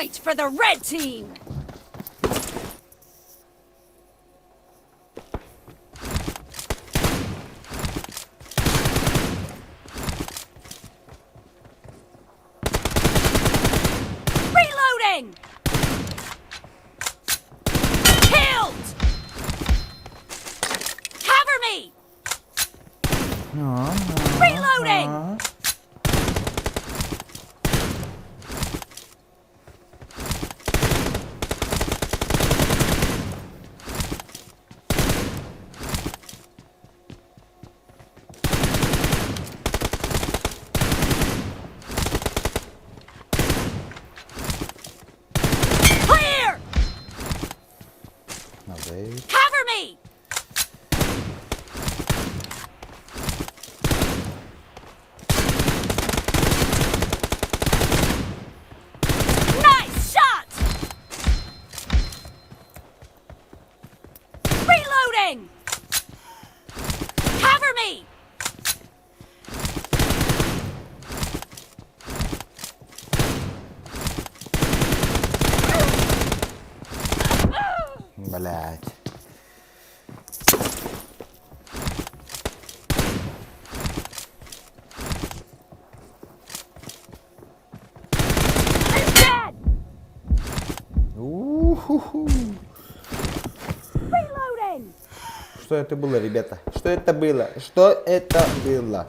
fight for the red team! Reloading! Killed! Cover me! Reloading! Clear! Cover me! Nice shot! Reloading! Cover me! Блять. I'm dead! У-ху-ху. Reloading! Что это было, ребята? Что это было? Что это было?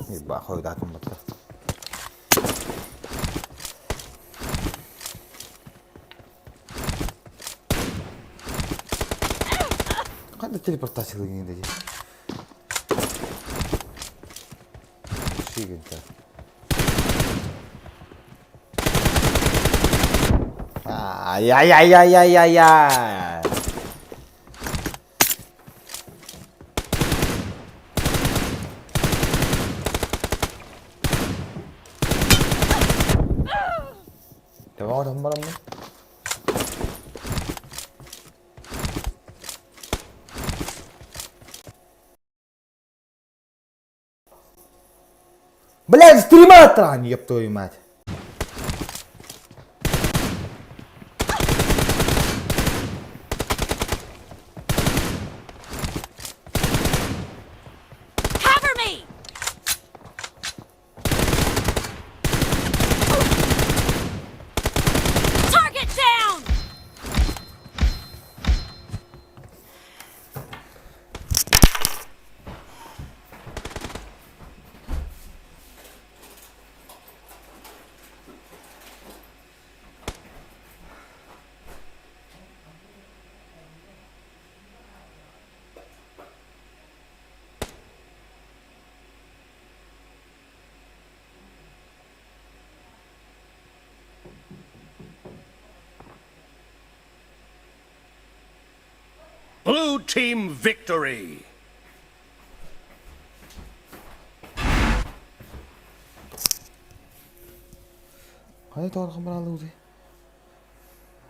Ебать, хуй датом бата. Когда телепортация не дадит? Шигенько. Ай-яй-яй-яй-яй-яй-яй. Давай, давай, давай. Блядь, стрима трань, еб твою мать. Cover me! Target down! Blue team victory! Hadi doğru kameralı uzi.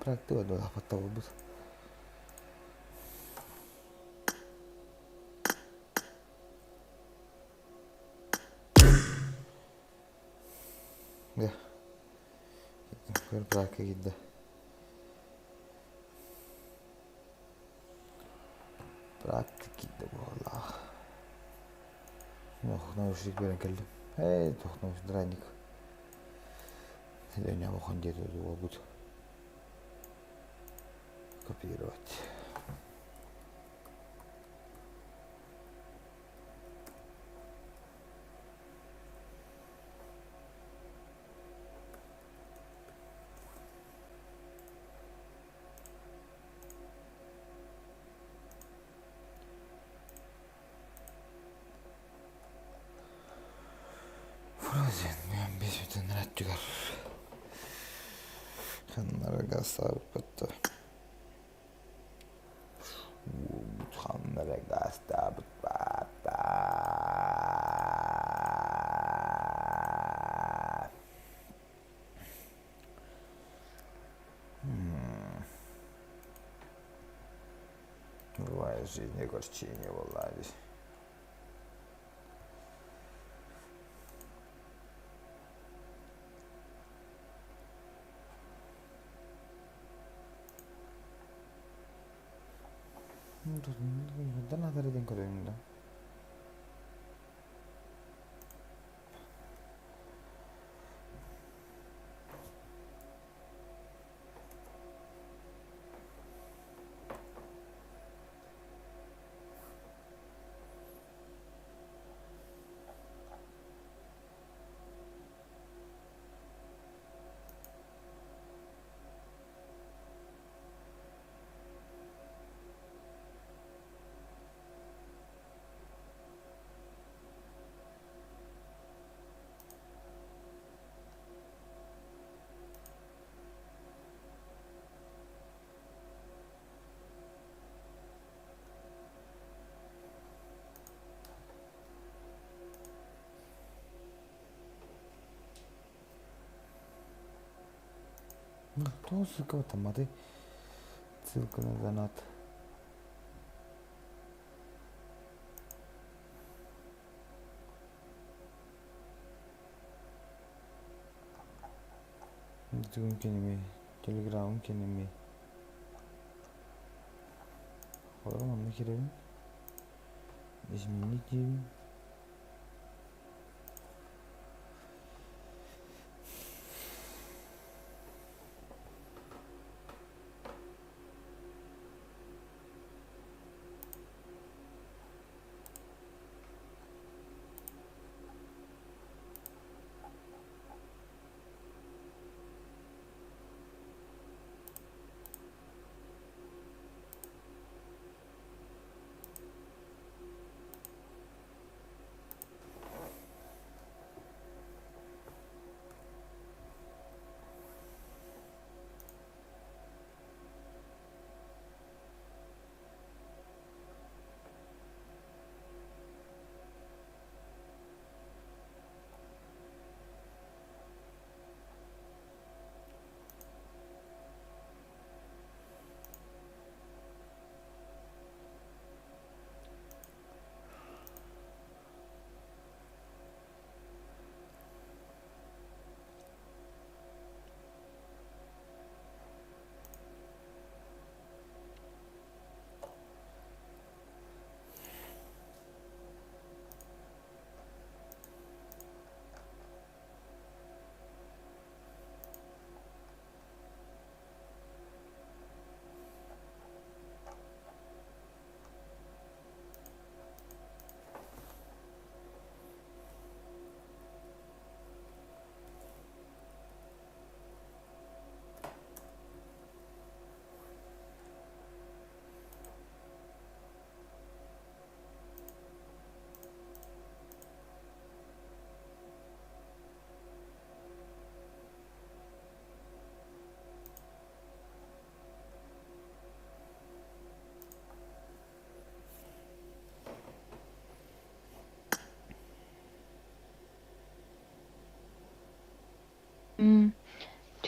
Bıraktı öyle hafatta oldu. Ya. Bırakı gitti. Bıraktık gitti bu Allah. Yok, nauşnik ben geldim. Hey, yok nauşnik drannik. Я не могу где-то его будет копировать. Frozen, ben bir bütün rahatçılar. Kanlara gaz sabit battı. Kanlara gaz sabit battı. жизни горчине, валлади. Да надо реден көрөйүн да. То ссылка там, а ты ссылка на донат. Ютуб кенеме, Телеграм кенеме. Ораман мı kirevin? İzmirlik diyeyim.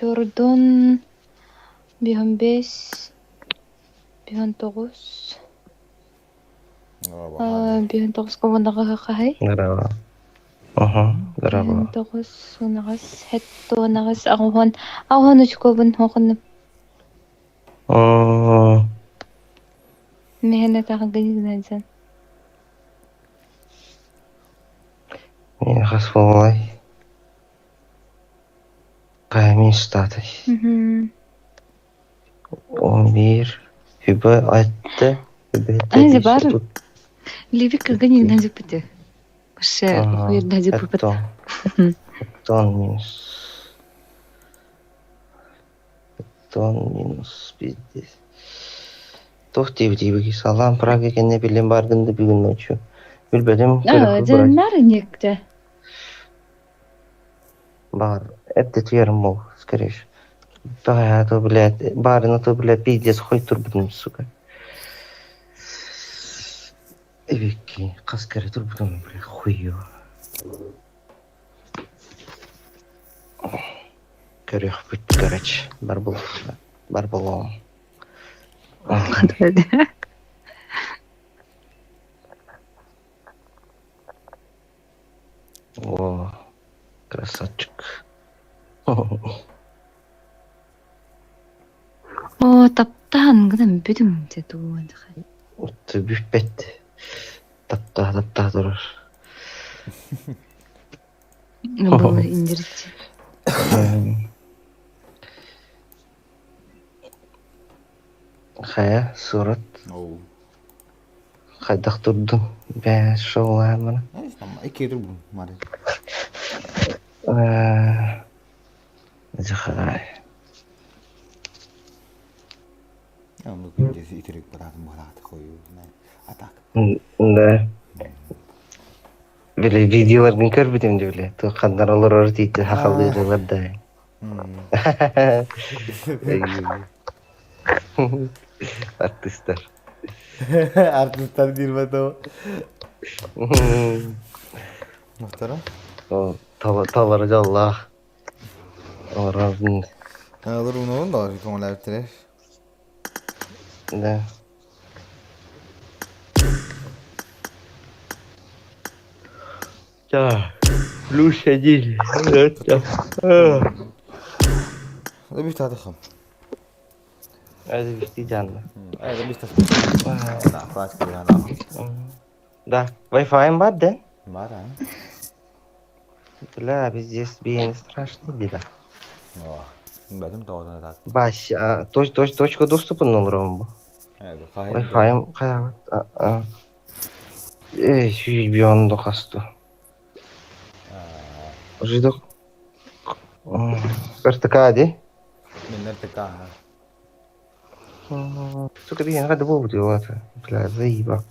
Jordan 15 19 19 командаға қай? Здорово. Здорово. 19 унагас хетто унагас агон учкобун хокон механа тагын Мен хас болмай. Қаймен штаты. 11 Хүбі айтты. Айзы бар. Левик кыргын назып бите. Вообще хуйер назып бит. Тон минус 50. Тоқтебі салам Прага екенне білем баргынды бүгін ночью. Білбедім. Нары некте. Бар. Это тверм мол, скорее. Да, то, блядь, барина то, блядь, пиздец, хоть турбудum, сука. Эвики, каскары турбудum, блядь, хуйо. Көрек бүт, короче, бар болом. таптаан гынан бүдүм те тууда хай. Утты бүппет. Таптаа турар. Бу индирчи. Хая, сурат. Оу. Хайдах турдун. Бә шоула мана. Икер бу мари. Захай. Ну күндес итерек баратын барат кою. Атак. Да. Böyle videolarını görmedim de öyle. Tuğkanlar olur ortaydı. Hakalıyorlar da. Artistler. Artistler değil o. Muhterem. O tavarıcı Allah. Orasın. Olur onu da konular bitirir. Da. Ya. Lucia değil. Evet ya. Da bir tane xam. Hadi bir canlı. Ayda bir tane. Da başka bir yana. Да, Wi-Fi var da. Var ha. Бля, здесь bien страшно беда. О, бәдім таудан атады. Баш, точка доступа номером bu. Evet, Wi-Fi'm kayavat. Сүй биондо касту. Жидок. Вертикади. Minler tıka ha. Сука, блин, надо было делать. Бля, заеба.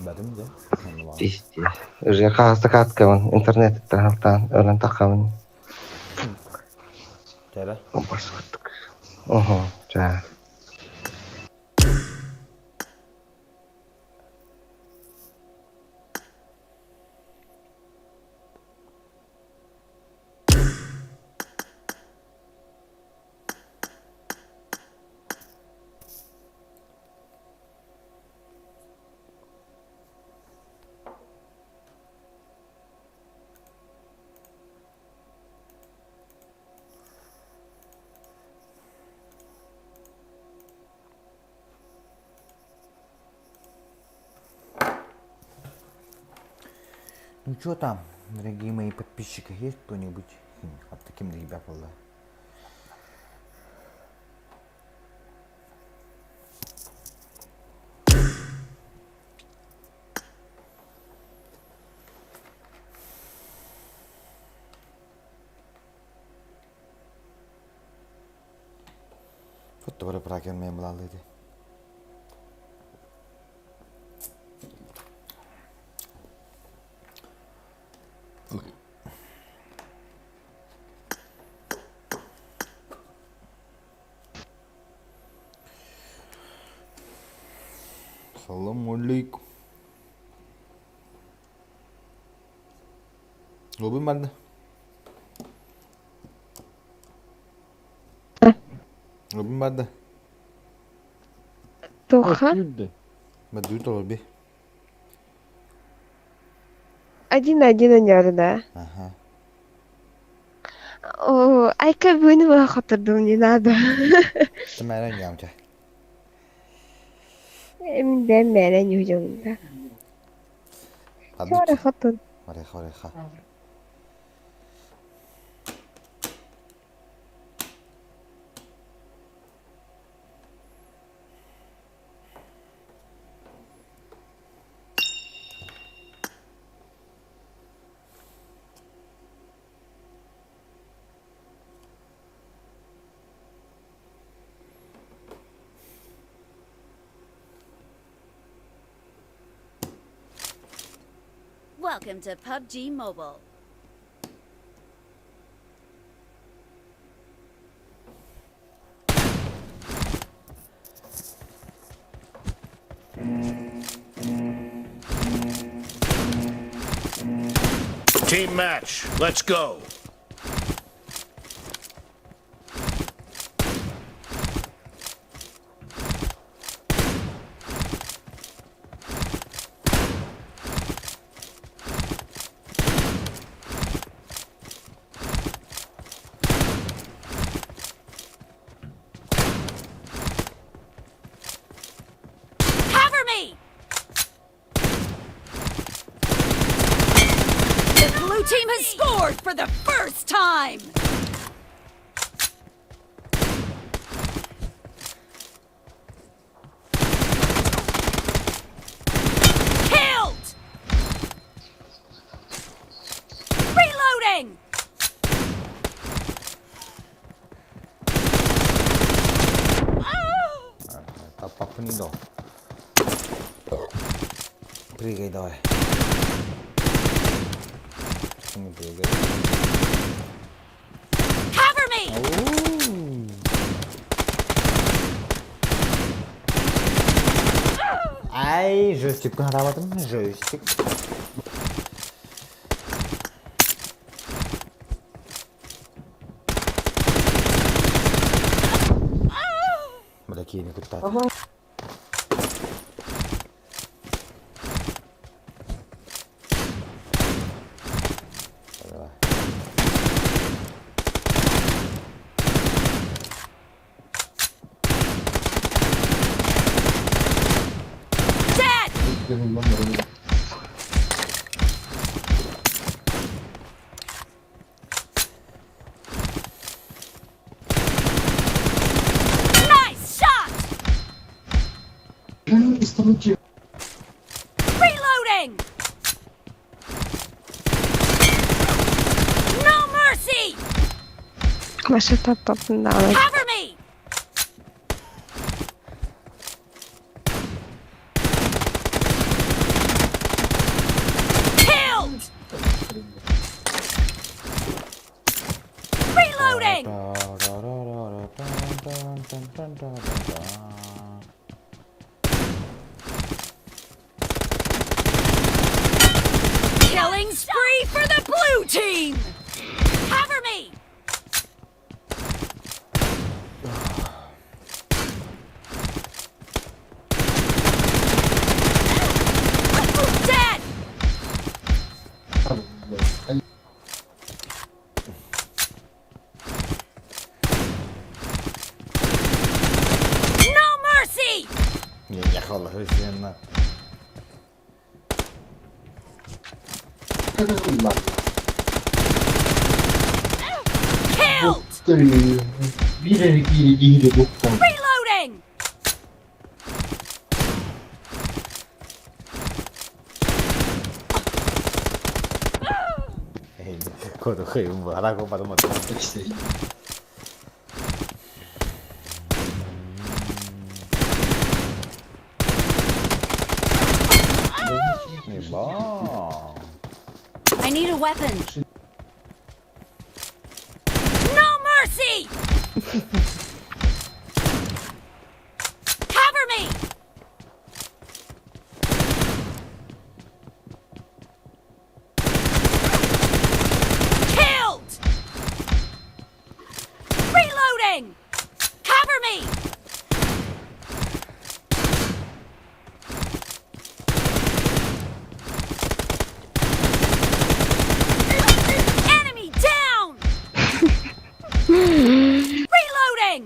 Бәдім де. Пиздец. Уже каста катка вон, интернет тахалтан, ölen takavın. Çere. Basvattık. Oho, çare. Ну что там, дорогие мои подписчики, есть кто-нибудь от таким ребят было? Вот тоже пракер мне была леди. Assalamualaikum. Robin mana? Robin mana? Тоха, Мадуй то Robin. один онер, да? Ага. О, айка бүгін была қатырдым, не надо. Ты меня не амча. Мен мәрән южыңда. Чара қатыр. Ореха. Welcome to PUBG Mobile. Team match. Let's go. time! Killed! Reloading! Tập bọc cái đồ Pri gây đòi Không bị gây Cover me! Ai, joystick nada batım joystick. Malaki ini kutat. Dead! Nice shot! Reloading! No mercy! Masih tetap mendalam. Cover me! Killed! Reloading! Killing spree for the blue team! Cover me! Dead! No mercy! Ya Allah Hristiyanlar. Killed! Reloading! Kod khayım var. Ara ko padam at. I need a weapon. No mercy! Cover me! Killed! Reloading! Cover me! Enemy down! Reloading!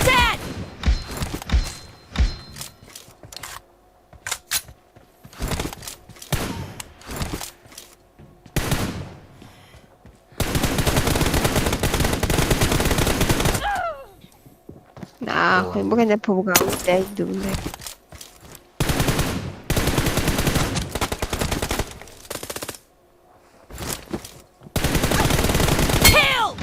Dead! Nah, aku bukannya pembuka udah itu. Killed!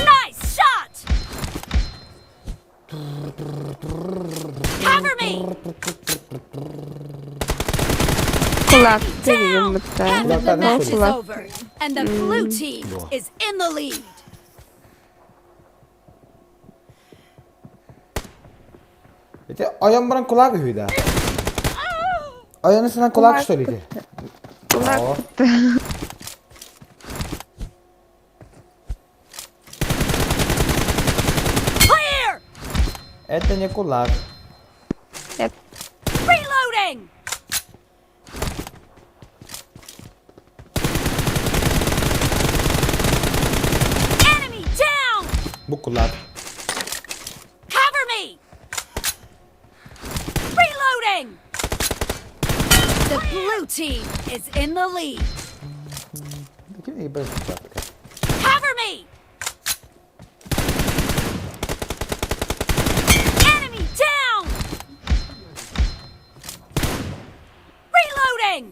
Nice shot! Cover me! Kulak diyeyim hatta. Half of the match is Kulak. over, and the blue team is in the lead. Itu ayam barang kulak hüyda. Ayağını sana kulak söyledi. Kulak. Oh. Clear! Это не кулак. Reloading! บุกกุลา Cover me! Reloading! The blue team is in the lead. Gini iba yung sabi ka. Cover me! Enemy down! Reloading!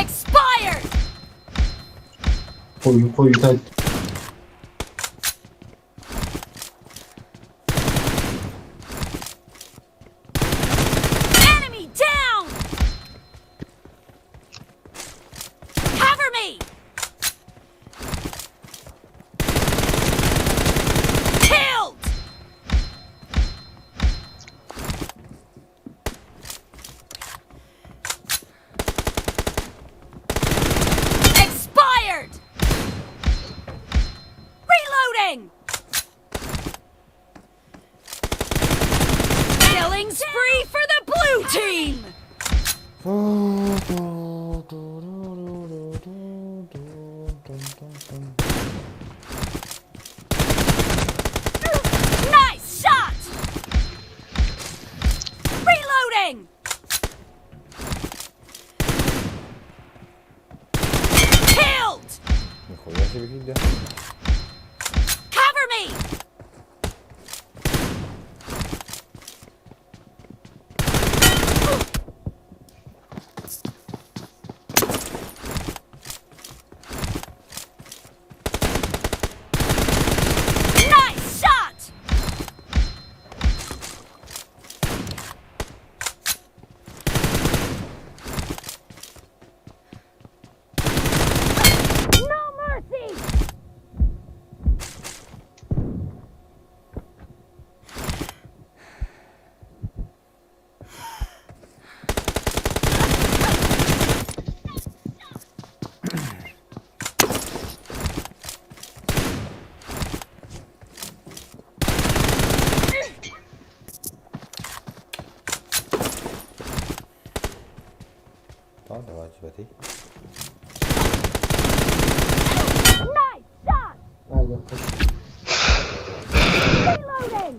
Expired! koyu tak. Enemy down! Cover me! Killed! Expired! Reloading! Killing spree for the blue team! Nice shot! Reloading! Killed! May kuya si Bigilya. Cover me! Nice shot! No mercy! Oh, dawać berarti. Nice shot! Aynen koş. Reloading!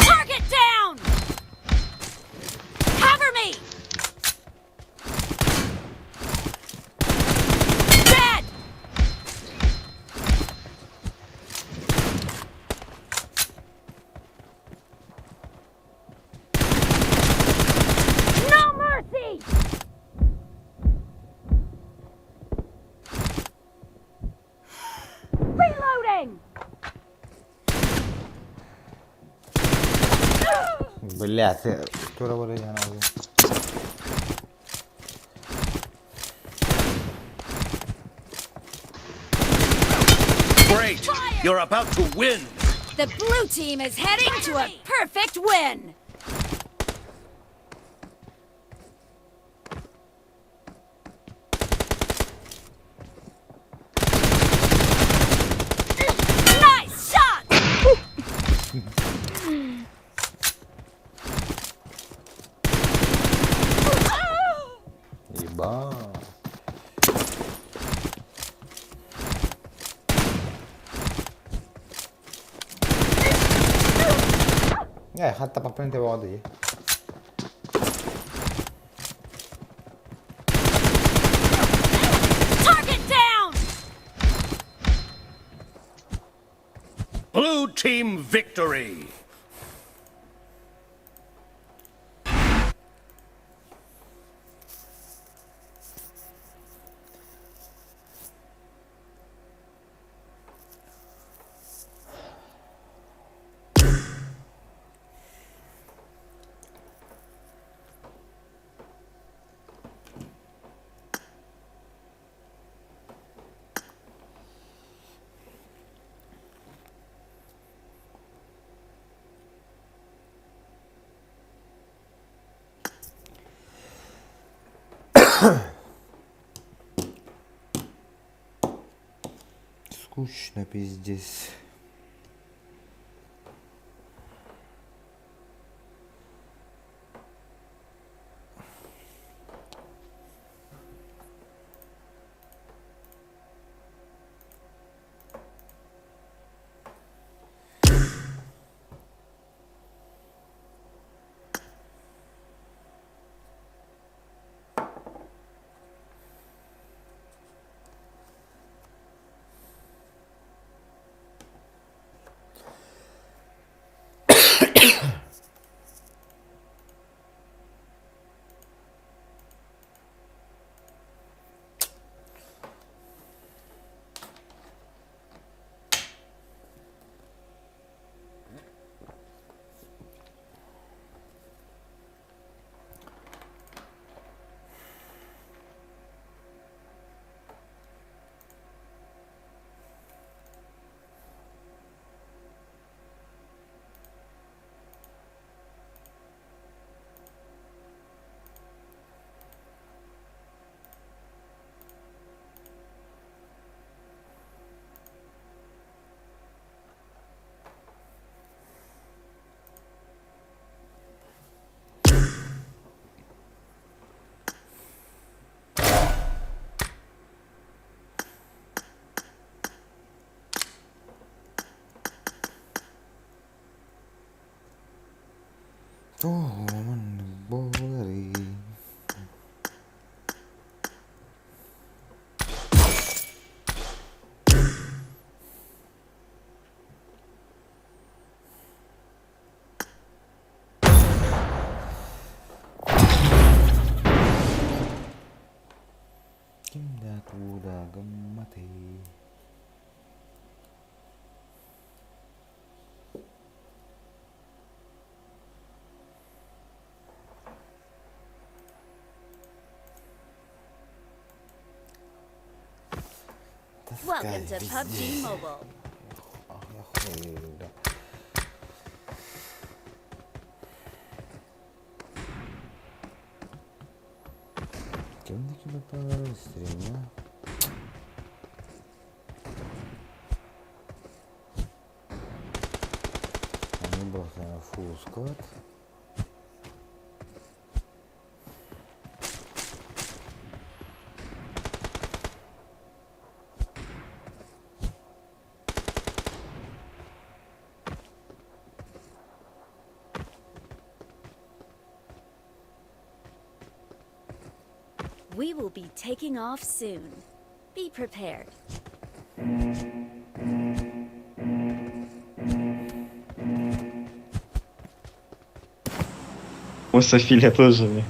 Target down! Cover me! Dead! No mercy! Reloading! Блядь, вчора буде я на. Great! You're about to win! The blue team is heading to a perfect win! Nice shot! Iba. hatta papel de body. Target down! Blue team victory! Скучно, пиздец. Oh, man, boy. Kimda kuda gammati. Welcome to PUBG Mobile. Ya joder. Kimdeki bakalım istedim ya. Hani baksana full squad. We will be taking off soon. Be prepared. О, София тоже мне.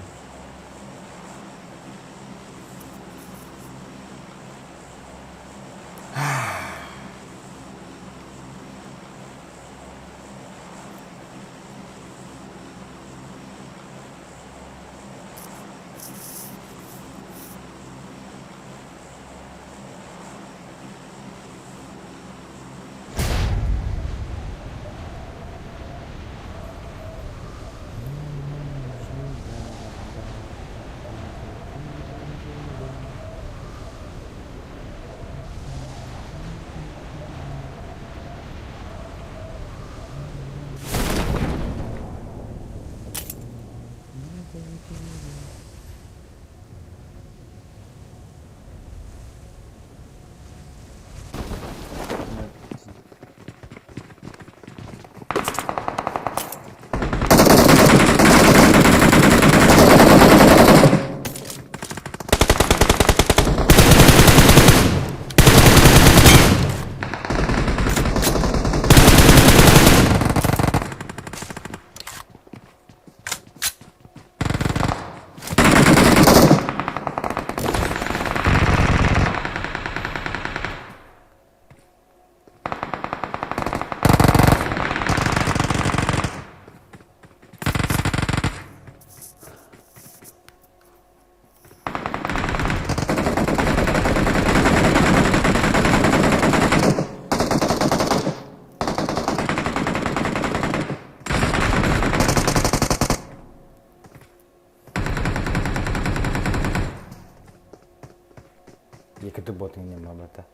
Який ти ботів нема, бата.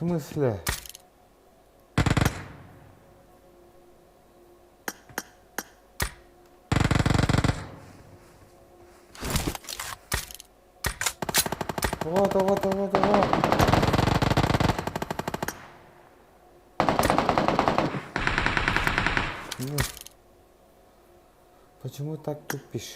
смысле? Вот. Ну, почему так тупишь?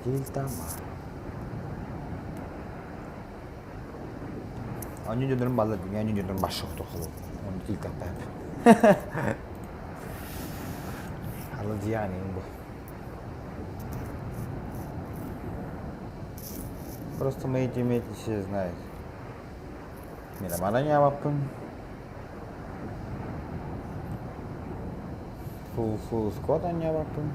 Giltama. Ogni giorno balla di ogni giorno basso tutto. Ogni giltama. Allergiani bu. Просто мы эти все знаете. Мирамана не yaptım. Full squad не yaptım.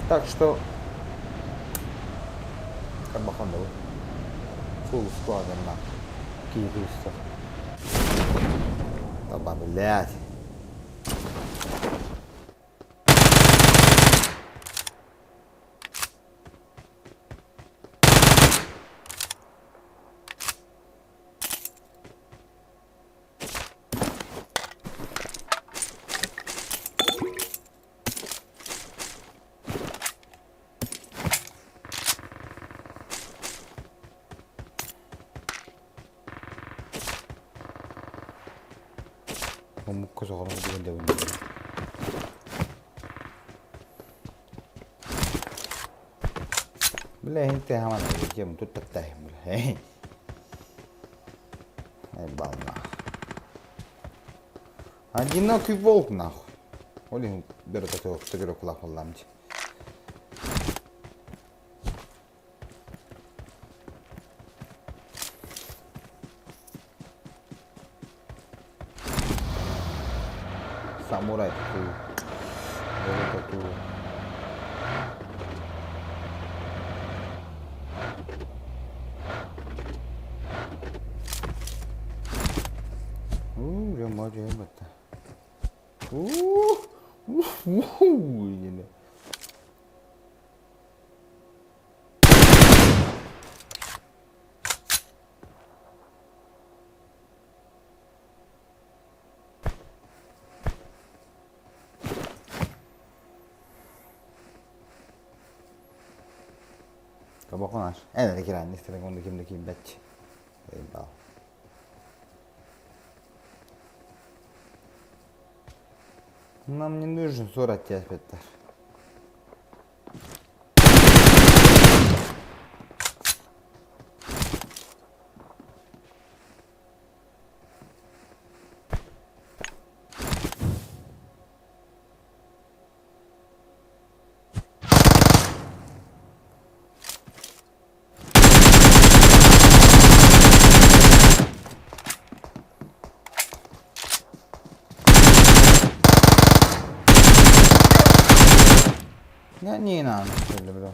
Так что Карбахан был full squad на киевистов. Толпа, блядь. 먹고 저거는 누군데 오늘 Bile gente haman aja untuk teteh bile. Ебал нахуй. Одинокий волк нахуй. Олин берет этого фотограф лахулламчик. Самурай такой. Вот такой. Я могу это. Acabou com nós. É, daqui lá, nesse dragão daqui, bet. Legal. Нам не нужен 45 метров. Не надо, что ли, бро.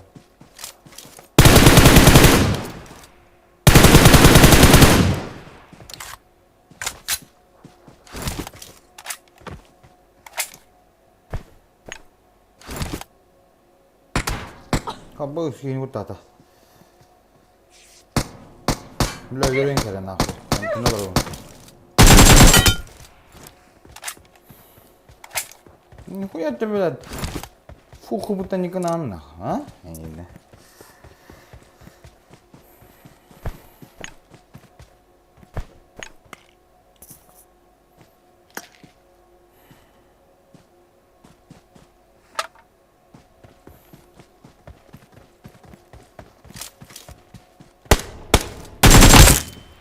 Кабы скинь вот это. Бля, веренька нахуй. Там ты набрал. Нихуя ты, блядь. Фуху будто не канан, а? Я не знаю.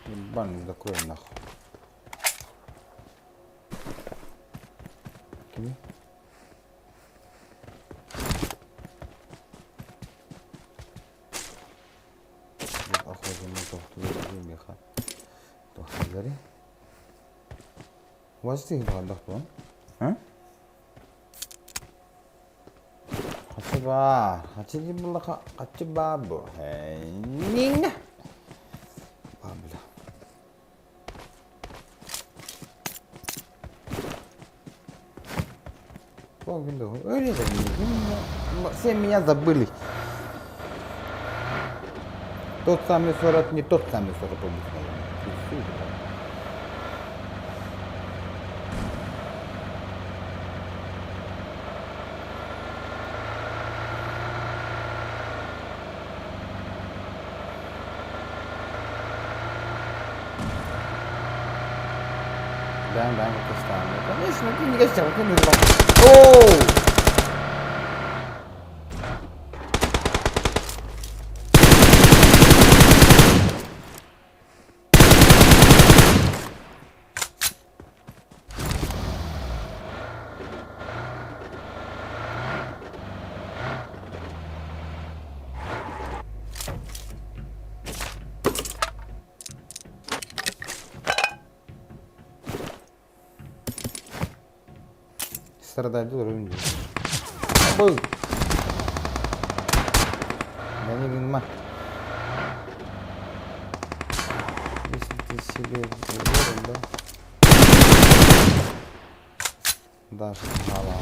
Ебаный закрой нахуй. Киви. What's the other one? Huh? 같이 불러가 같이 바보 해닝 바보라 근데 어디서 все меня забыли тот самый 40 не тот самый 40 Да, это странно. Конечно, ты не гостя, вот не знал. Оу! Страдать уровень. Был. Я не понимаю. Если ты себе уверен, да? Даже мало.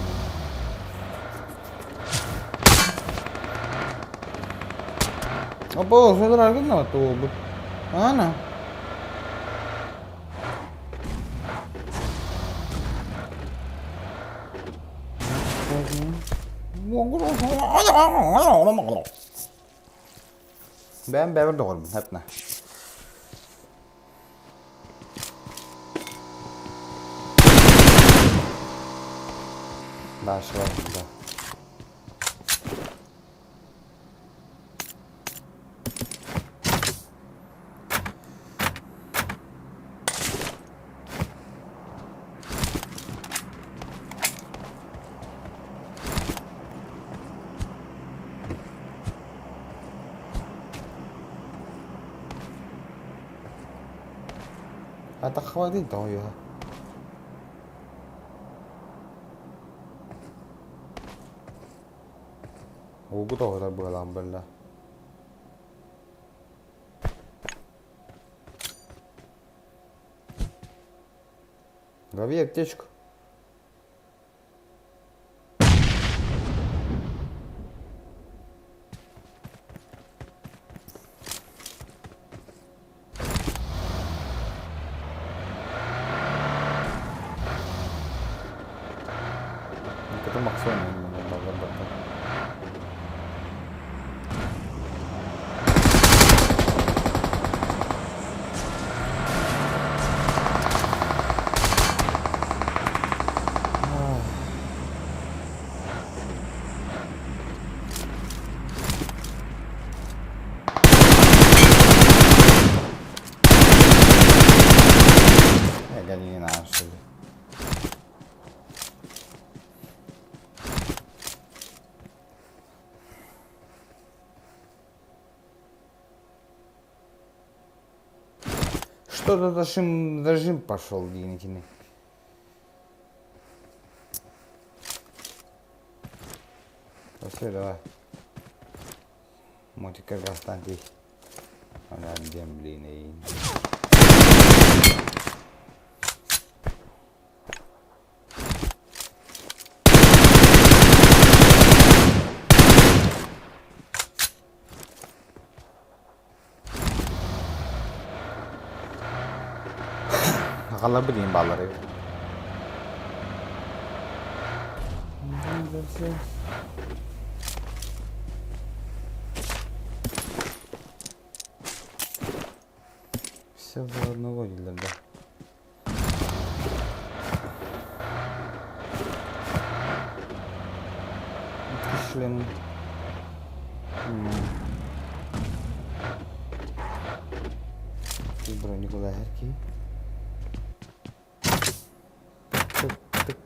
Опа, что дорого то будет? Она. Ben doğru hep ne? Daha şey var burada. Это хватит того его. Ого, это было бля. Лови аптечку. Это максимум надо работать. Я не знаю, что ли. Что-то зажим пошел, Динкины. Все, давай. Мотика Гастанти. Она демблин. Haqallar bileyim balları. Sıfırını koydular da. Kışlığın. Berani ke leher ki. Tık tık.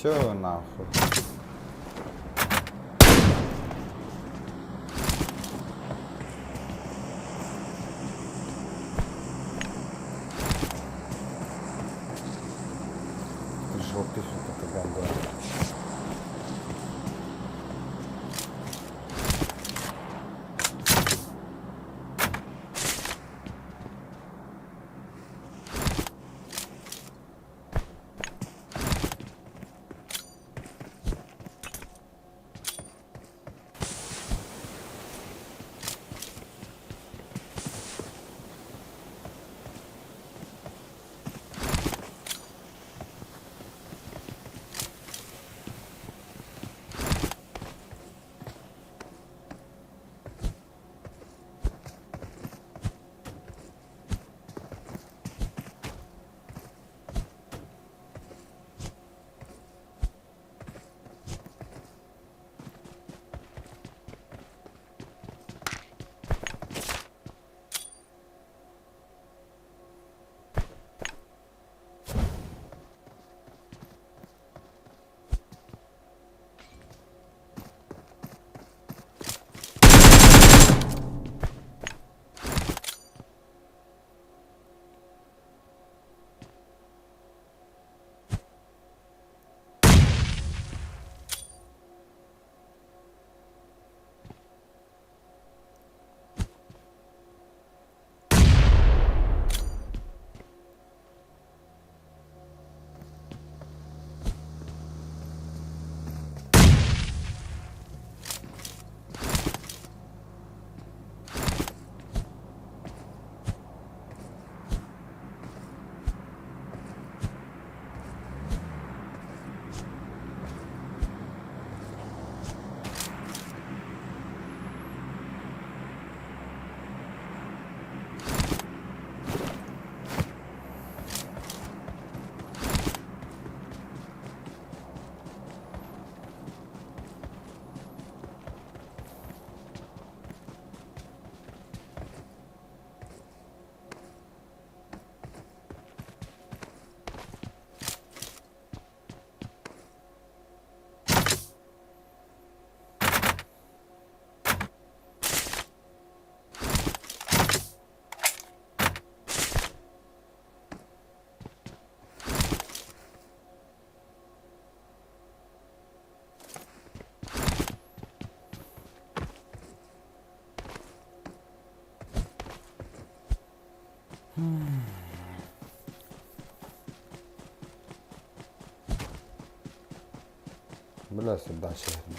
Şöyle nafı. Желтый что-то гандон. Bilasın da şehrini.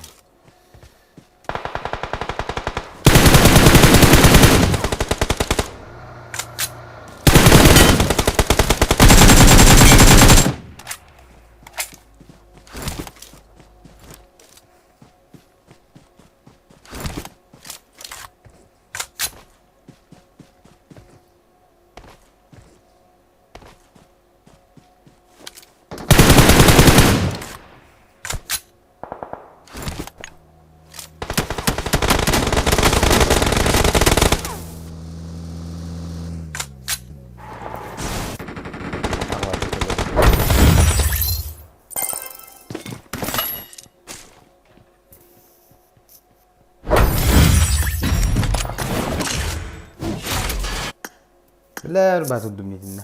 Biler batı dumidinle.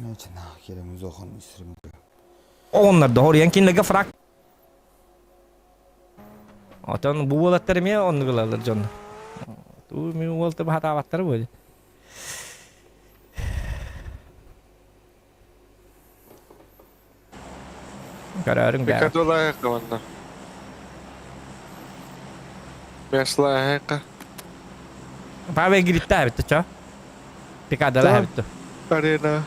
Ne için kelimiz oxun isrim. Onlarda horyan kinlege frak. Atan bu bolatlarım ya onu kılarlar canlı. Tu mi volta hata battar böyle. Kararın gel. Pekad olaya kavanna. Mesela heka. Pave giritte habitti ço. Pikadala Tamam. habitti. Arena.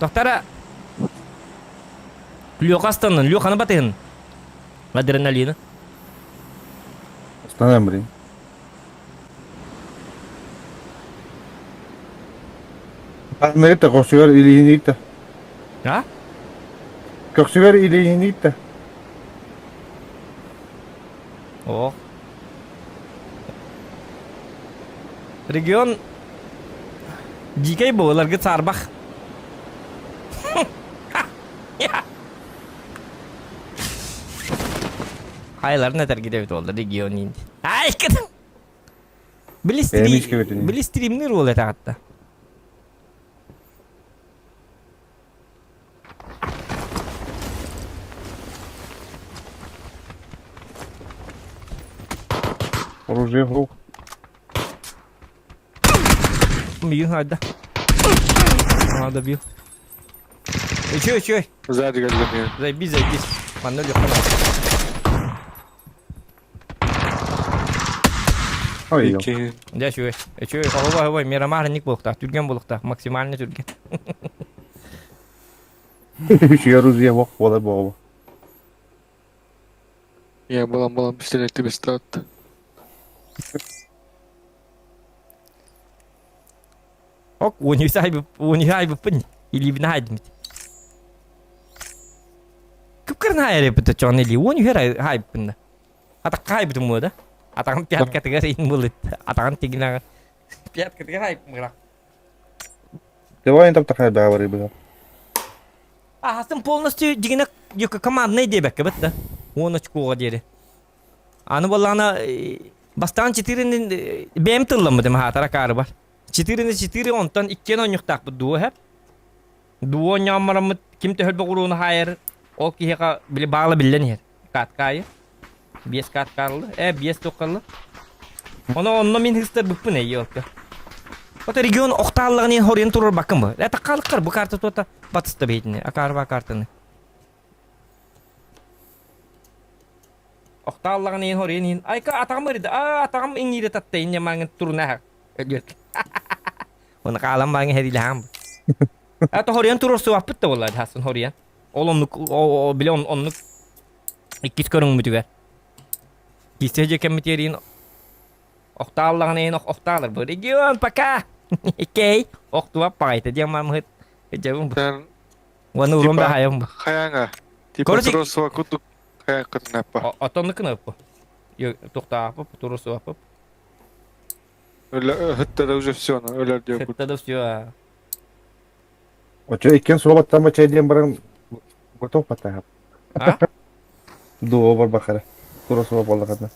Doktara. Lyokastanın, lyokanı batın. Adrenalini. Stanam brin. Palmerita, koşuyor iliğiniydi. Ha? Koşuyor iliğiniydi. Oh. Region jika bolarga sarbak. Ya. Haylar ne terk edip oldu region indi. Ay kadın. Benim hiç güvenim. Bili streamli rol et hatta. Оружие в рук. Büyük hadi. Hadi büyük. Çöy. Sadi geldim ya. Zay biz. Bana yok. Ой, ё. İki. Да, чуй. Ой, миромарник болуктак, түрген болуктак, максимально түрген. Еще оружие в рук, вода баба. Ya balam pistoleti bir start. Ок, он не сайбы пын. Или в найдмит. Кыпкырын хайры бітті чоң или, он үйер хайбы пынды. Атақ хайбы тұмы да. Атағын пят кәтігер ейін болыд. Атағын тегін пят кәтігер хайбы мырақ. Давай там такая договоры была. Ағасын полностью дегені екі командный дебекке бітті. 10 очкоға дері. Аны болағына бастан 4-nin бәм тыллымы дем хатара кары бар. 4-4 онтан 2 ойнықтақ бұл дуы хәп. Дуы ойнамарымы кім төхіл бұғыруыны хайыр. Ол кейіға білі бағылы білден ер. Каткайы. 5 каткарлы. 5 тоққарлы. Оны мен хыстар бұппын әйі олқы. Ота регион оқталығын хорен тұрыр бақым бұл. Әті қалыққар бұл карты тота батысты бейтіне. Акарба картыны. Оқталығын хорен. Айка атағым өреді. Атағым еңгейді татты. Еңне маңын тұрына әк. Өдет. Оны қалам маңын әрілі хам бұл. Әті хорен тұрыр суап бұтты болады хасын хорен. Ол біле онлық 2 көрің мүтігер. Кесте жекен мүтерейін оқталығын ең оқталыр. Бұл регион пока. Кей оқтуап бағайты. Демам ғыт. Sen Оны ұрым да хайым бұл. hayanga. Tipe Korocik- terus waktu kayak kenapa? Atonu kenapa? Yok, tohta apa? Terus apa? Öyle hatta da уже все, öyle diyor. Kita da все. А что, икен слова там чай дем баран готов патахап. А? Дуо бар бахара. Тура слова болда кадна.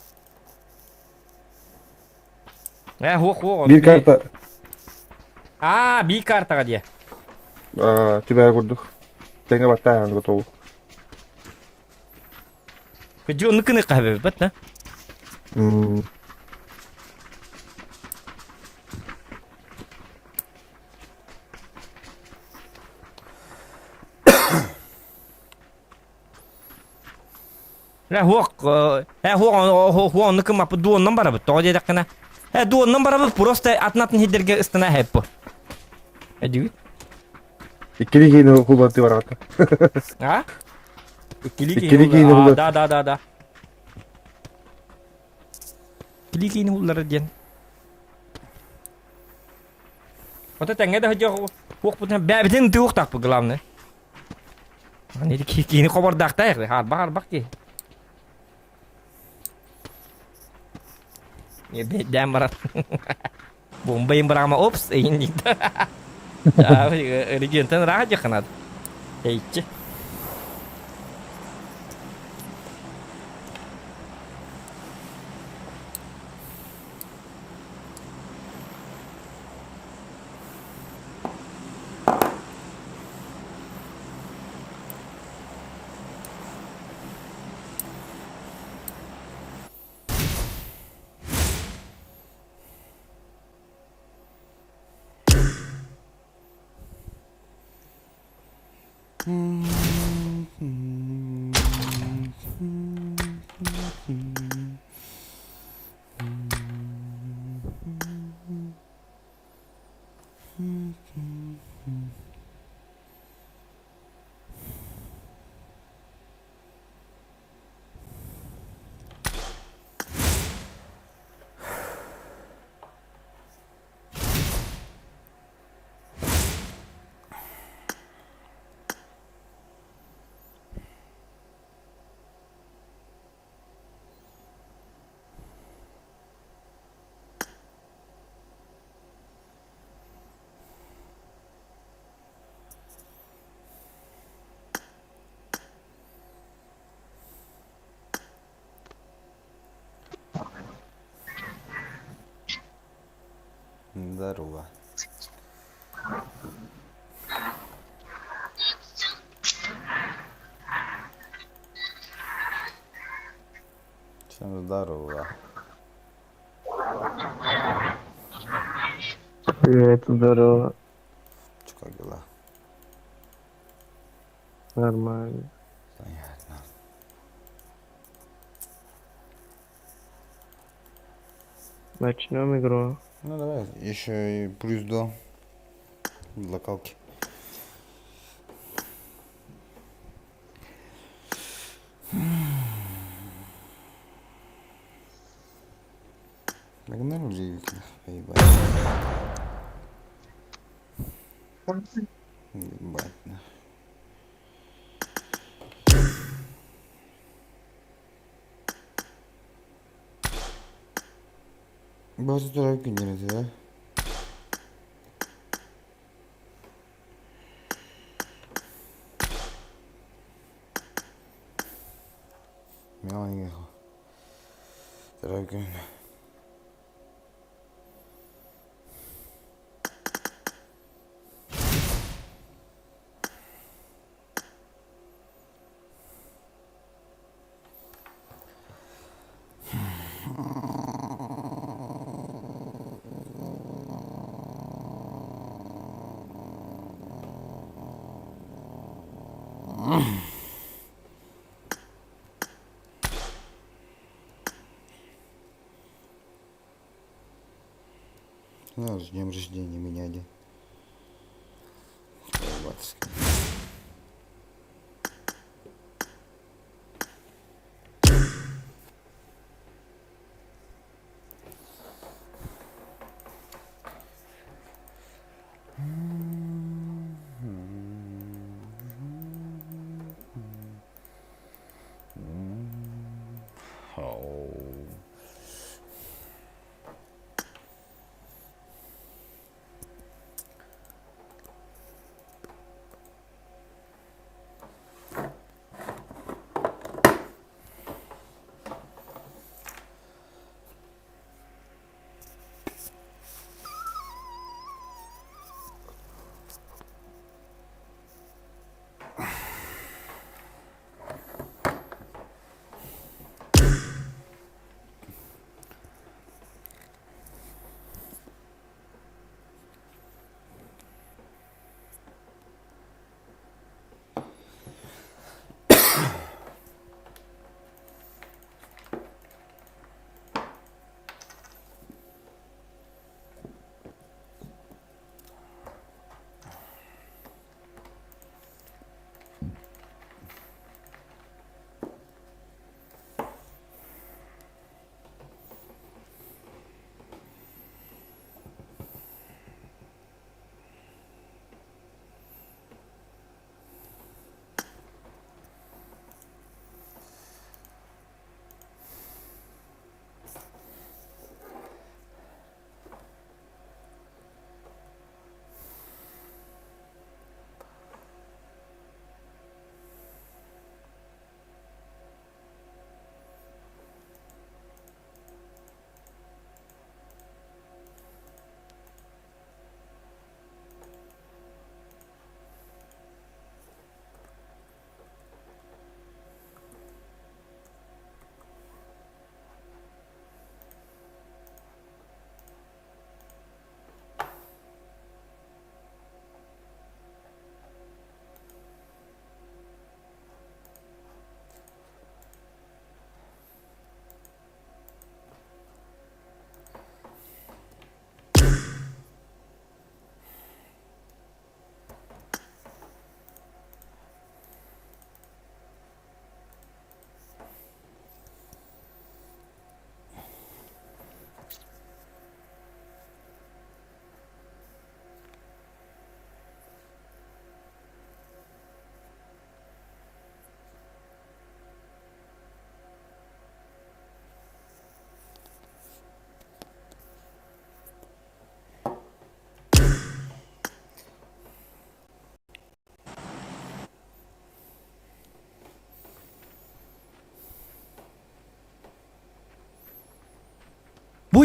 Хух. Bir karta Bir картаға dia. тебя курдук. Теңе баттаан готов. Кыжы ныкыны қабы, бәтті. Хух, ныкым апы дуоннан бара бұт, тоғы дедік қына. Дуоннан бара бұт, просто атнатын хедерге ыстына хэп бұ. Әдігіт. Ikkili kiyini kullandı var hatta. А? İkili giyini bulur. Да. İkili giyini bulur diyen. Ota tenge de hocam hukuk putun bebeden tuğuk tak bu gılamını. Hani de giyini kovar dakta ya. Har bak ki. Ya bedem barat. Bombayın bırakma ops ini. Ya regionten rahat ya kanat. Hiç. Здорово. Всем здорово. Привет, здорово. Че, как дела? Нормально. Понятно. Начнем игру. Ну давай, еще и плюс до локалки. Погнали уже, Юки, поебать. Ебать, нахуй. Bazı taraf günleri de. Miałem jego. Taraf günü. Ну, с днем рождения меня, день. Батовский.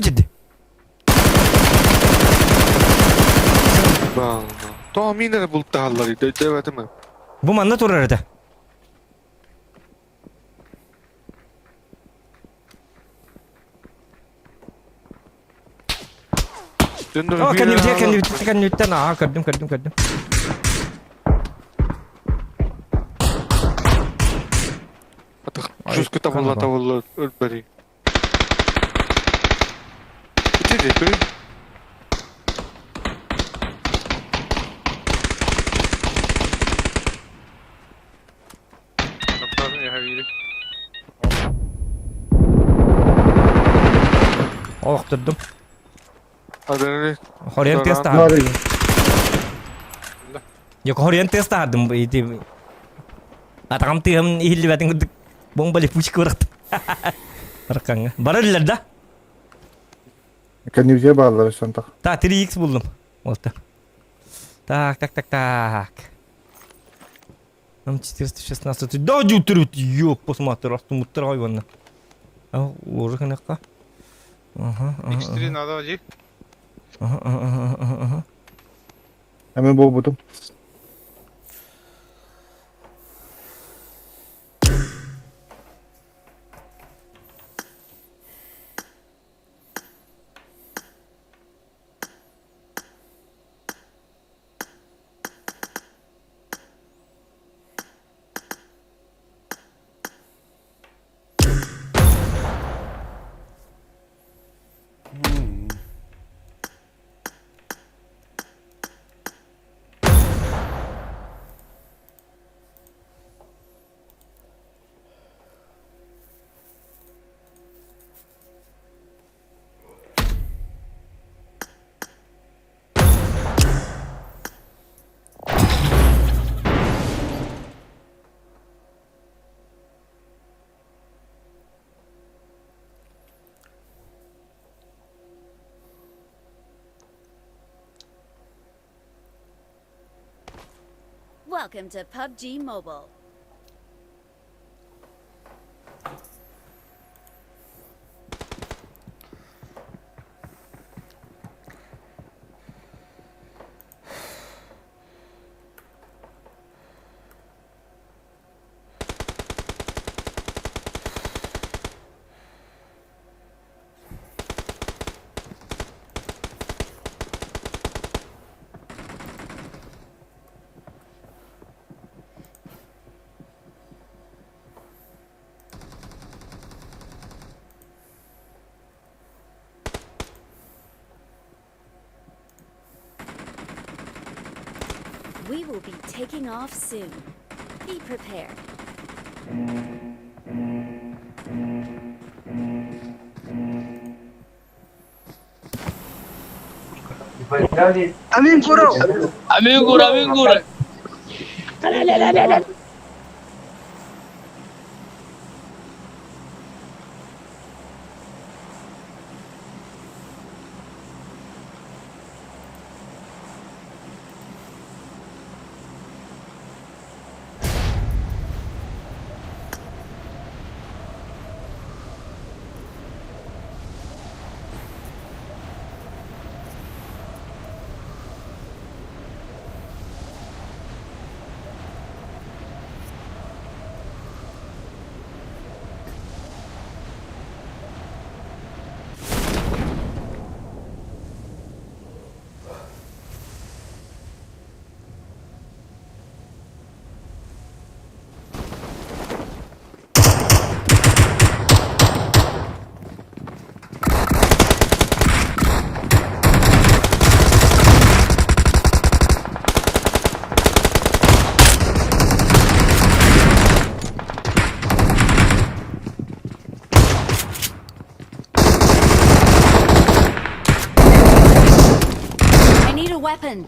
ciddi. Bang. Tahminleri buldu halları. Demedim mi? Bu manda turar ede. Oh, kan bitti. Nah, kırdım. Just kita tavullar ölberi. İçeri biri. Kaptanım ya haviri. Oh, tuttum. Adını Horian test Var aldım. ya. Yok, horian test aldım. Itu. Atakam tiham ihli batin bong balik push kurat. Rekang. Barılar da. Kendimize bağlılar şu an tak. Ta 3x buldum. Oldu. Так. Нам 416. Да, дютер, ёп, посмотри, раз тут мутравано. А, уже канака. Ага. X3 надо acı. Ага. Hemen bol buldum. Welcome to PUBG Mobile. We will be taking off soon. Be prepared. I need a weapon.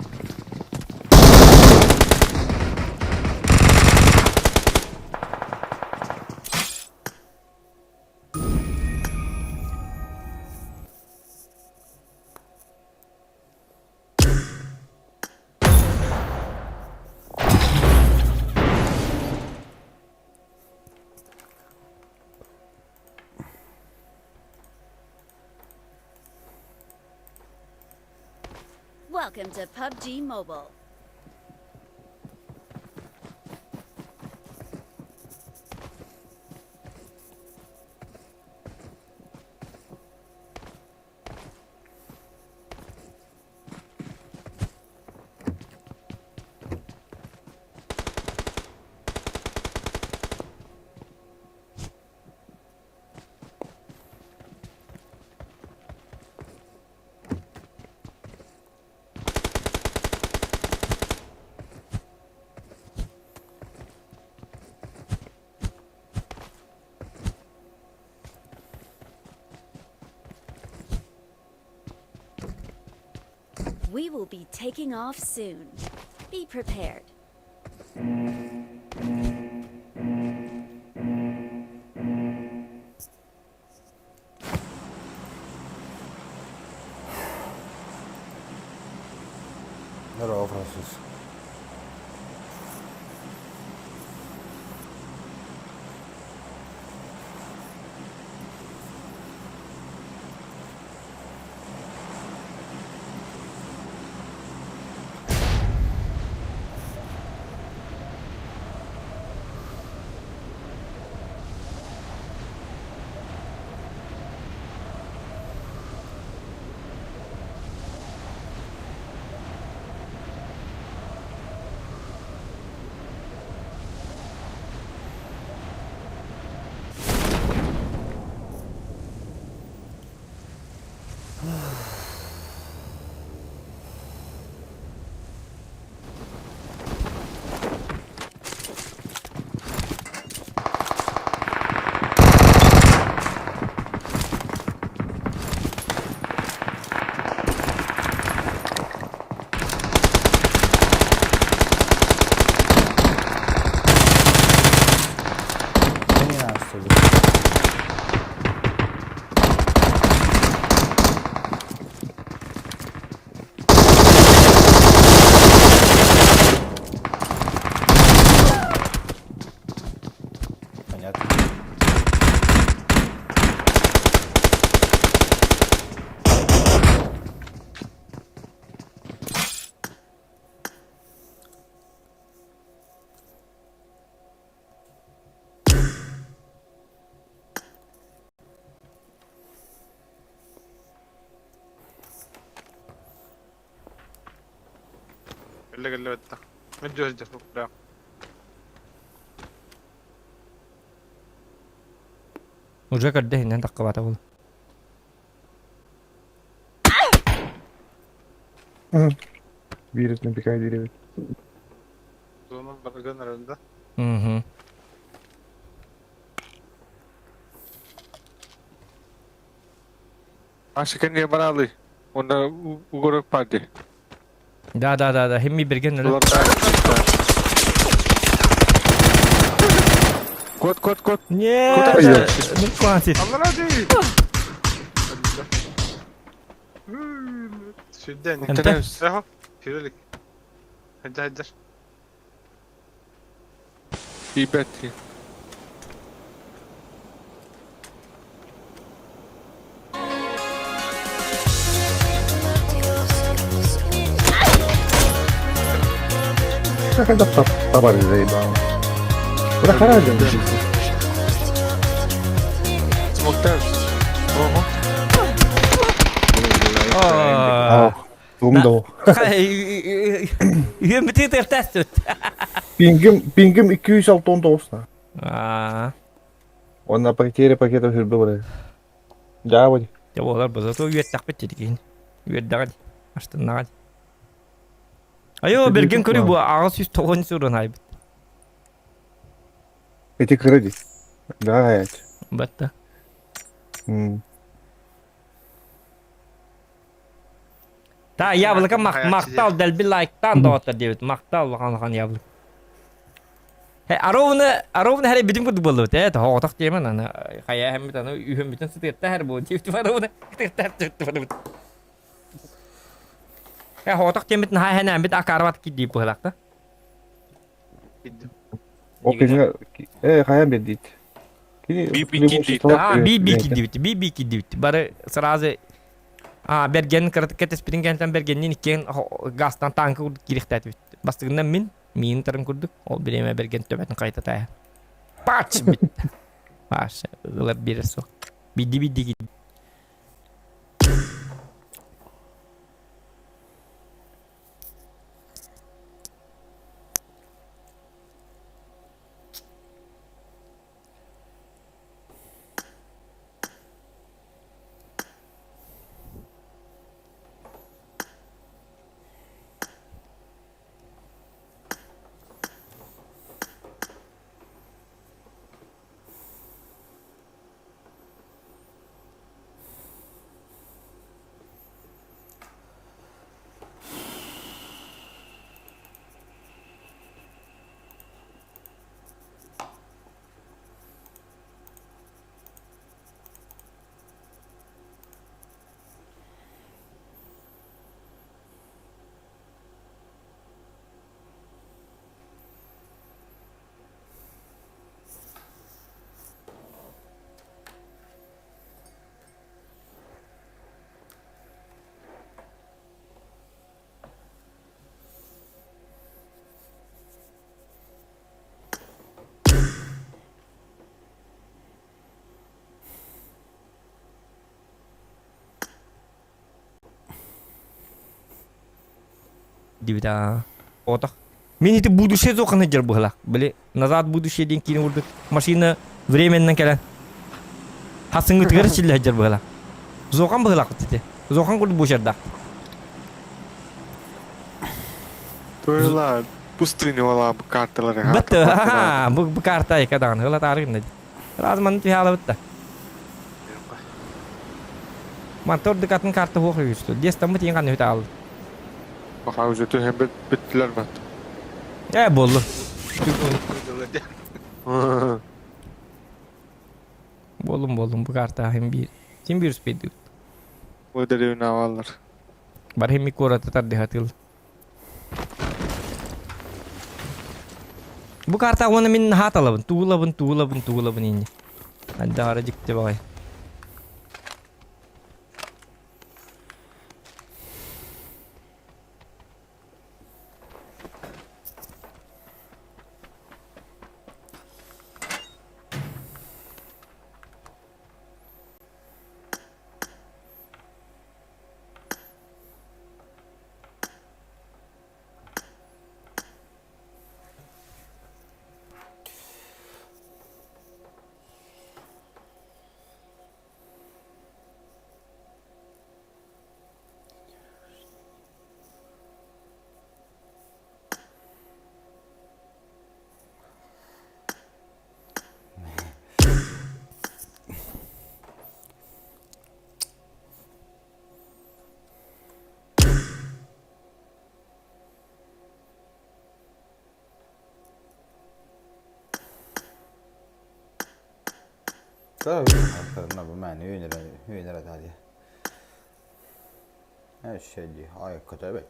Welcome to PUBG Mobile. We will be taking off soon. Be prepared. Здорово, Француз. قال له متجوز فوق. Uca kadeh ini tak kebata pun. Virüsün birkaç diri. Onun bargan arasında. Mhm. Aşıkın diye bana alıyor. Onda uguruk parti. Da. Hemmi birgen öyle. Kot. Ne? Ne kuansit? Allah hadi. Şuradan. Ente? Raho. Şuralık. Hadi. İyi betti. Saka da tabar zey ba. Bırak herhalde. Smoktar. Oho. Aa. Bumdo. Yön bitir ters tut. Pingim 269 da. Aa. Onda paketi hırdı buraya. Ya hadi. Ya olar bazı to yet tak bitti dikin. Yet dağ. Açtın dağ. Ayo birgen körü bu ağız yüz toğun sorun hayb. Эти крыди. Да, evet. Batta. Ta yavlıka maktal del bir like'tan da otar diyor. Maktal bakan yavlık. He arovna her bidim kudu bolu te ta hotak diyemen ana kaya hem tane ühüm bütün sıtırta her bu çift var ona sıtırta. He hotak diyemen ha hemen bir akarvat gidi bu halakta. O kızı hayal edit. Bir Ha bir gidi. Bara sırazı Bergen kırtık ketes biringenten bergenin ikken gastan tankı kurduk giriktet bit. Bastığından min tarın kurduk. Ol bileme bergen töbetin kayta taya. Paç bit. Paç. Ilar bir so. Bidi gidi. Dibida. Otak. Min itu будущее зоқан хеджер бұғылақ. Біле, назад будущее ден кейін ұрдық. Машина временнен келен. Хасыңғы тігірі чилі хеджер бұғылақ. Зоқан бұғылақ бұтты. Зоқан құрды бұшырдақ. Tuolla pustrini ollaan kaarttelari. Бітті, бұл карта екадан. Ғыла тарығын деді. Разман түйалы бітті. Мантор дықатын карта хоқыр үйісті. Дестан бұт ең қаны өте алды. Bakalım üzüntü hem bittiler mi? Bollu. Bollum bu karta hem bir. Kim bir spedi. Bu da devin havalar. Bar hem ikora tatar dehatil. Bu karta ona min hatalabın. Tuğulabın inni. Hadi aracıktı bakay. Tabii. Arkalarına bu məni hüynərə dəli. Her şey diye. Ay kötü bek.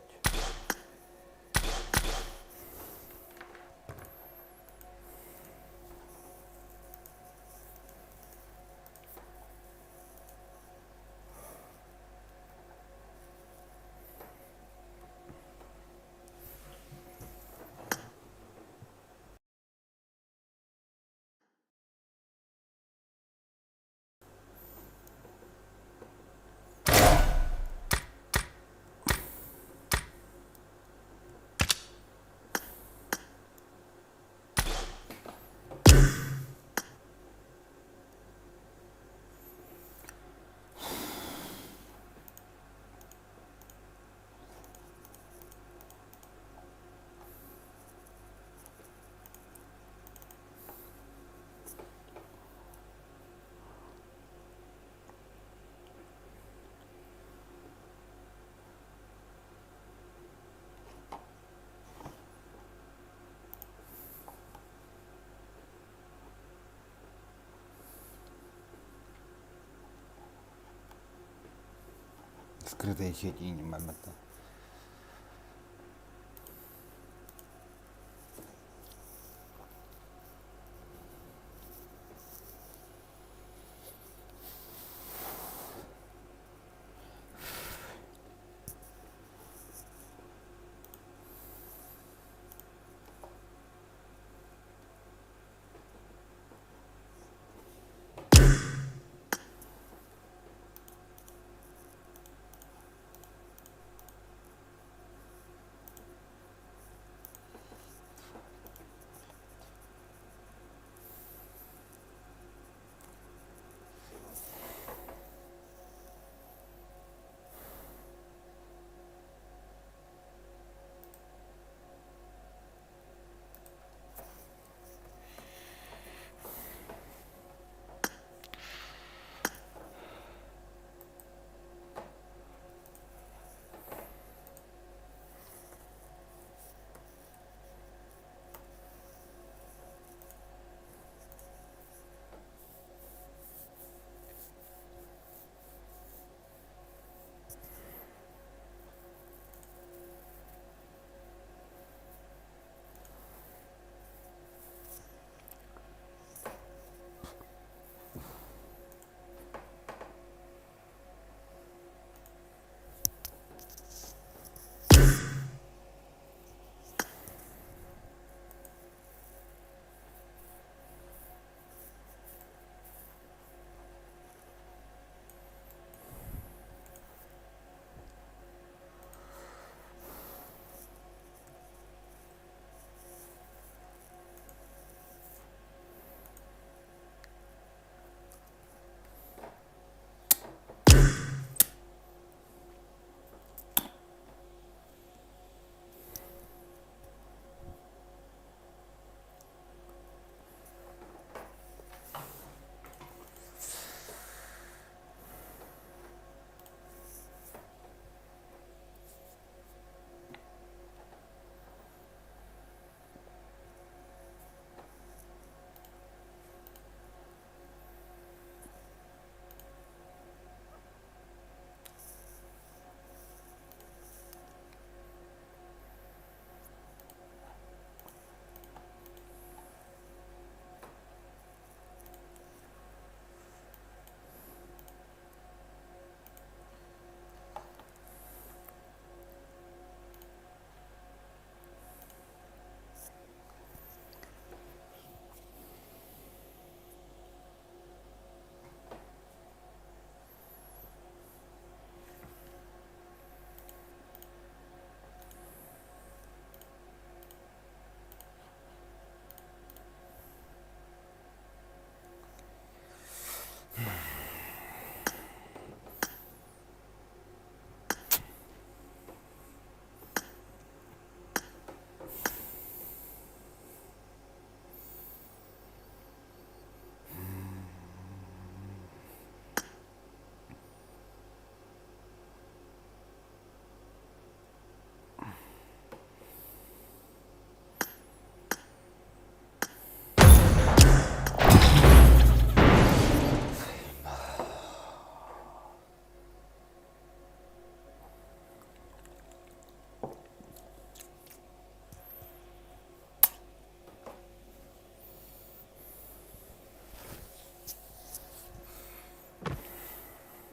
Скрытые сети не мамата.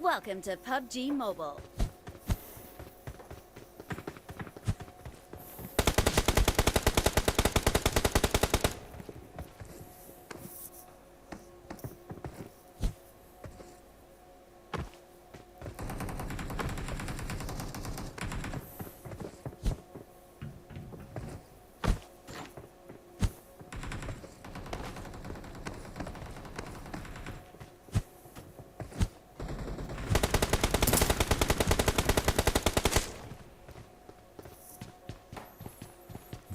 Welcome to PUBG Mobile.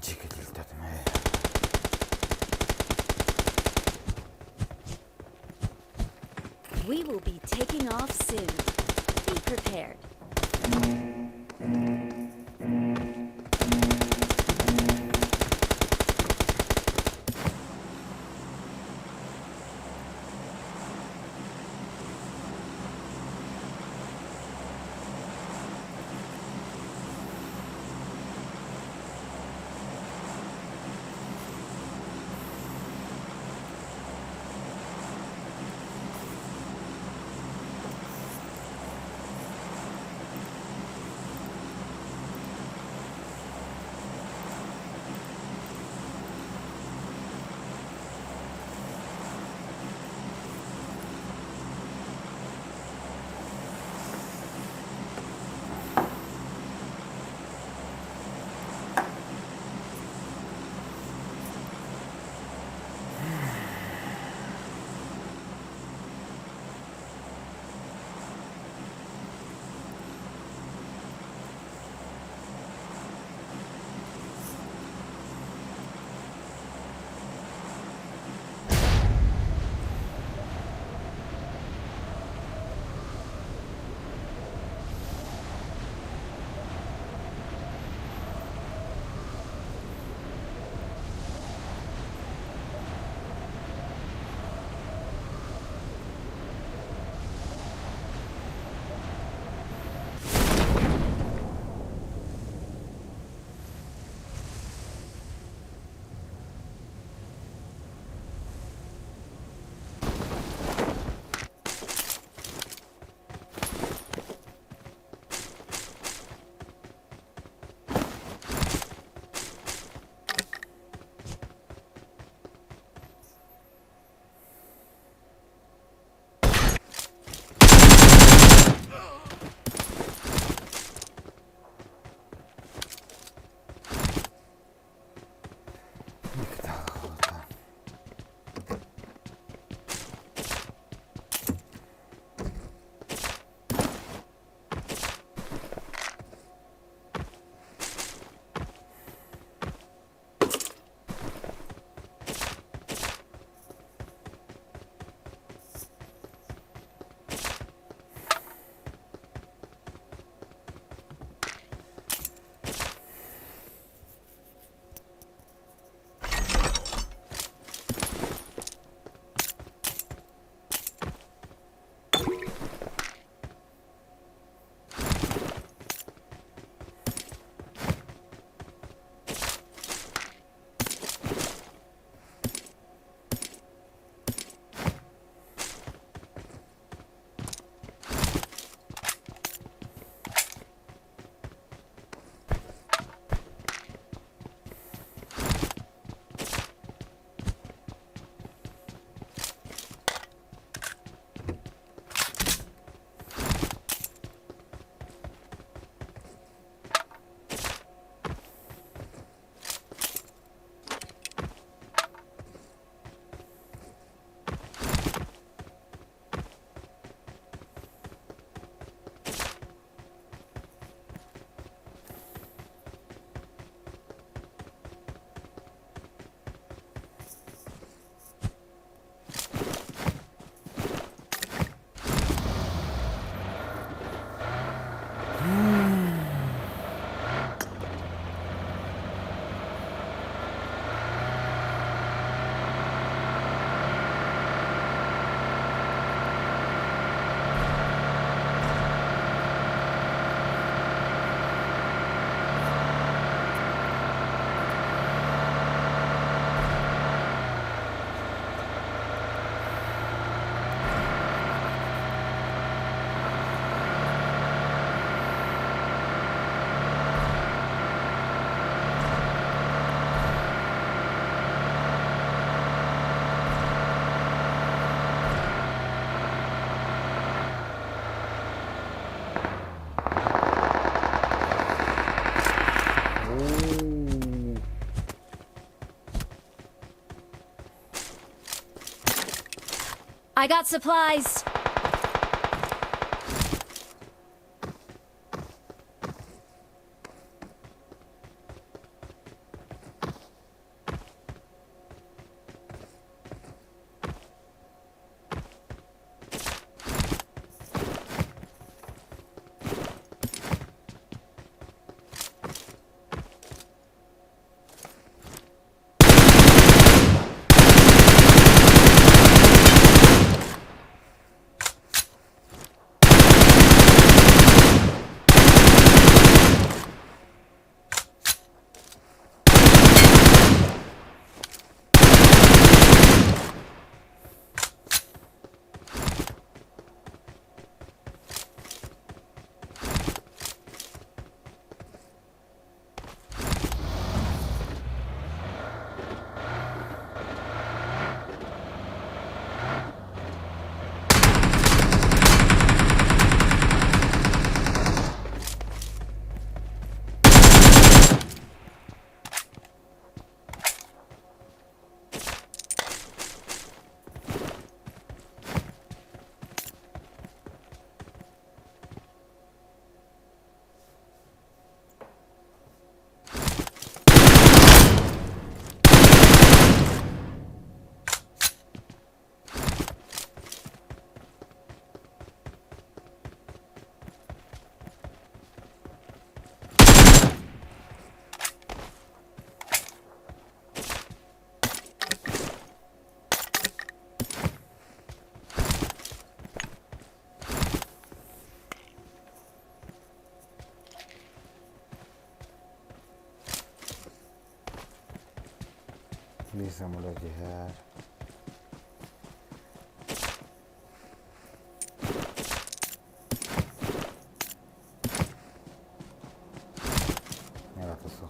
Жигээ дэлдэт мэ. We will be taking off soon. Be prepared. I got supplies. Bisa mulai jihad. Merah tusuk.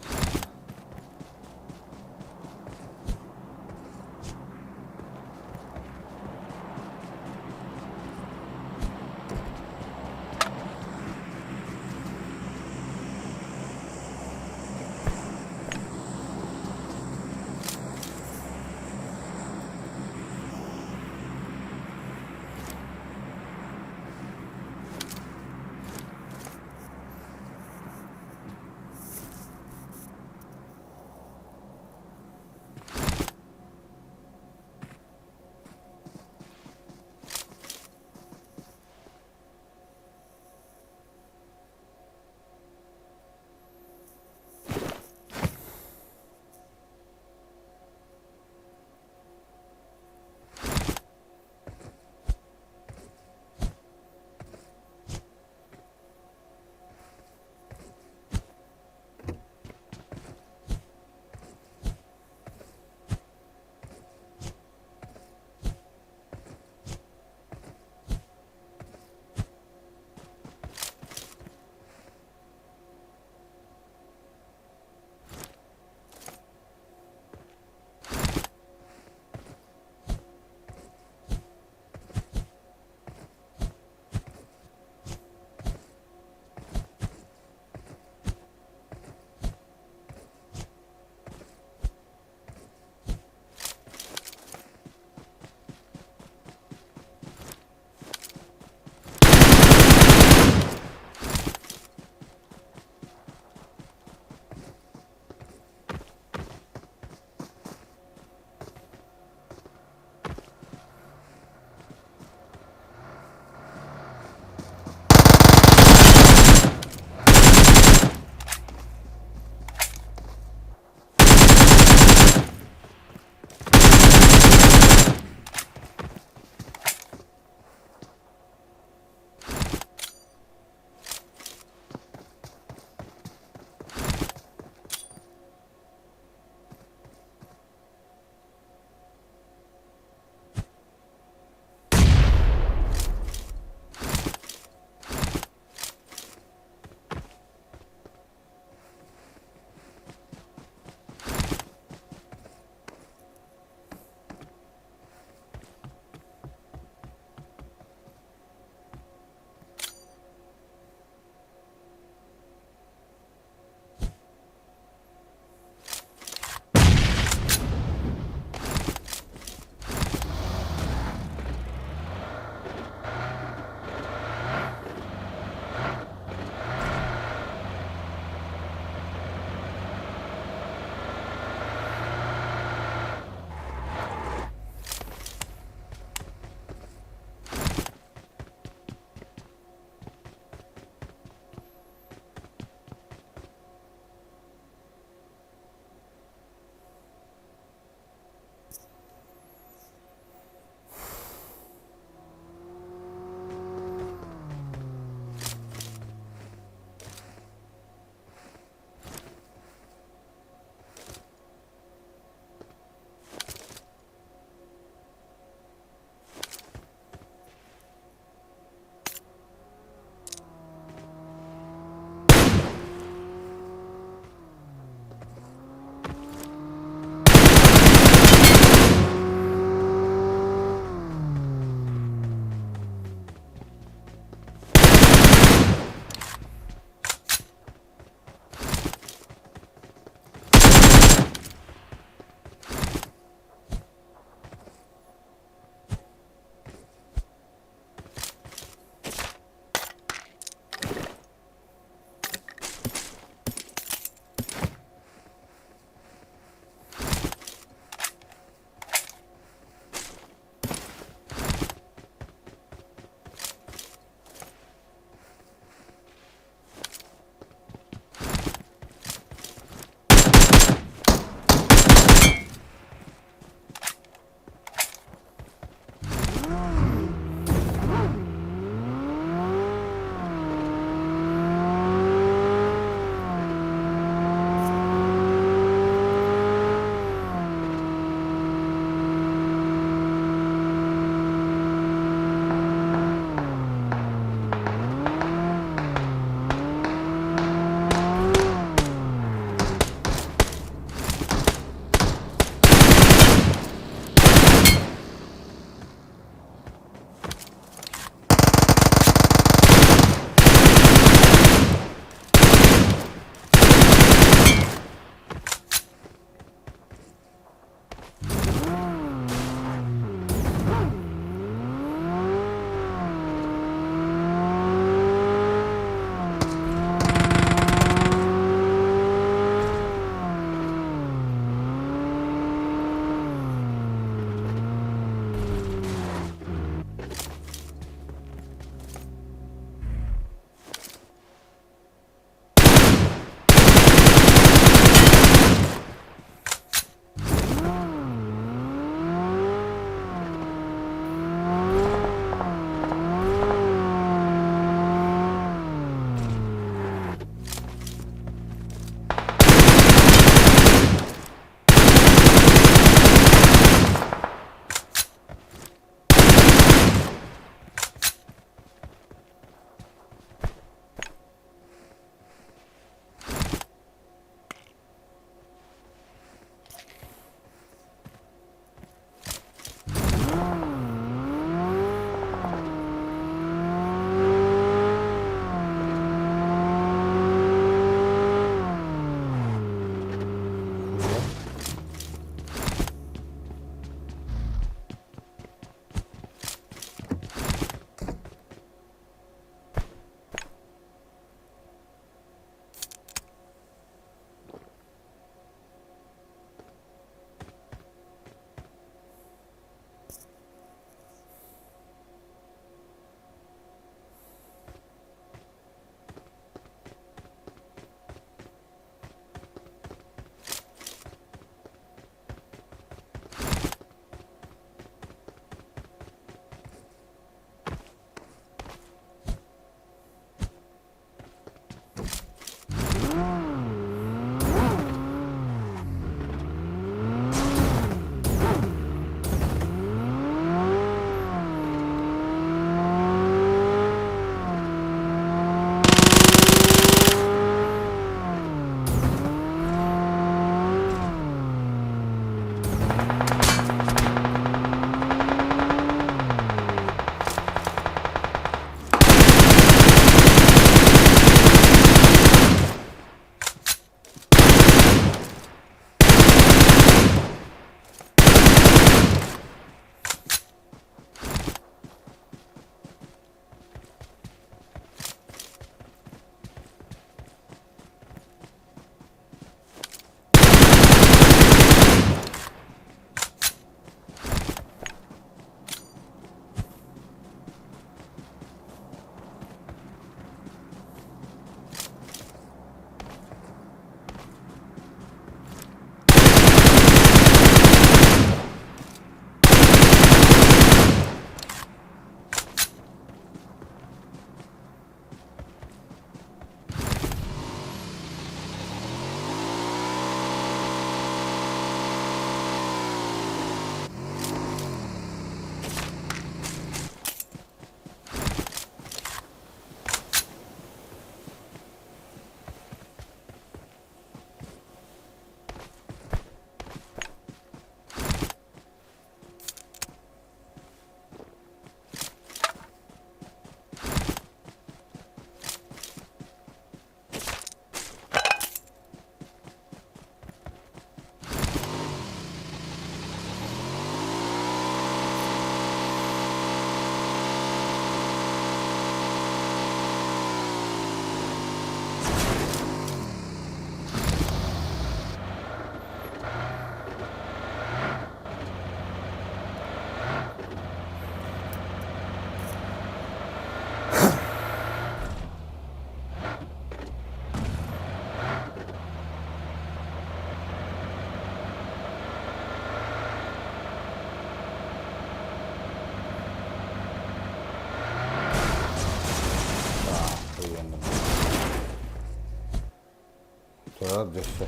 Sorar düştü.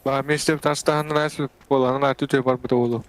Bana meşte taştahanın asıl olanın artı tüy var bu da oğlu.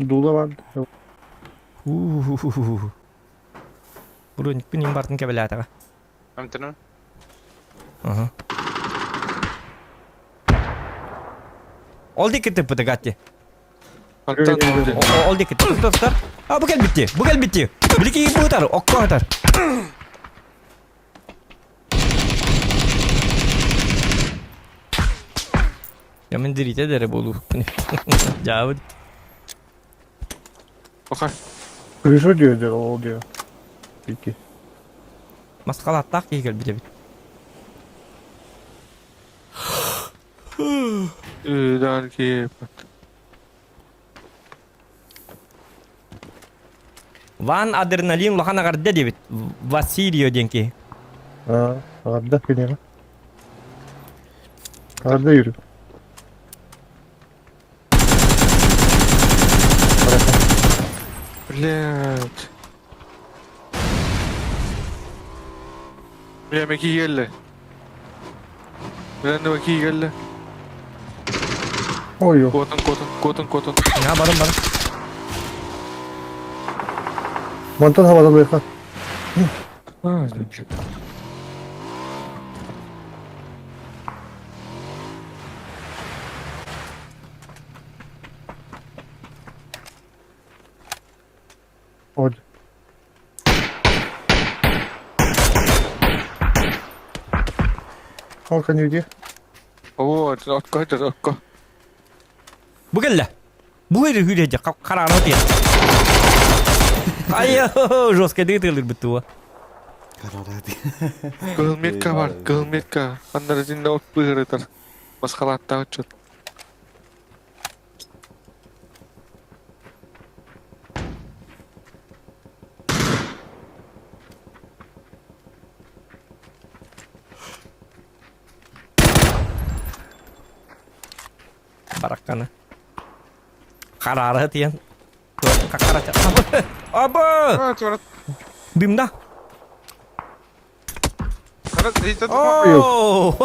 Dula var. Burun kuning bartın kebelata ka. Amtana. Aha. Oldu ki tıpı da gatti. Hatta Oldu ki tıpı tutar. Ha bu gel bitti. Bu gel bitti. Bir iki bu atar. Okko atar. Ya men dirite dere bolu. Cavut. bakar. Kırışo diyor o diyor. Peki. Maskal attak ki gel bite bit. Der ki Van adrenalin lohana garde debit. Vasirio denki. Ha, arada beni. Arada yürü. Блядь. Bile meki geldi. Bilen de meki geldi. Oy yok. Kotun. Ya barın. Mantan havada bırakar. Hadi. Halkan yürü. Oo, akka. Bu gel la. Bu heri hürece kararı diye. Ayo, Roska değil betul. Karar hadi. Gılmetka var, gılmetka. Anlar izinde ot bıhırıdır. Maskalatta uçut. Barakana. Kararı diye. Kakara çatma. Aba! Ha, sonra. Bimda. Oh! Oh!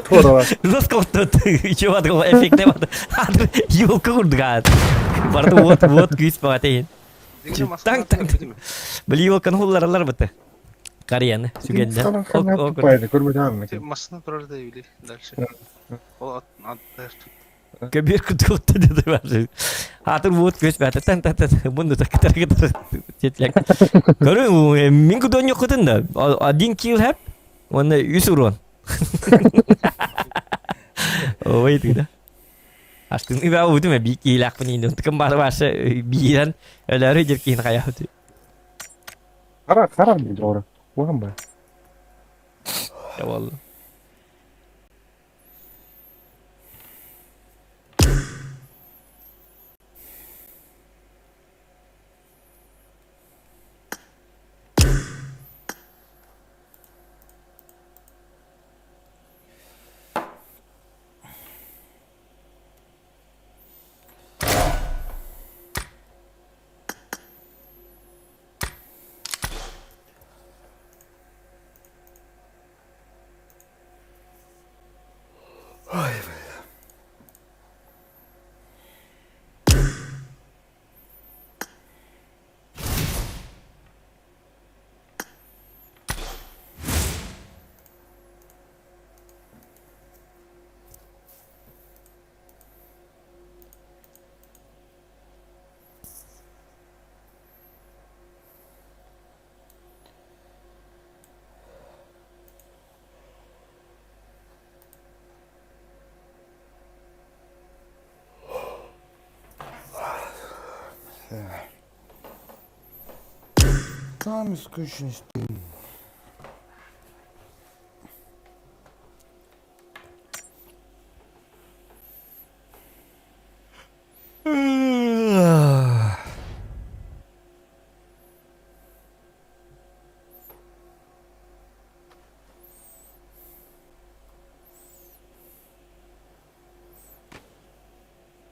Tora var. Roska ottu. Coba tuh efeknya waktu. Aduh, yuk kan. Baru buat guys patein. Tang. Beli kan hullar betul. Karyan sugenda. Sana kan yaptık baydı. Görmedi anlık. Masasına durar da öyle derse. O atlar. Kebir kutu dedi var. Hatır buat guys patein. Tan. Bunu da kita. Cetlek. Kalau minggu donya kutun da. Adin kill hep. Ona yusurun. Oh itu dah. Astun iba udah mah biki lak penin untuk kembar bahasa biran ada rezeki nak ayah tu. Karar mıydı orada? Bu han bay. Ya Allah. Там скучно спим.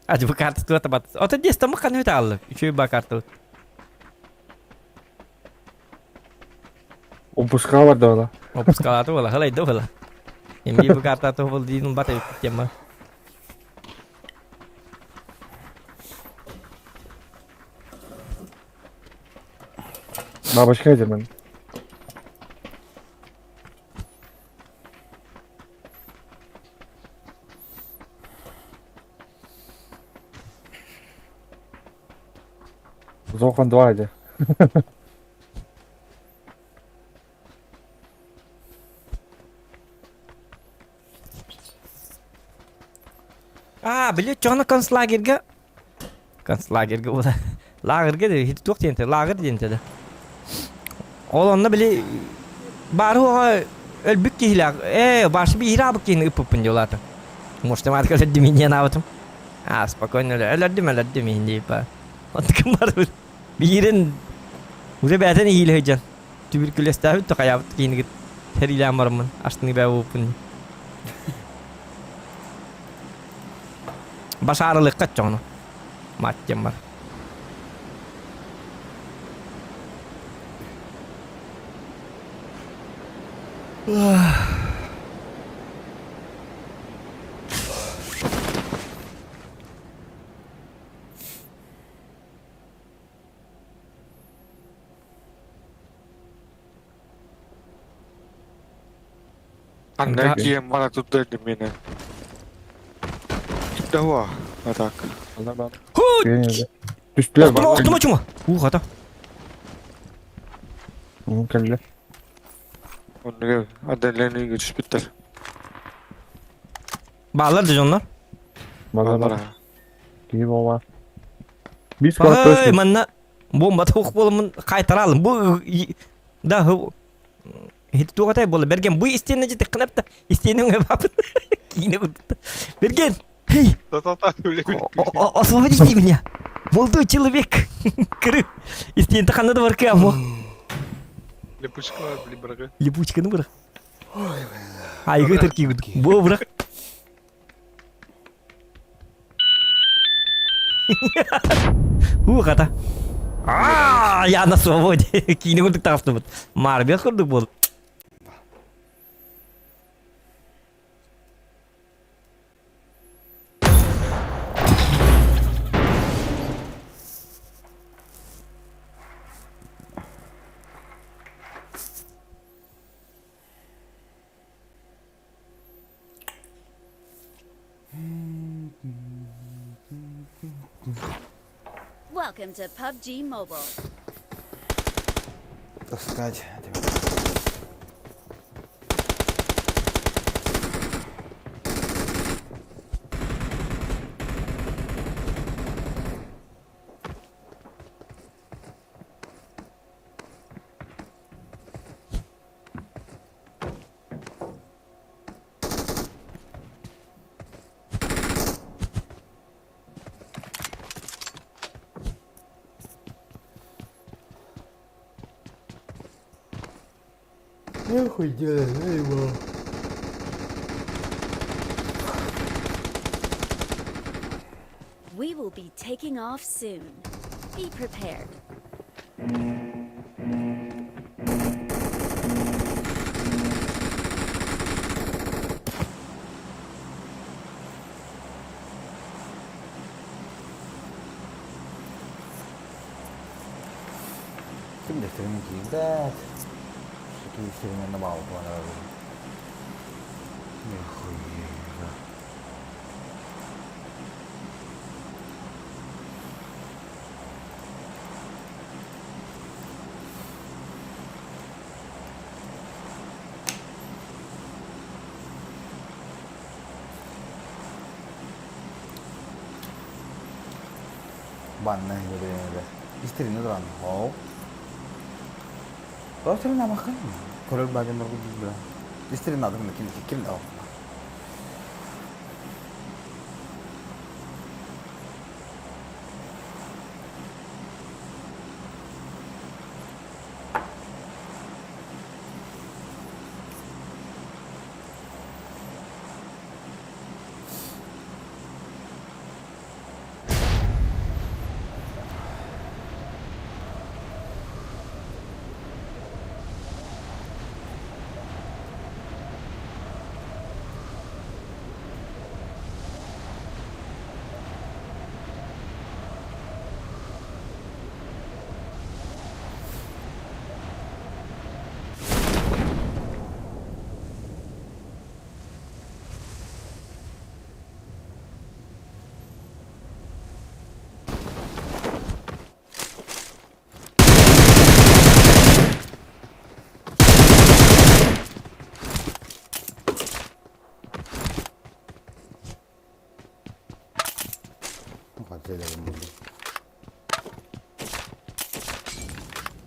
Aja berkartu tuh tempat. Oh tadi dia makan itu al. Cuy bakar tuh. Упускал отдала. Opus kala tuh lah, halai itu lah. Yang berkata tuh di tempat itu jam. Бабочка едем. Зохан 2 иди. Beli çoğunu konslagerga. Konslagerga o da. Lagerga de hiç yok diyente, lager diyente de. Olanla bile baru ölbük kihla. Başı bir hira bak yine ıpıpın yolata. Muhtemelen kadar diminyen avadım. Spokojno öyle hindi pa. Antıkım var böyle. Bir yerin uza beten iyi heyecan. Tübürküles tabi to kayavat kini git. Her ilan varımın. Aslında ben upun. Başarılı kaç onu. Macam var. Anda game malah tutup di mina. Sudah wah, atak. Allah ben. Hut! Geliyor. Düştüler bak. Oktum açımı. Hata. Mümkün. Onu ada leni güç bitter. Bağlar da onlar. Bana gibi olma. Biz Hey kalkıyoruz. mana bomba tavuk bolumun kaytaralım. Bu da hiç tuh katanya boleh bergen bu isteyen aja tıkınıp da isteyenin ne yapın? Yine kuttu. Bergen. Hey. Tata öyle bir. Освободите меня. Молодой человек. Кыры. Isteyen tıkandı da var ki ama. Lepuşka var beli bırakı. Липучка ну bırak. Ay götür ki bu bırak. Kata. Ya на свободе. Kini untuk taraf tuh. Marbil kurduk bol. Welcome to PUBG Mobile. Таскать. Нахуй делай, его. We will be taking off soon. Be prepared. Ребят. Такие сильно на мало понравилось. Нихуя. Bạn này udah istri ini tuh mau kalau istri nama kan kalau bagian aku bilang istri nado mungkin kikil tau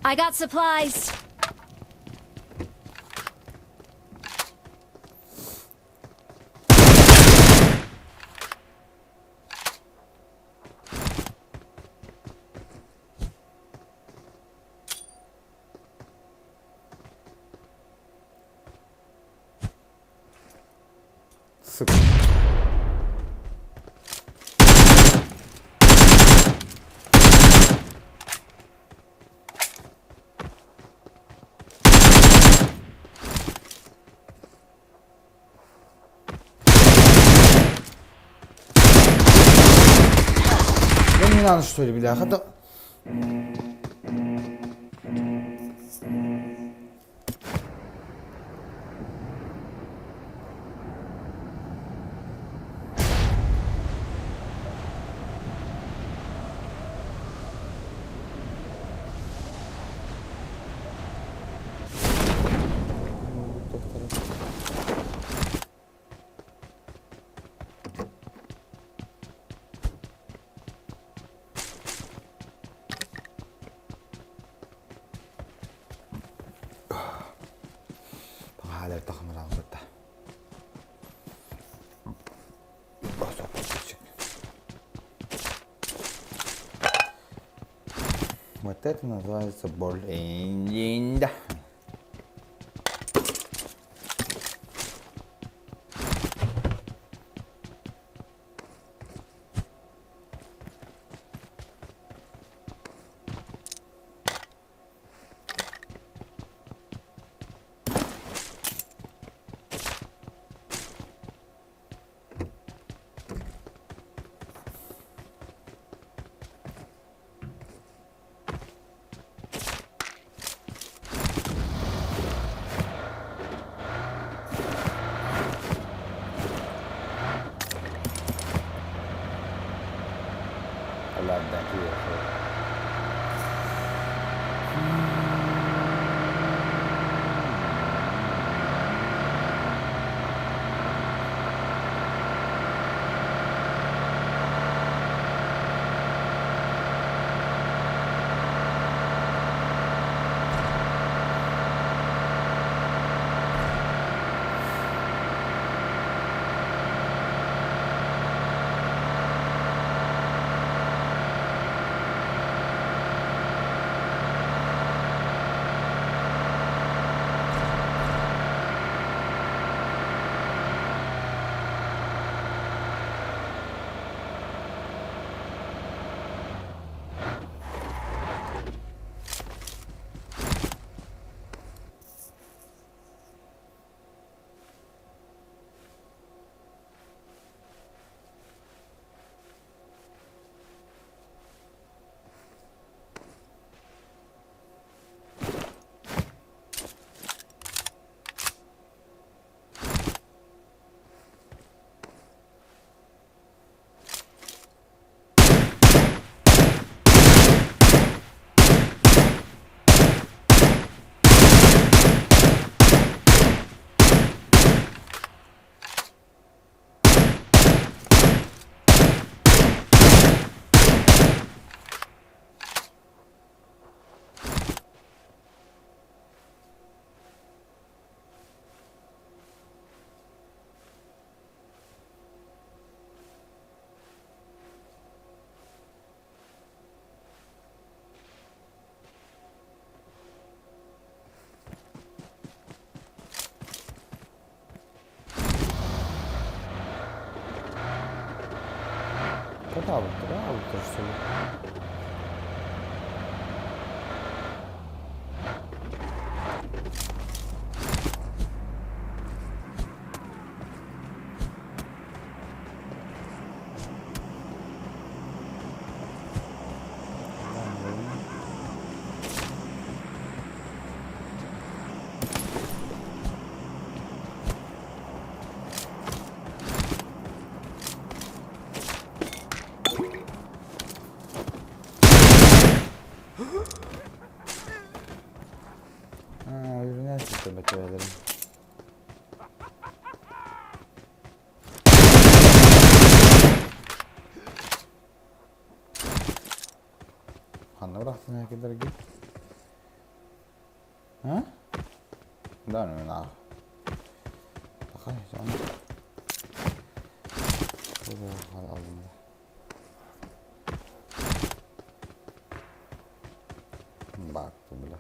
I got supplies. Sık. Я не надо, что ли, бляха, да... Alerta kamerang kita. Вот это называется более. Ладно, Kata alıp dursun. Ürüne çıktı bakıyorum. Hanna bıraktın ya kadar git. Ha? Daha ne lan? Bakayım canım. Bu da aldım. Bak bu bile.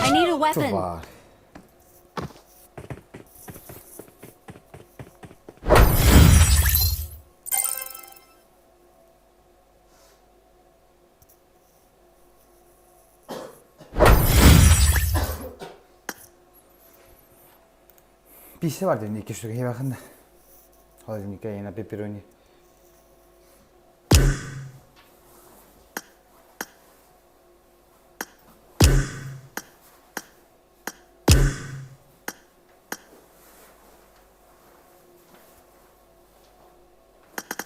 I need a Çok weapon. var. Pizza var dedim iki şuraya bakın da. Hadi Nika yine pepperoni.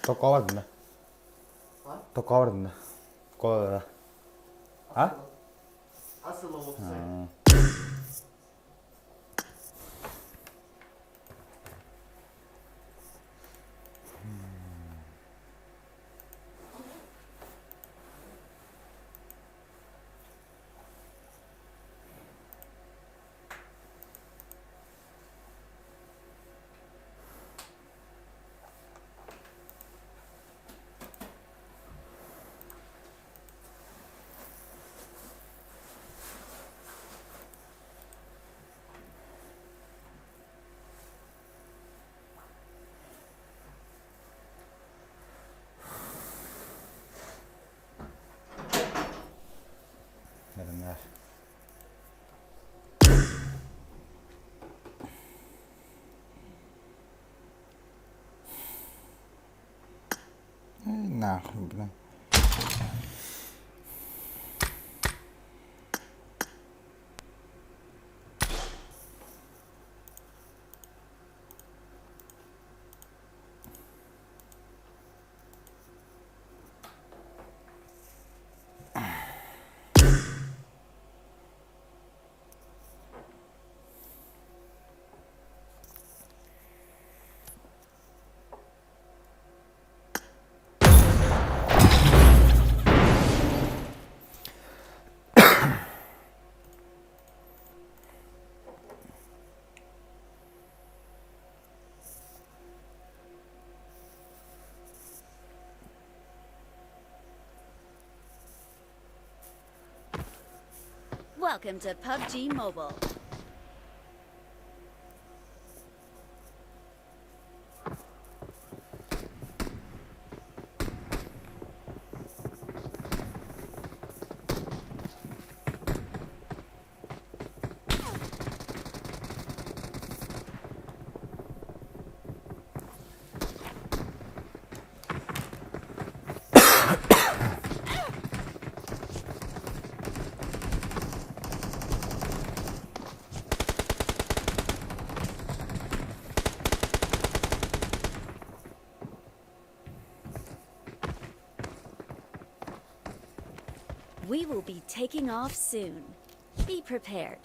Tocó var mı? Tocó var mı? Kola. Ha? Asıl o Nedenler? Nah, bilang. Welcome to PUBG Mobile. We will be taking off soon. Be prepared.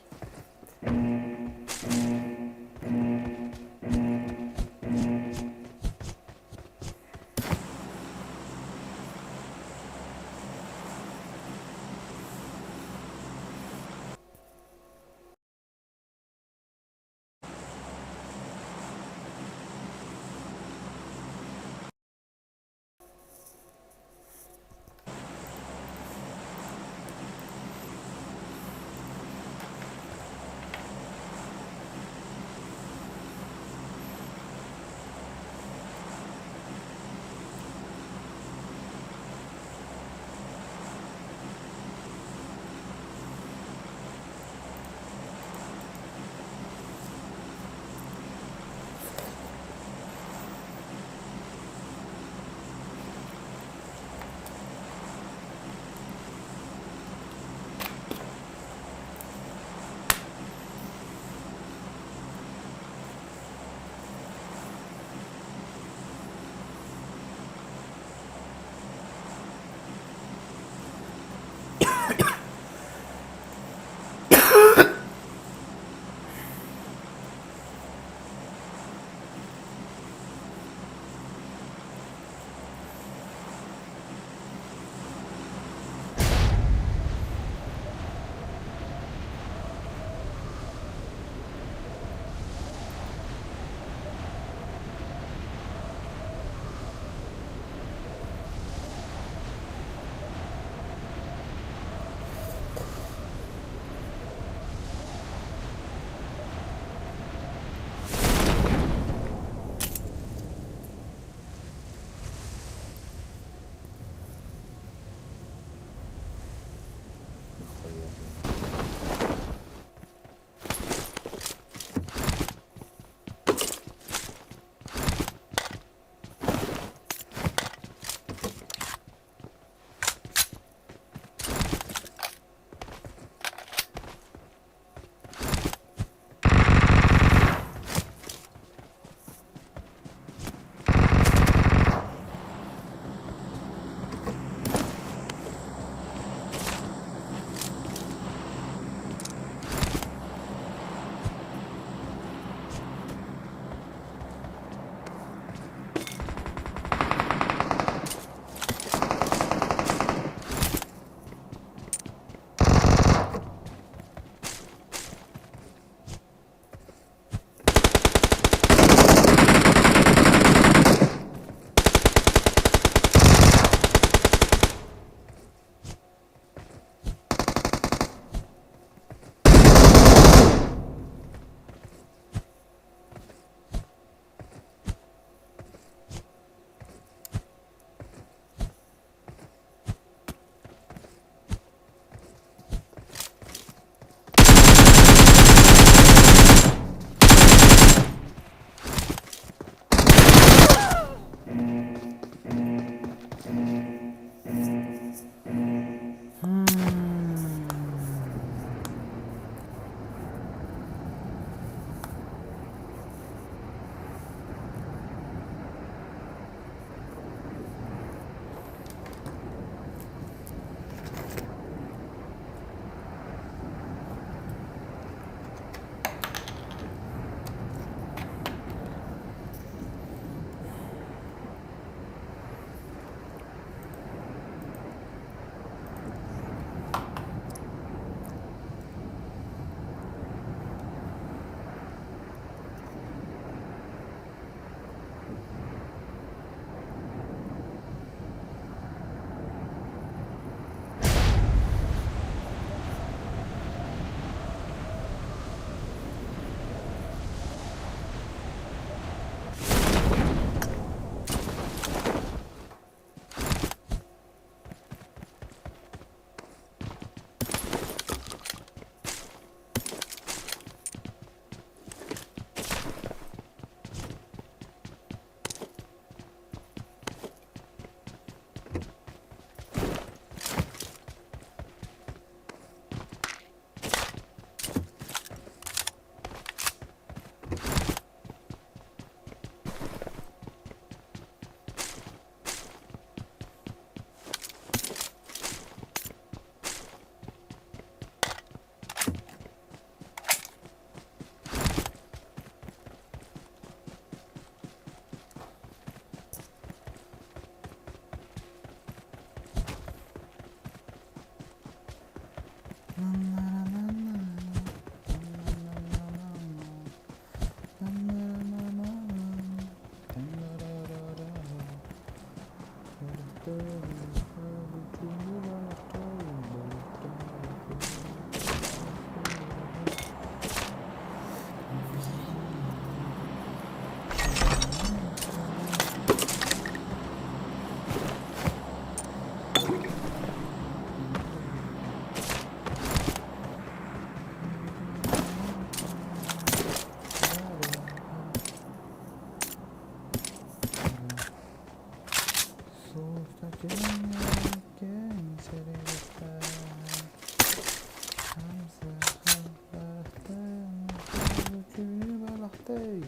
Hey.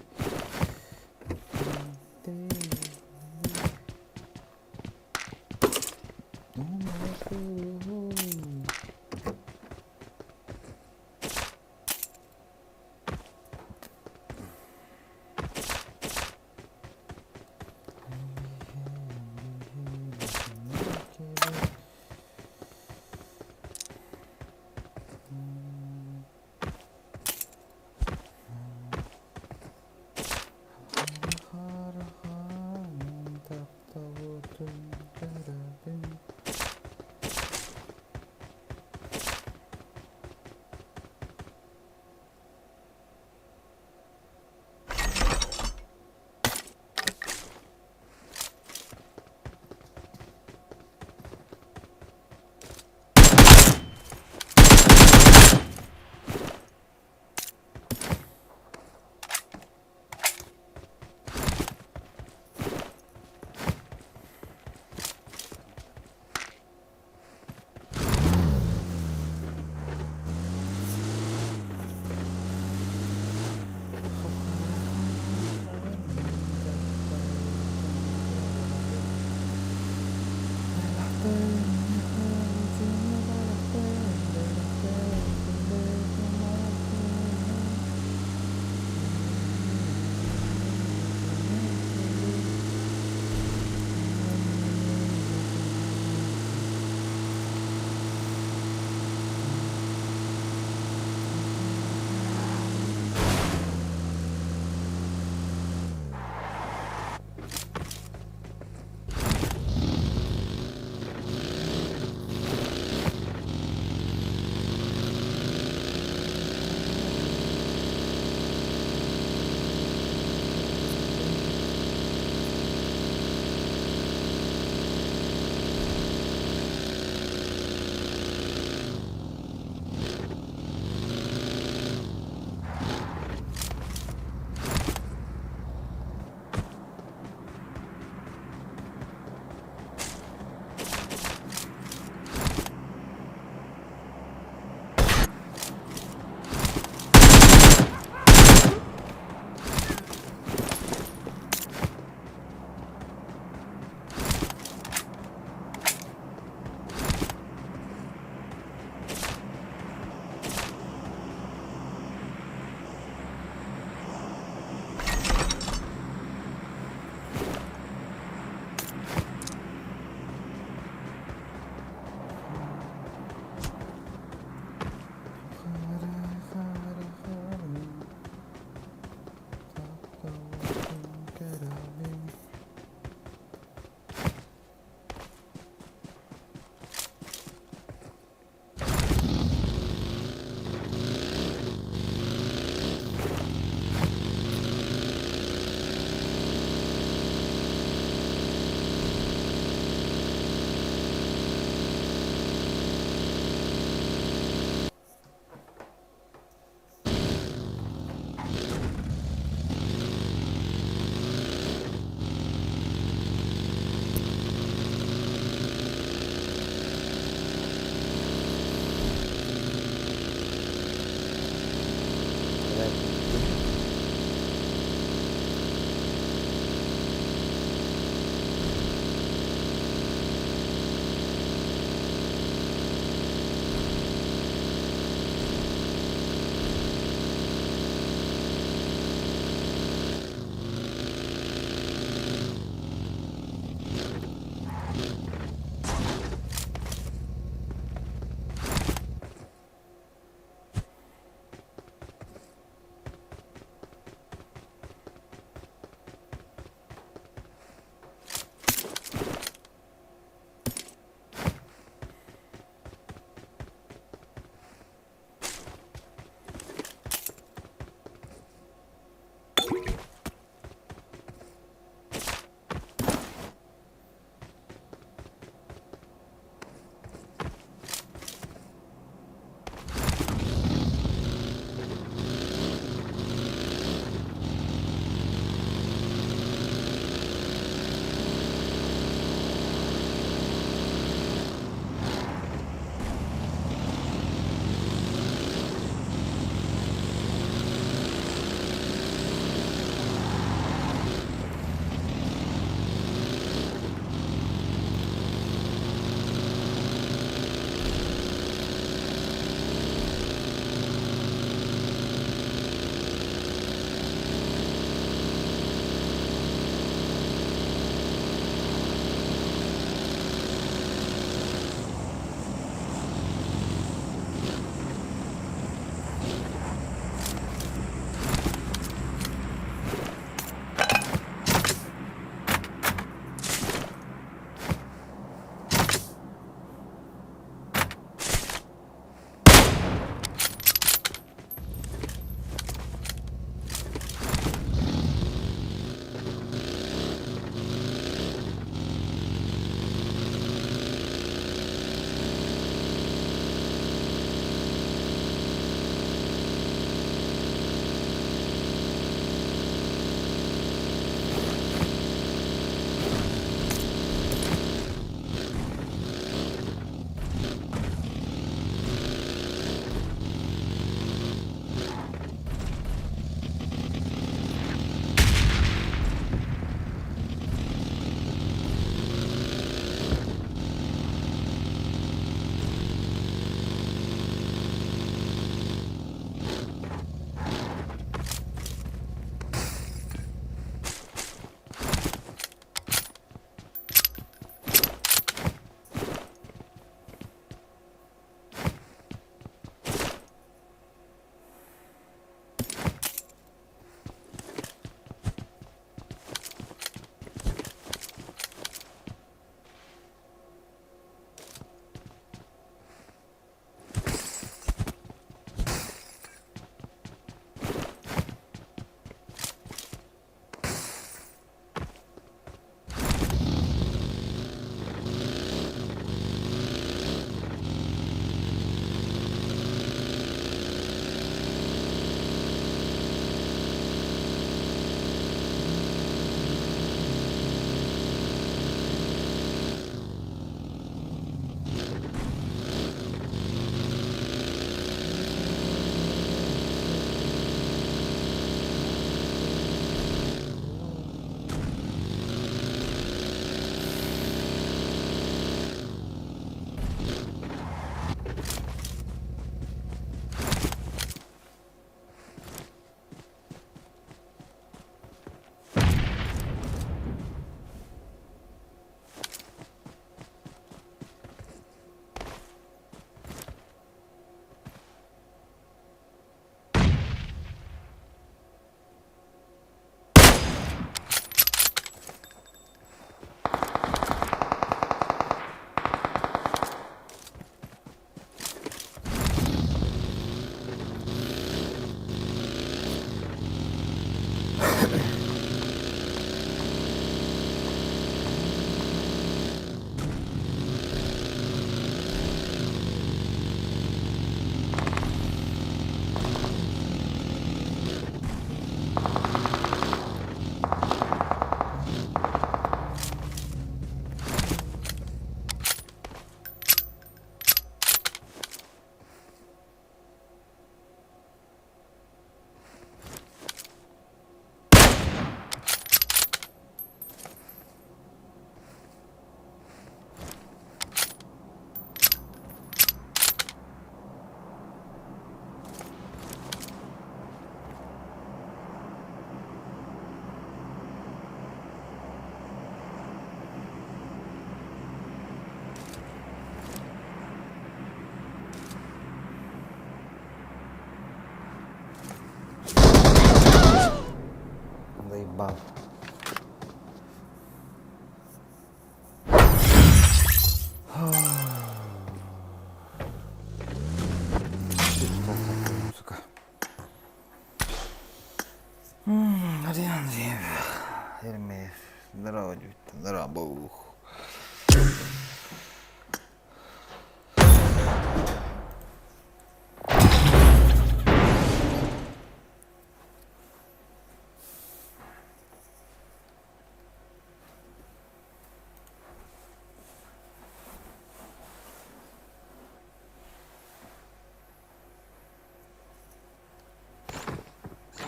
Hermes. Здорово, девочка. Здорово.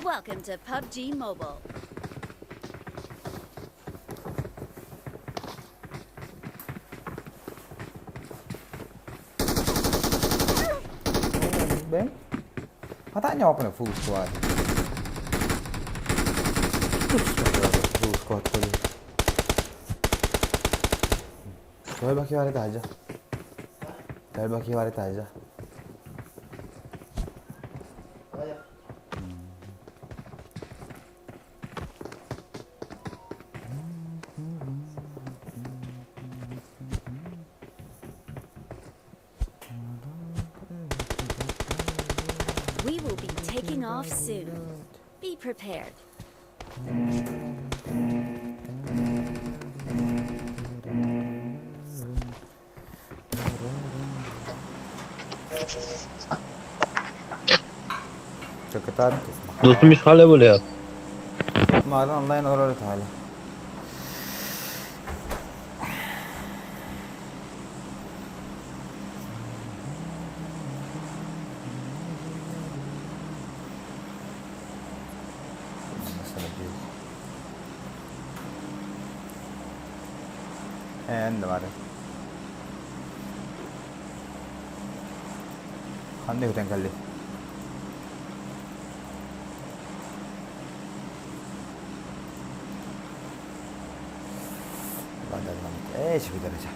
Welcome to PUBG Mobile. Bem? Katanya apa nih full squad? Full squad tadi. Coba baki वाले तो आजा. चल बाकी वाले तो आजा. We will be taking off soon. Be prepared. Ceketan. दोस्तों miss खाले बोले आप हमारा ऑनलाइन और था ले. And हमारे खाने होते हैं कल ايش في درجة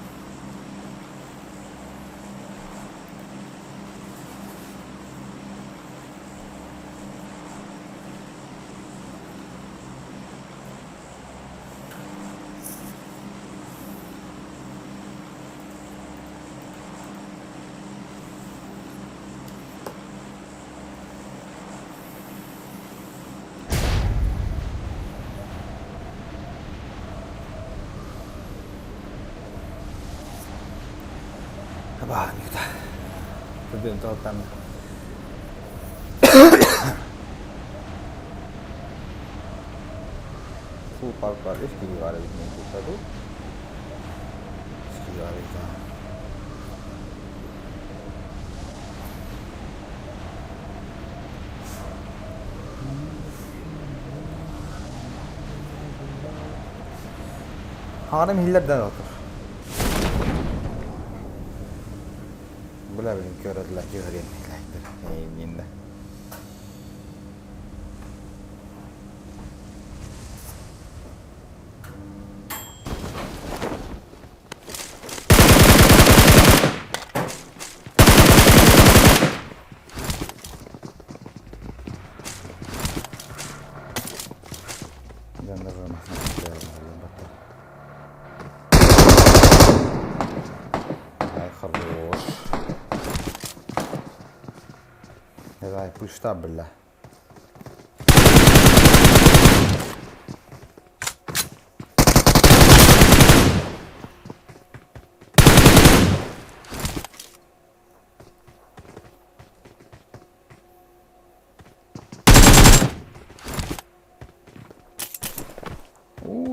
Bah, ini kita lebih untuk kan. Super par इसकी दीवार है इसमें कुछ तो इसकी दीवार है हाँ ना मिल जाता है Boleh beli kereta lagi hari ini lah ini dah. Jangan rumah saya betul. Ay خروش. هاي بوشتا بالله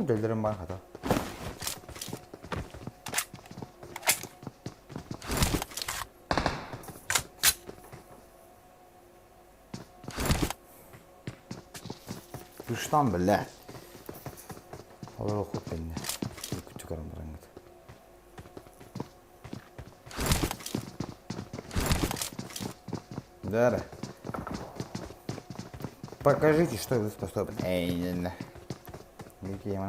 deldirim var hata Düştan بالله والله خوب بيني كنت كرم رنجت Дара, покажите, что вы способны. Эй, не. Какие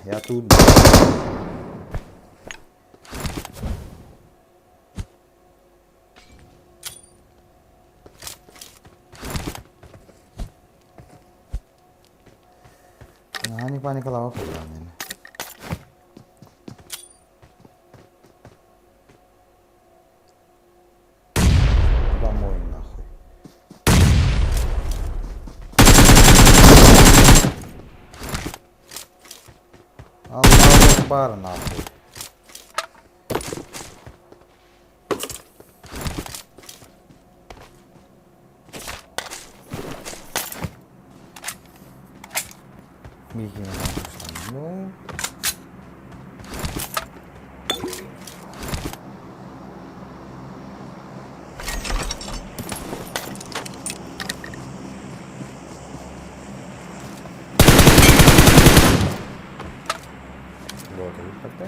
Я тут. Они паниковала поляны. Домой нахуй. Аллах Акбар нахуй. Беги на что. Ну. Вот, и как-то.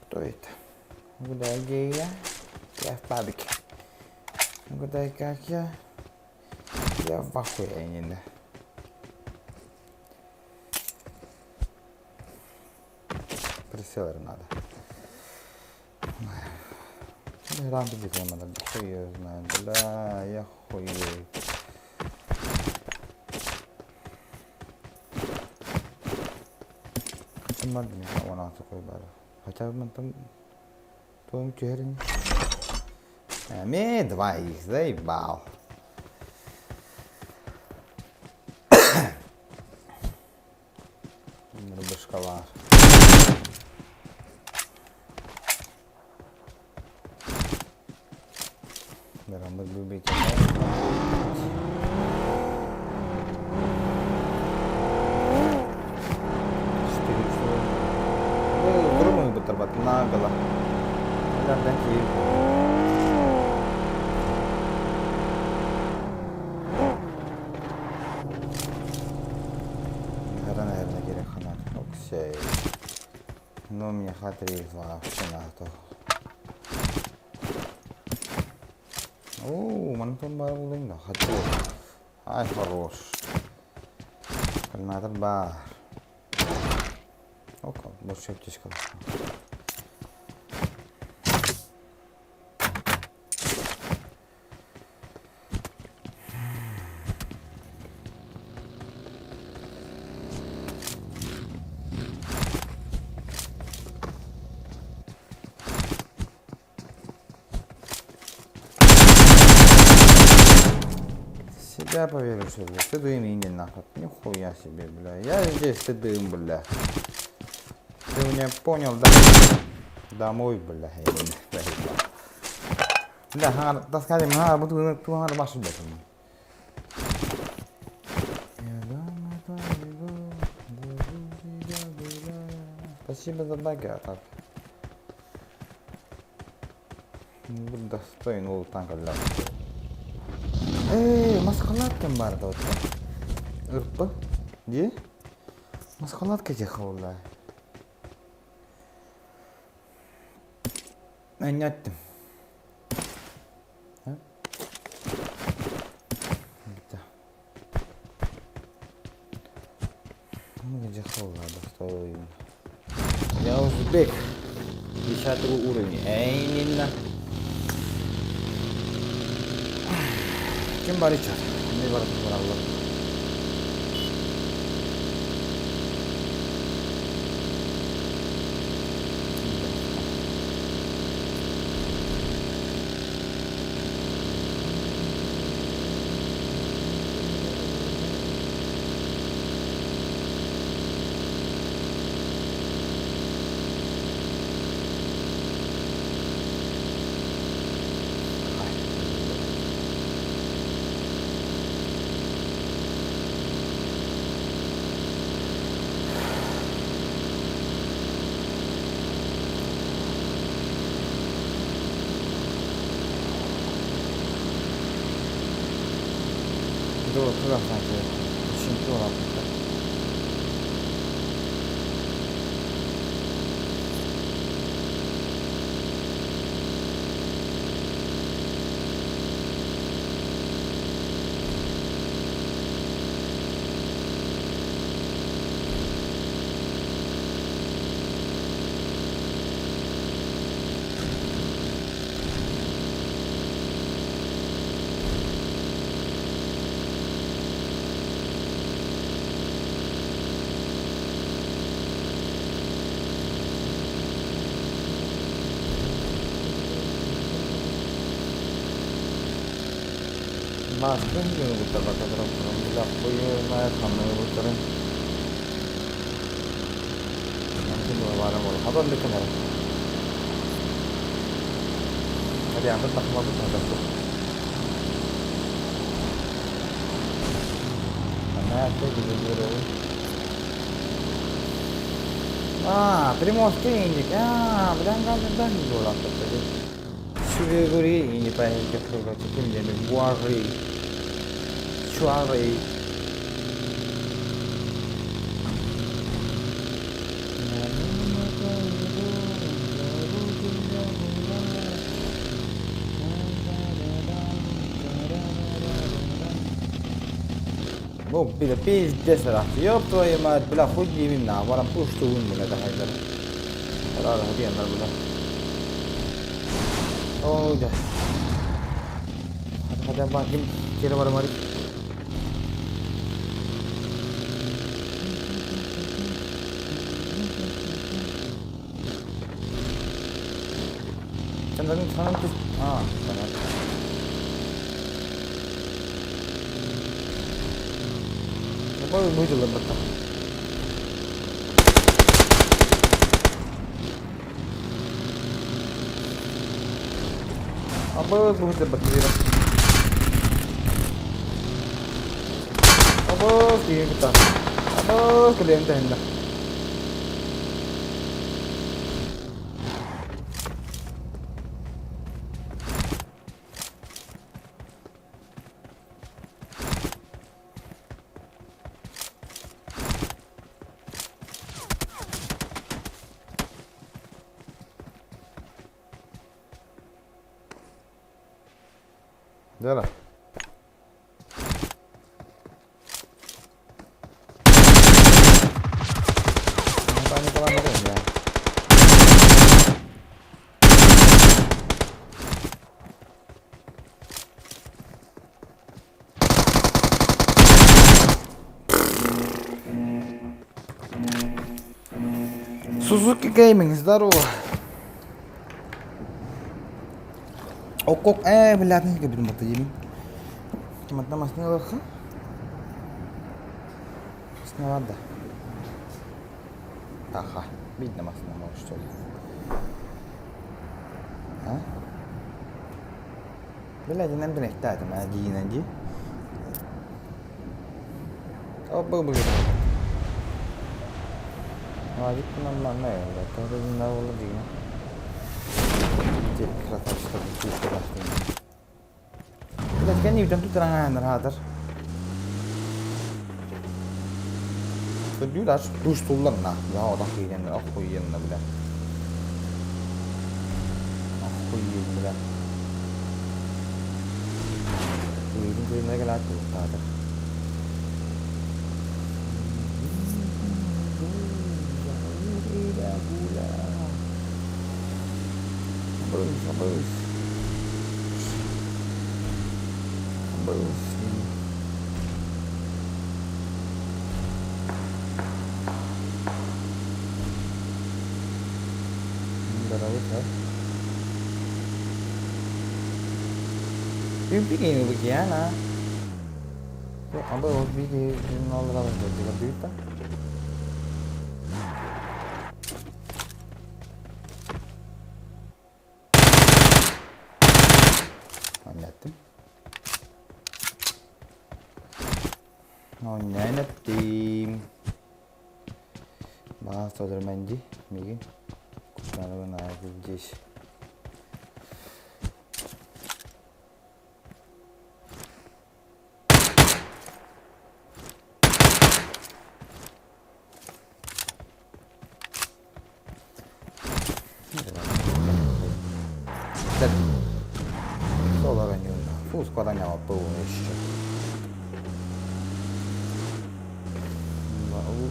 Кто это? Куда я? Я в пабике. Куда и как я? Я в охуении. Преселлер надо. Рампы где надо? Хуй я знаю. Бля, я хуею. Cuma demi awal такой бар. Хотя бы там твоем черне. Мне двоих заебал. Рыбашкова. Берем бы любить. Terbat naga lah. Ada lagi. Наверное, гереханат. Окей. Но мне хватит вообще на то. О, мантон барулин да. Хочу. Ай, хорош. Надо бар. Ока, больше аптечка. Я поверю, что бля, ты дым и не нахуй. Нихуя себе, бля. Я здесь ты дым, бля. Ты меня понял, да? Домой, бля. Бля, таскали меня, буду ту башу, бля. Спасибо за баги, так. Буду достоин ол танка для. Маскаладкам бар да вот. Ырпы? Де? Маскаладка жахаула. Айняттым. А? Бита. Ну жахаула достоин. Я узбек. 10 уровень. Именно. Kim bari çar? Ne var Allah. 이거 들어가서 이제 진도하고 Bastım günü bu tarafa kadar oturum. Bir laf koyuyorum, ayakkabımı oturum. Nanti dua barang boleh. Apa ambil kamera? Tadi angkat tak mau ada tuh. Karena aku juga. Primos ini kan, berangkat dan bola tadi. Sudah guri ini pakai kepala cikin jadi buari, suari. مو بلا بيز جسرة يبطو يما بلا خدي منا ورا بوشتو منا ده هيدا لا هدي انا بلا اوه ده هذا باقي كده ورا ماري cenderung sana tuh sana apa muncul lebat apa muncul lebat dia apa sih kita apa kalian tenda Jalan. Tanya pelanggaran ya. Suzuki Gaming, здорово. Окок, блядь, не будем это делить. Мата масна лаха. Масна вода. Аха, видно масна, может, что ли. А? Блядь, я нам не хватает, мы один. О, был. А, ведь нам надо, это не надо было делать. Jadi kereta itu kita kan ini udah terangan terhadap kedua das dus tulen nah ya orang kian aku yang nabla ini gue mereka laku ada Bagus. Bagus ya. Bikin begini apa bikin nol lawan juga berita. Nanya tim bahas saudara manji mungkin kalau naik jis dan saudara nyuna fus kodanya apa unis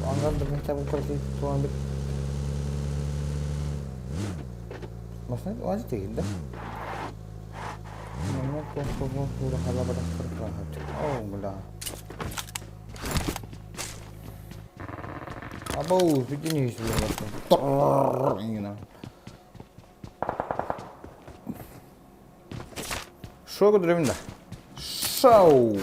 angkat dengan cabut kerja itu ambil maksudnya itu aja tidak namanya kok udah kalah pada kerja oh belah apa begini sudah ter ini nah show ke dalam dah Şau.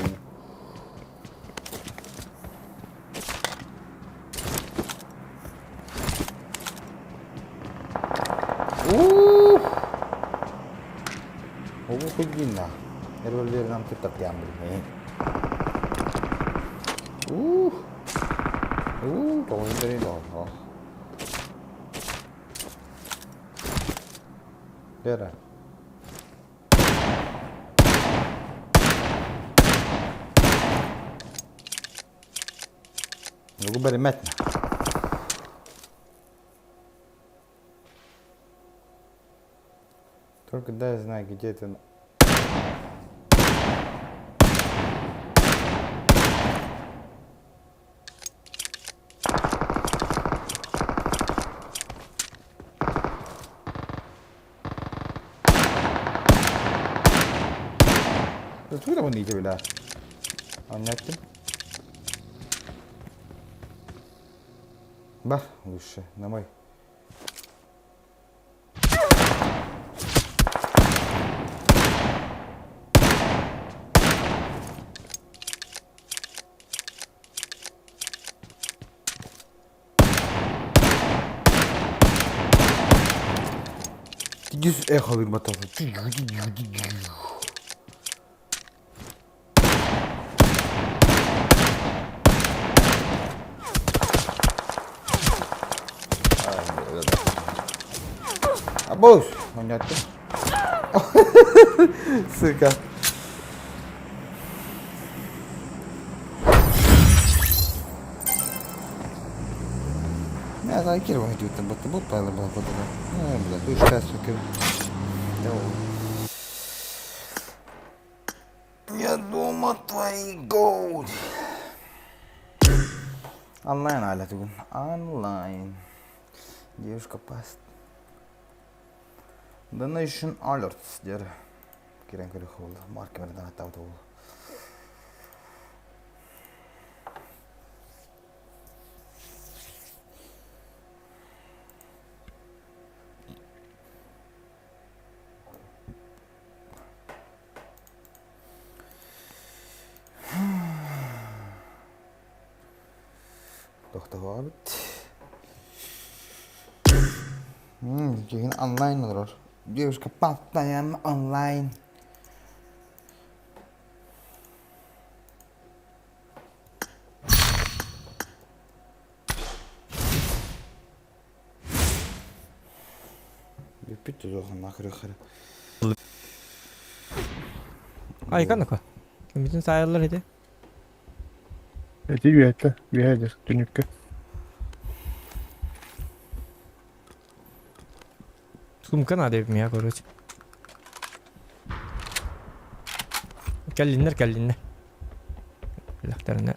Begini. Error nam tetap diambil nih. Tolong dari bawah. Dera. Gue bari met. Только дай знай, где ты. Itu udah mandi coba dah. Anlattım. Bah, лучше, на мой. Düz ekhalır matası. Abos, anlattım. Sıka. Я закидываю где-то бот пала была потом. Бля, ты сейчас сука. Я дома твои gold. Онлайн alet bugün. Online. Девушка паст. Donation alerts der. Kiren kırık oldu. Markemerden hatta oldu. Doktor Hobbit. Jadi online terus. Dia harus kepatayan online. Bitti zaten nakır. Ay kan ko. Bütün sayarlar hadi. Эти виятта, виядер, тунюкка. Sumkan ada ya короче. Калиннер. Лахтарна.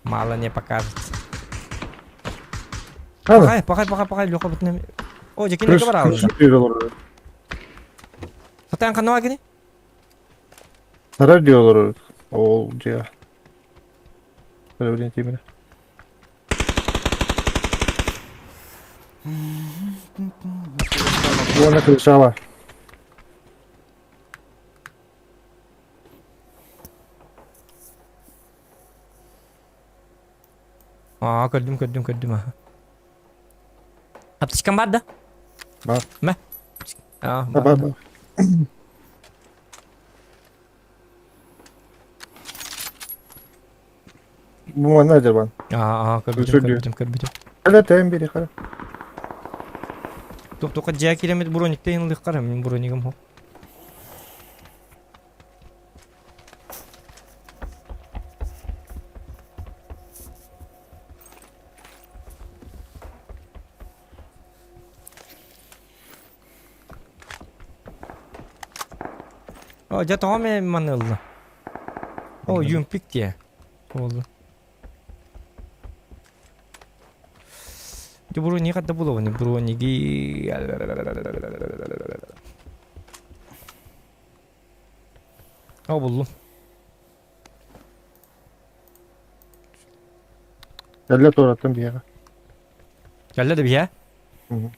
Мало не покажет. Пахай, лёха битне. О, жекин не кабар алды. Сатан канова гини? Sarar diyorlar. O ya. Böyle bir timine. Bu ana kılıçağı var. Kaddim. Apa sih kamar dah? Bak. Meh. Ah, Bak. Bu mana aja bang? kaddim. Ada tem biri kara. Тук жаа километр броникте янылык кара мен брониким хо. О, жа томе манылды. О, юмпик те. Oldu. Di broniki kadda bulavani broniki. Buldum. Gelle doğrattım bir yere. Geldi de bir ya. Hı hı.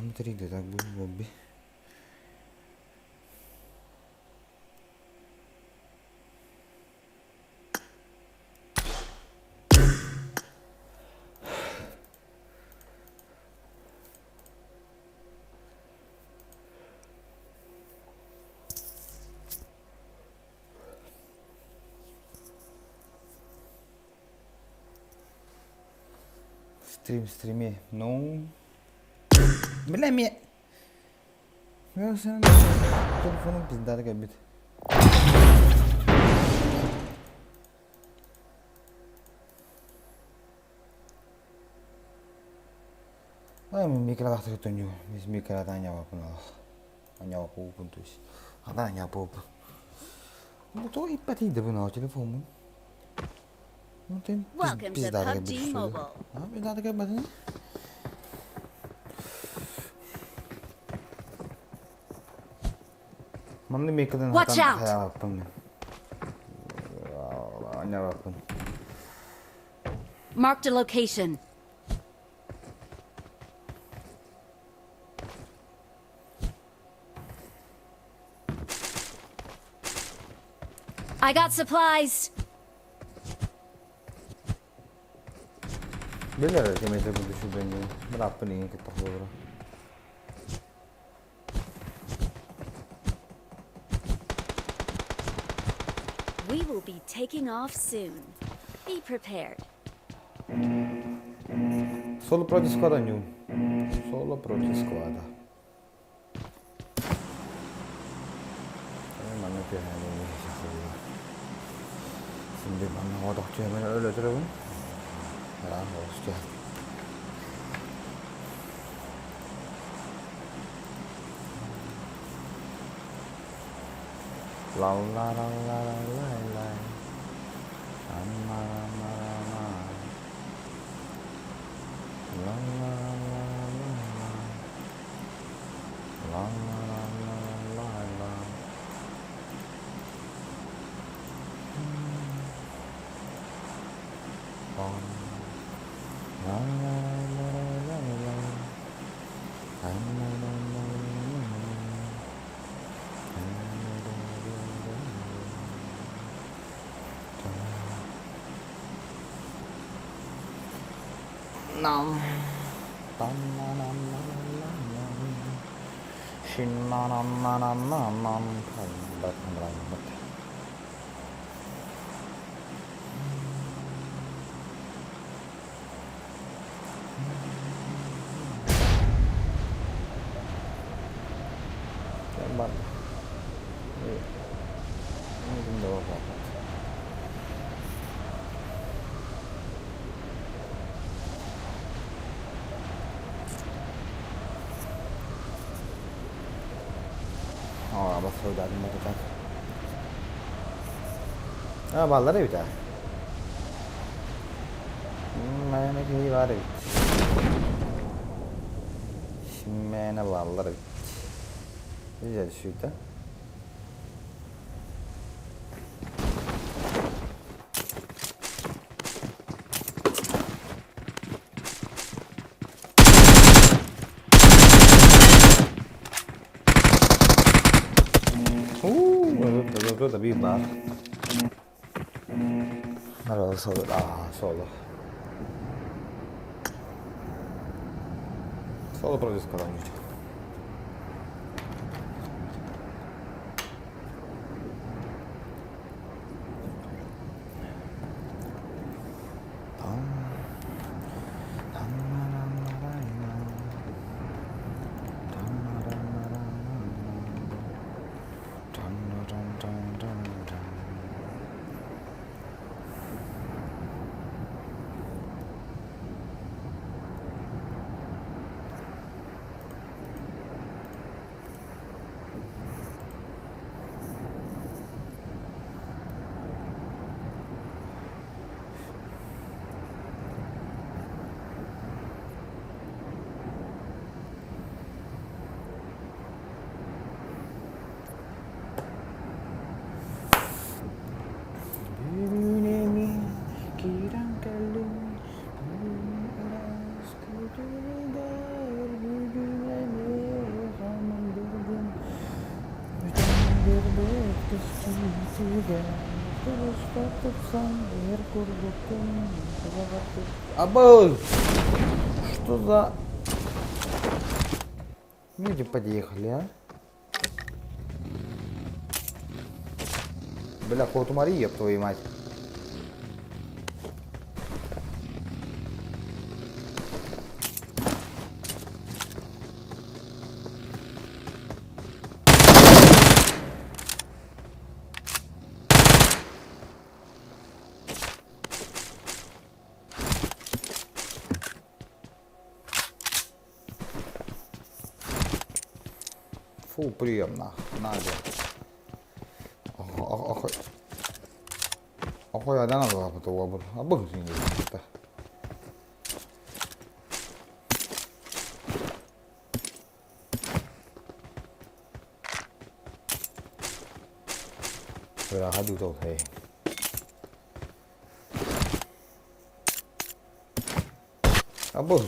Смотри, где так был Бобби. Стриме. Ну... Бля, меня... Телефоном пиздата как бит. Ай, микрофон тоню. Без микрофона не вапнал. Аня вапу то есть. Ада аня вапу. Ну то и пати да бна телефон. Ну ты Welcome to пиздата как PUBG бит. Mobile. А, пиздата как бит. Mamni mekadan Watch out! haya yaptım. Anne yaptım. Marked a location. I got supplies. Bener ki mesela bu düşü bence. Berapa nih kita keluar. We will be taking off soon. Be prepared. Solo pro di squadra new. Solo pro di squadra. Ma non piace Şimdi bana o doktor hemen öyle duralım. Ya hoşça. La la la la la la la. Amma ma ma. La la la la la. La la la la la la. La la la la la. Amma ma ma. Nam tam nam nam nam nam shin nam nam nam nam nam bat bat bat bat ini benda apa bas udah mereka. Ah, ballar है बेटा. मैंने कही बार है. मैंने ballar है. Güzel şuydu. Da bir bar. Allora solo. Solo. Solo pro scoraggi. Або! Что за... Люди подъехали, а? Бля, кот Мария, еб твою мать. Фу, приемно. Надо. Охуя, да надо было потом обр. Обр не это. Rồi hãy điều thề. Обр.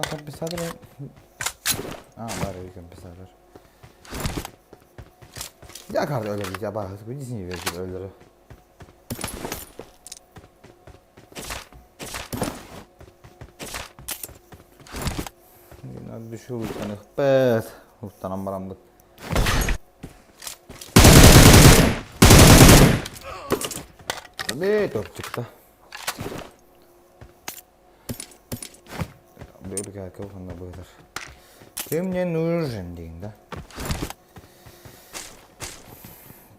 Compensador. Var bir compensador. Ya kardeş öyle değil ya bak hızlı dizini verir öldürü. Yine düşüyor tanık pes. Ustanam baramdı. Bir top çıktı. Другая кого на быдр. Ты мне нужен, Дин, да?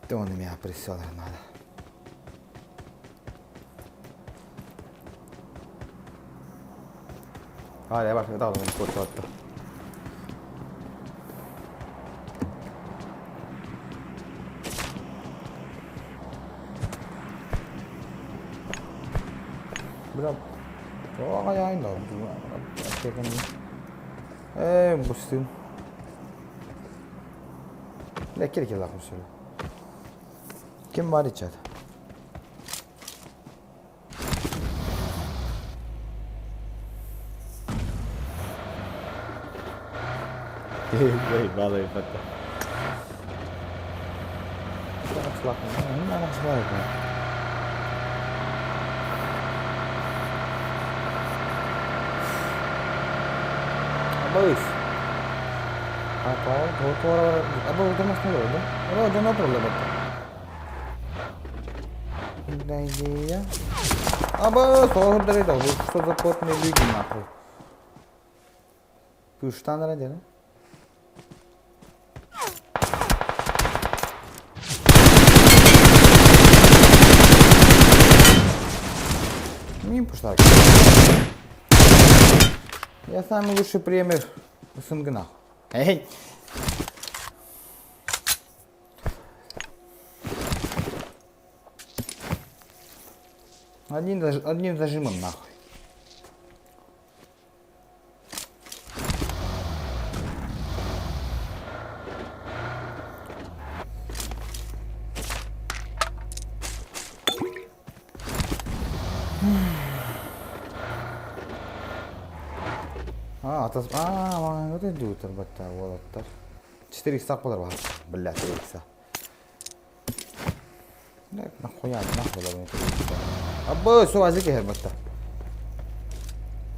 Ты он на меня присел, надо. Hadi bak, tamam, kurt attı. Biraz o ayağıyla oldu. Bustin. Ne kere kere lakmış öyle. Kim var içeride? Vallahi fatta. Çok lakmış. Ne lakmış var? Boys. Apa? Apa udah mas dulu udah? Udah no problem apa? Ini ya. Apa? Soal dari tahu. Soal support nih di gimana? Pushtan aja lah. Ini pushtan. Я самый лучший пример в СНГ нахуй. Эй! Одним зажимом нахуй. Вот идут работа, вот так. 4 икса куда var? Блядь, 4 икса. Нахуя, нахуй да мне. Або, су азики herbatta.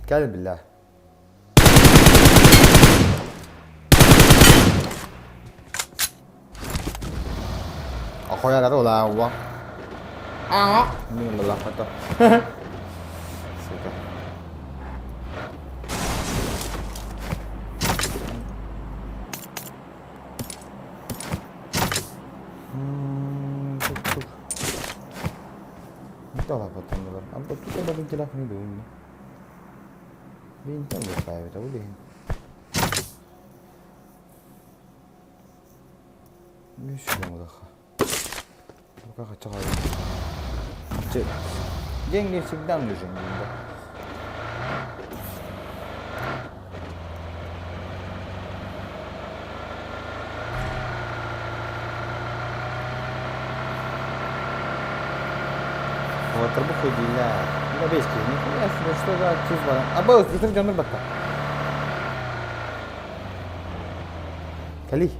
Gel billah. Akoya da ola wa. Ini belah kata. Suka. Ito lah potong dulu. Apa tuh kita bagian jelas ini dulu. Bintang berapa ya? Tahu deh. Ini sudah mudah. Bukan kacau lagi. Cek. Деньги всегда нужны. Вот трубку для бейски. Нихуя себе, что за чувство. А босс, ты жанр бата. خليه.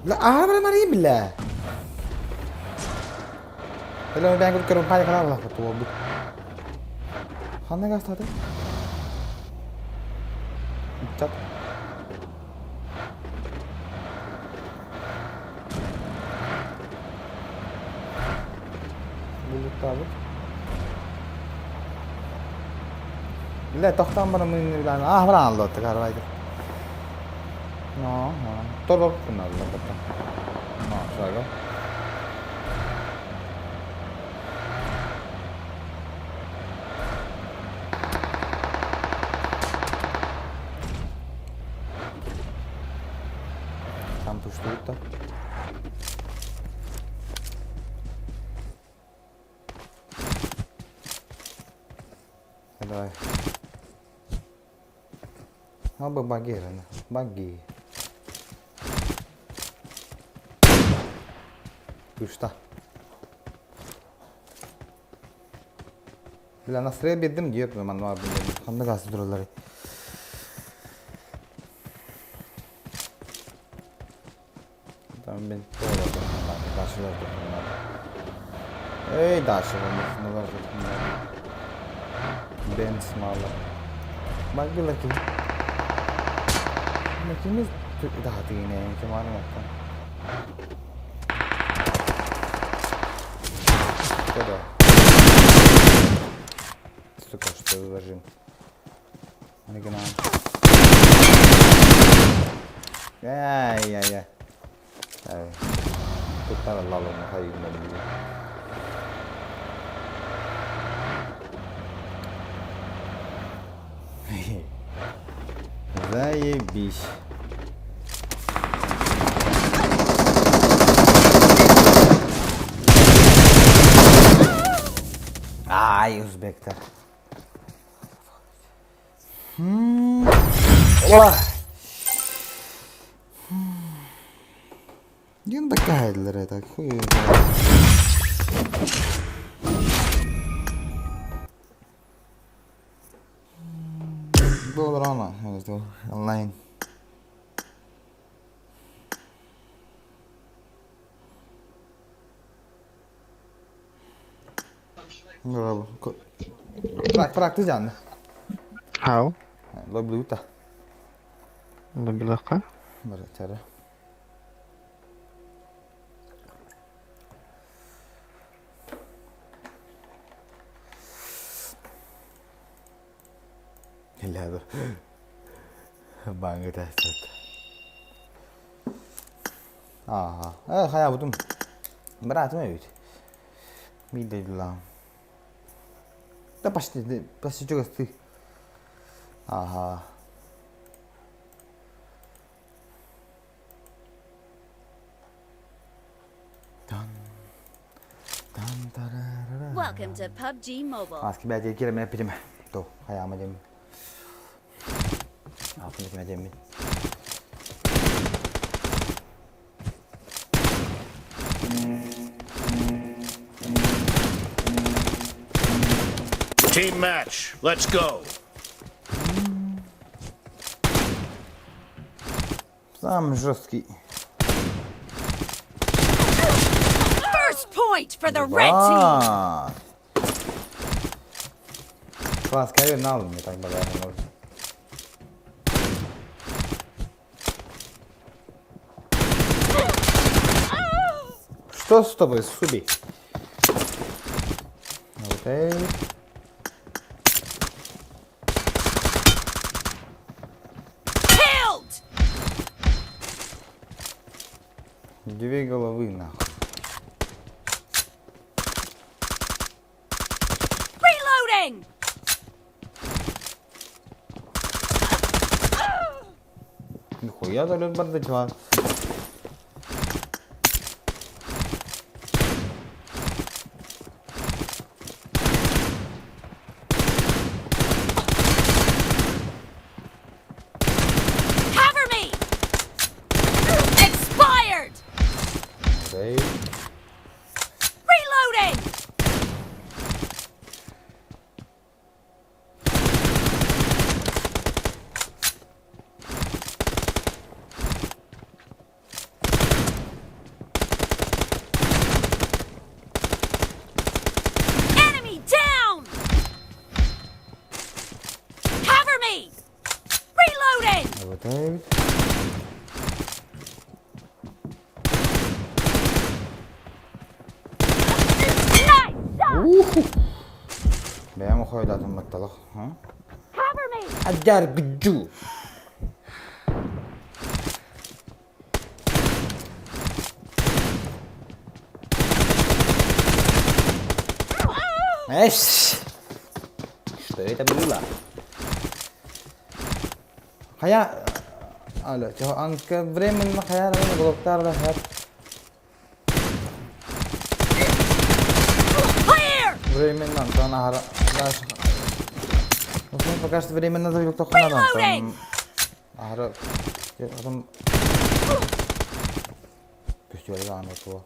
لا هذا ما ريب بالله. لو بيعمل كرو باي كلام الله فتوه بك. خلنا قاعد هذا. جت. بقول لا تختار مرة من الآن فران الله تكار وايد. No, todo كنا الله كتا. No, شايفه. Там пустует-то. Давай. Apa bagi kan? Bagi. Düştü. Bila nasıl bildim diyor ben var bildim. Kandı gazı dururlar. Tamam ben doğru. Karşıladım bunlar. Ey daşırım ne var bunlar. Ben smalı. Bagi lagi. Makines daha dine kemana mata. Куда? Сука, что выложим? Оригинал. Ай. Тут надо лалу на хаю на меня. Заебись. Ай, Узбектар. Енді кайдылар это, хуй. Было рано, онлайн. Bravo. Praktis jangan. How? Lo beli utah. Lebih laka? Cara. Helado. Banget asat. Kayak betul. Berat mah itu. Mida bilang. Да почти juga ты. Ага. Welcome to PUBG Mobile. Maski belajar kira mana pilih mah. Tuh, kayak macam. Apa ni macam ni? Team match. Let's go. Сам жесткий. First point for the red team. Класс, ковер на мне так богато может. Что с тобой, Суби? Окей. Две головы нахуй. Reloading. Нихуя залет бардачва. Cover me. Expired. Окей. Reloading. batay. Ben mi koyladım battalık? Cover me! Acar gücü. Eş. Şöyle böyle. Kaya alo, coba angka Bremen mah kaya namanya Gloktar lah ya. Clear! Bremen nonton ahara. Maksudnya bekas Bremen nanti yuk toko nonton. Reloading! Ahara. Ya adam. Kecuali kan itu.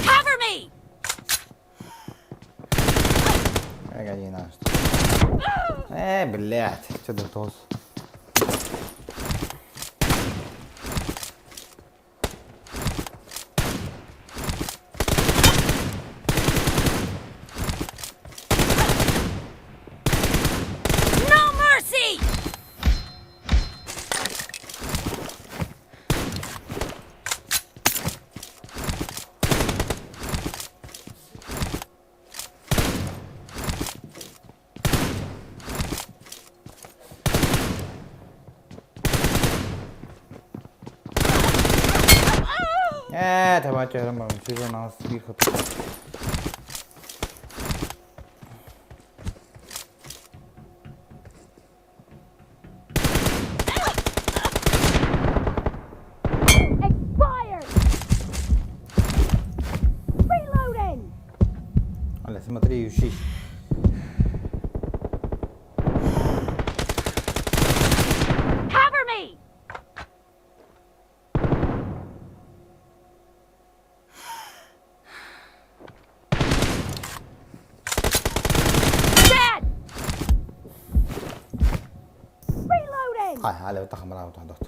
Cover me! Kayak gini nas. Блядь, что за тоз? No mercy! Давай чарам бам, сюда нас выход. Expired! Reloading! Olha, смотри, ищи. Cover me! Dead! Reloading! على بتاع خمرة وتحضرت.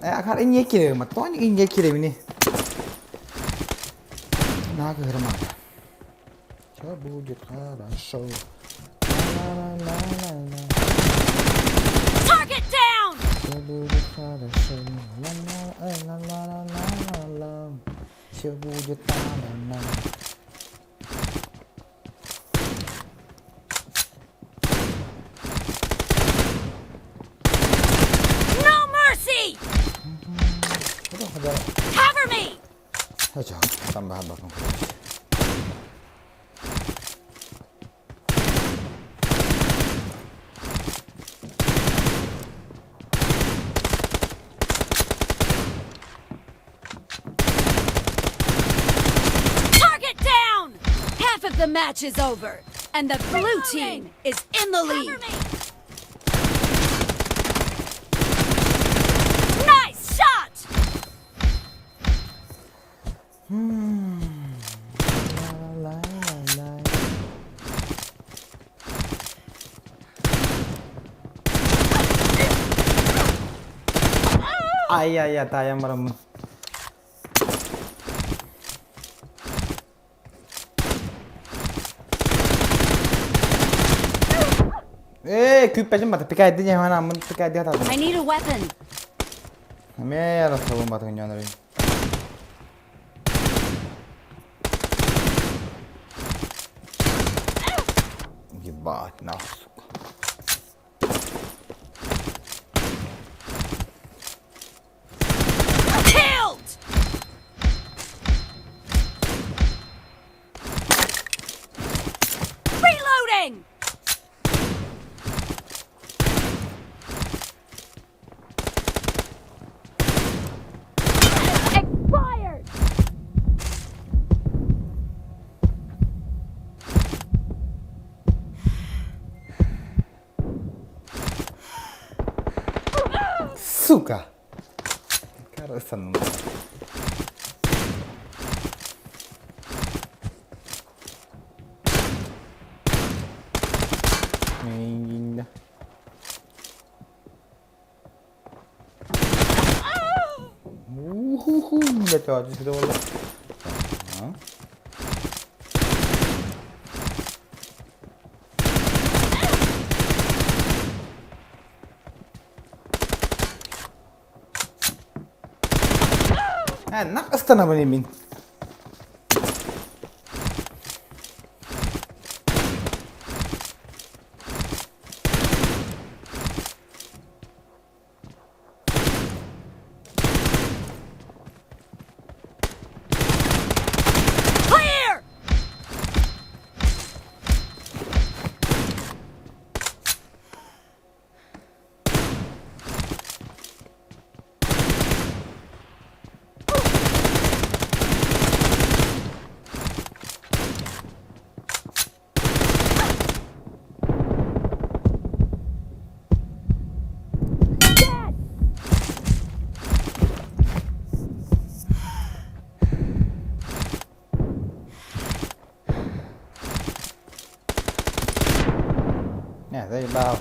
Akar ini kira, matanya ini kira ini. Nah, ke rumah. Cabut хорошо. La la la la la. Target down! Cabut хорошо. La la la la la la la. Cabut la la. No mercy! Cover me! Aja, tambah bakal. Target down! Half of the match is over, and the blue team is in the lead. Nice shot! La la la. Ay ay ay, tayang maraming. Küp aja mata pikai dia mana amun pikai dia tahu. I need a weapon. Hame harus tahu mata kenyan rin. Gibat na. Killed! Reloading! Expired! Suka. Karasan. Main dah. Aspetta oggi, si devo... No. نقصت انا من اليمين. Clear! Nè, đây bao.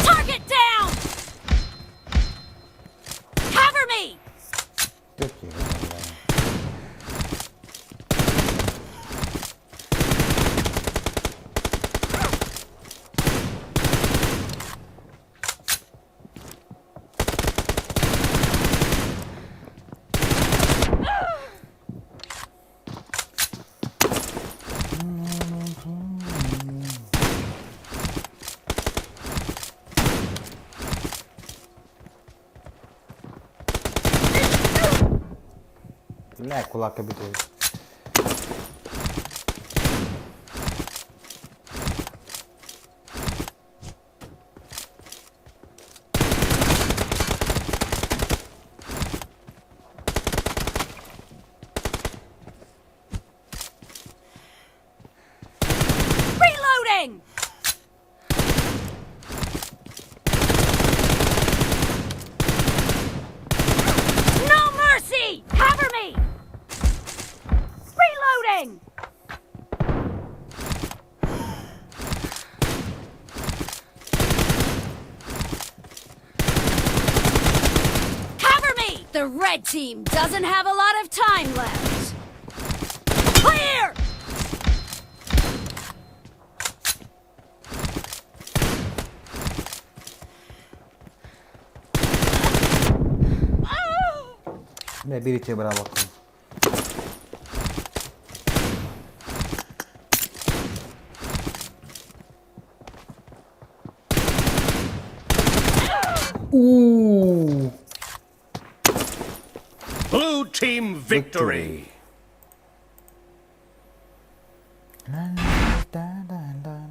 Target down! Cover me! Tiếp chỉ là ne kulak yapıyor. Reloading! No mercy! Cover me! Reloading! Cover me! The red team doesn't have a lot of time left. Clear! Ne bir içe beraber bakalım. Blue team victory. Dan, dan, dan.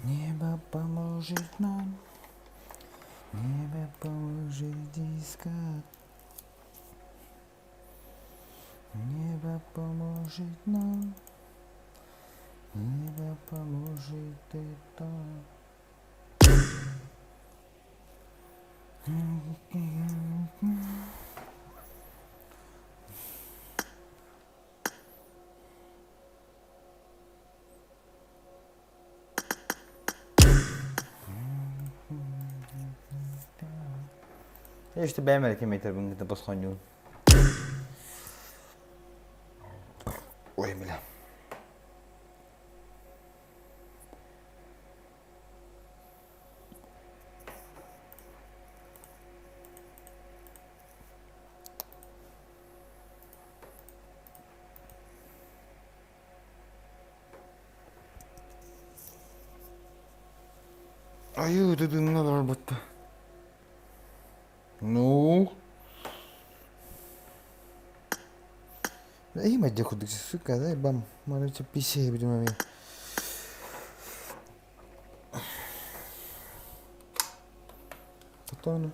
Небо поможет нам, небо поможет искать, небо поможет нам, небо поможет это. ايش تبي اعمل كمية البنك بس خنيون ويملا ايوه ده النظر البطة نو اي ما جاكو ديك السكة ذا بام ما نجيب بيشي بدون ما تطانا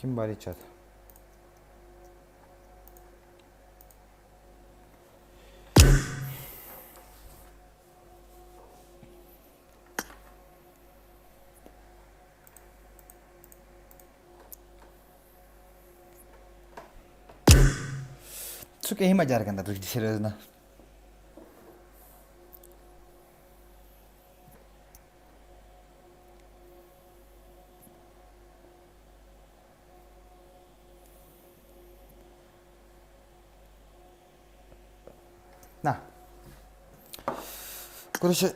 Kim var içeride? Suka ही मजा करता तुझी серьезно. На. Короче,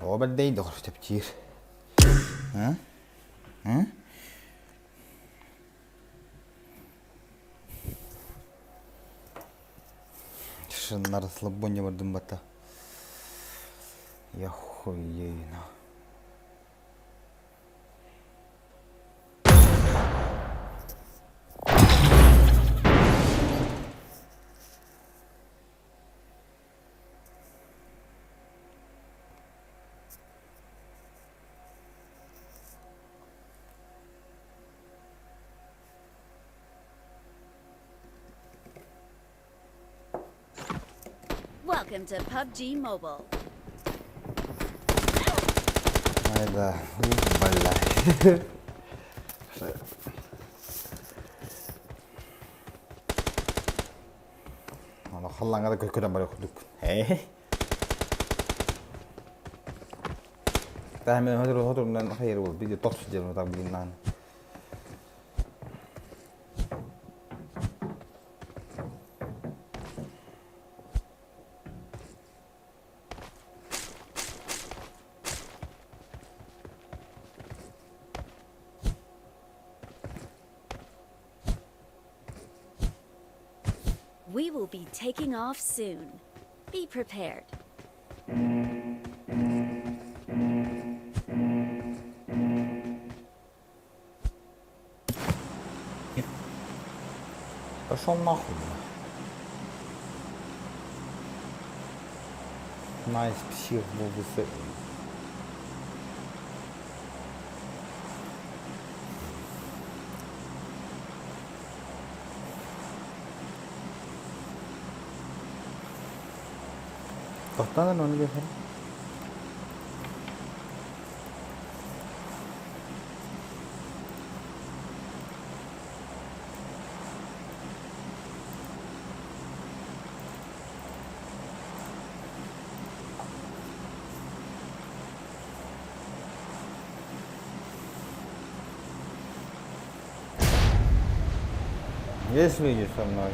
هو بدي يدخل تفكير. ها؟ ها؟ Şunları slabonja vurdum bata. Ya huyena. Welcome to PUBG Mobile. Hayda. Vallahi. Allah خلنا هذا كل كلام بياخدك. إيه. تعمل هدر من خير وبيجي طرش جل متعبين نان. We will be taking off soon. Be prepared. Пошел нахуй. Найс псих был высокий. Cortando no olvidé. Есть видишь со мной?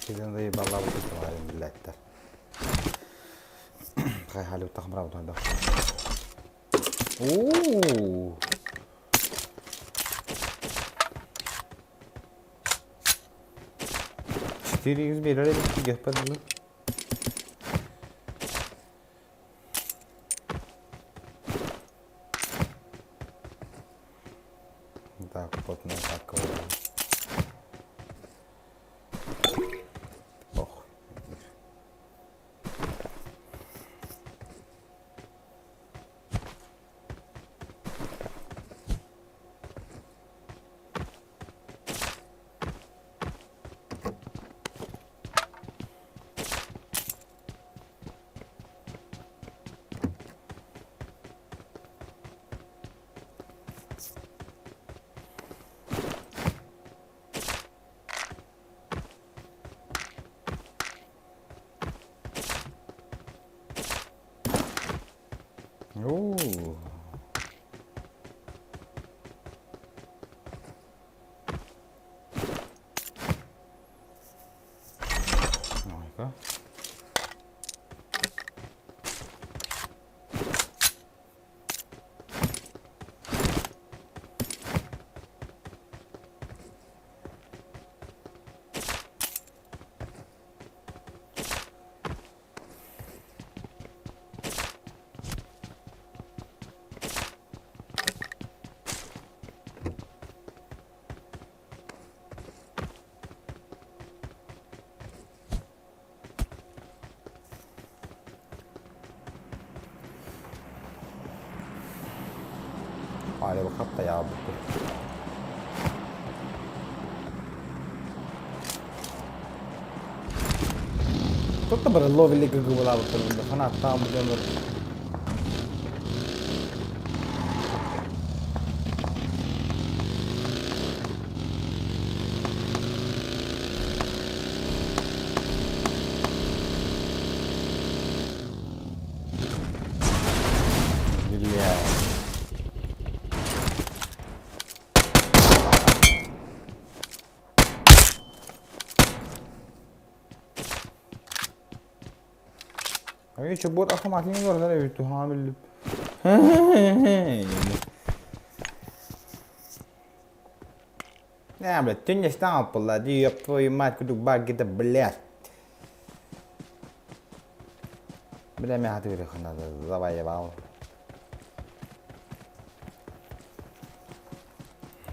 كده زي بالله وتطلع عليهم بالله اكتر. خاي حالي وتخمر او تهدى. اوه Четыре избирали в подали. Так, вот на такого. Ooh. There we go. على الخط يا عبد Tuttu bara lovely gıgıvılar oturduğunda falan hatta bu dönemde. Güzel. Oye, buat aku mati ni kalau saya itu hamil. Nah, berarti ni stop lah dia apa yang mat kudu bagi kita belas. Bila mai hati dia kena zawai ya bau.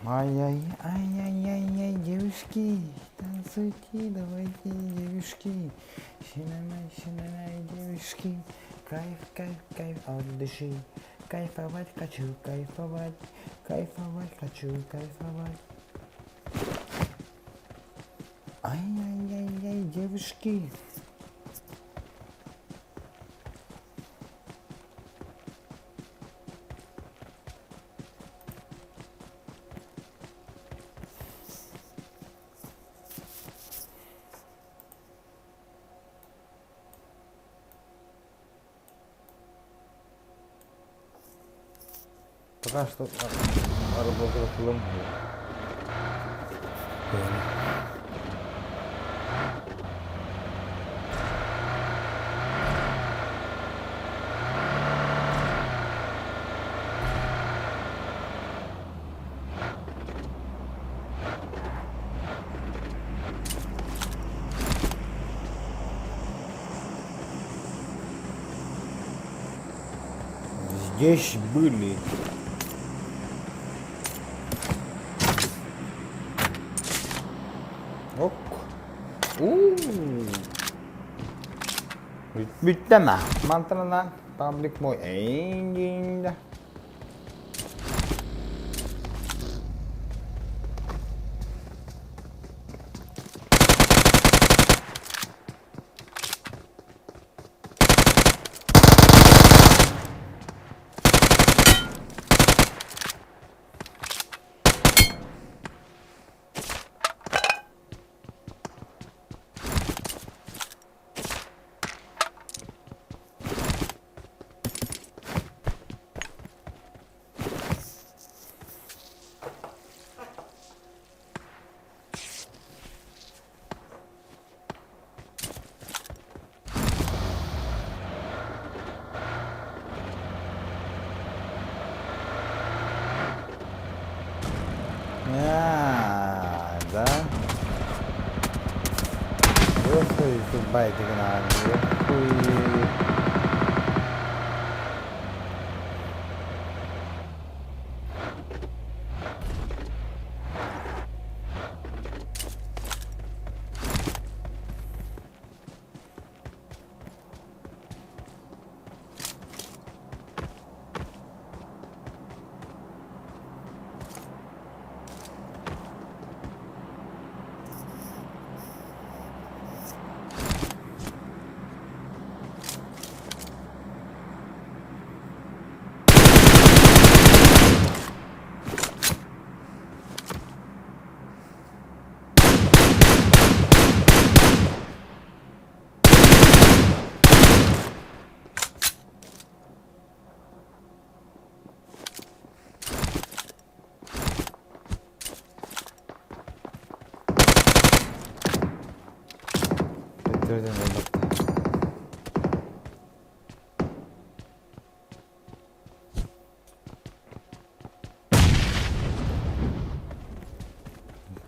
Ай-яй-яй-яй-яй, девушки, танцуйте, давайте, девушки. Шинамай, девушки, кайф, кайф, кайф от души. Кайфовать хочу, кайфовать, кайфовать хочу, кайфовать. Ай-яй-яй-яй, девушки. Пока что работала филм. Здесь были. Ok. Bitti mi? Mantığından public boy enginde. Ya, da. Burası itu baik dikenal. Bitirdim bak.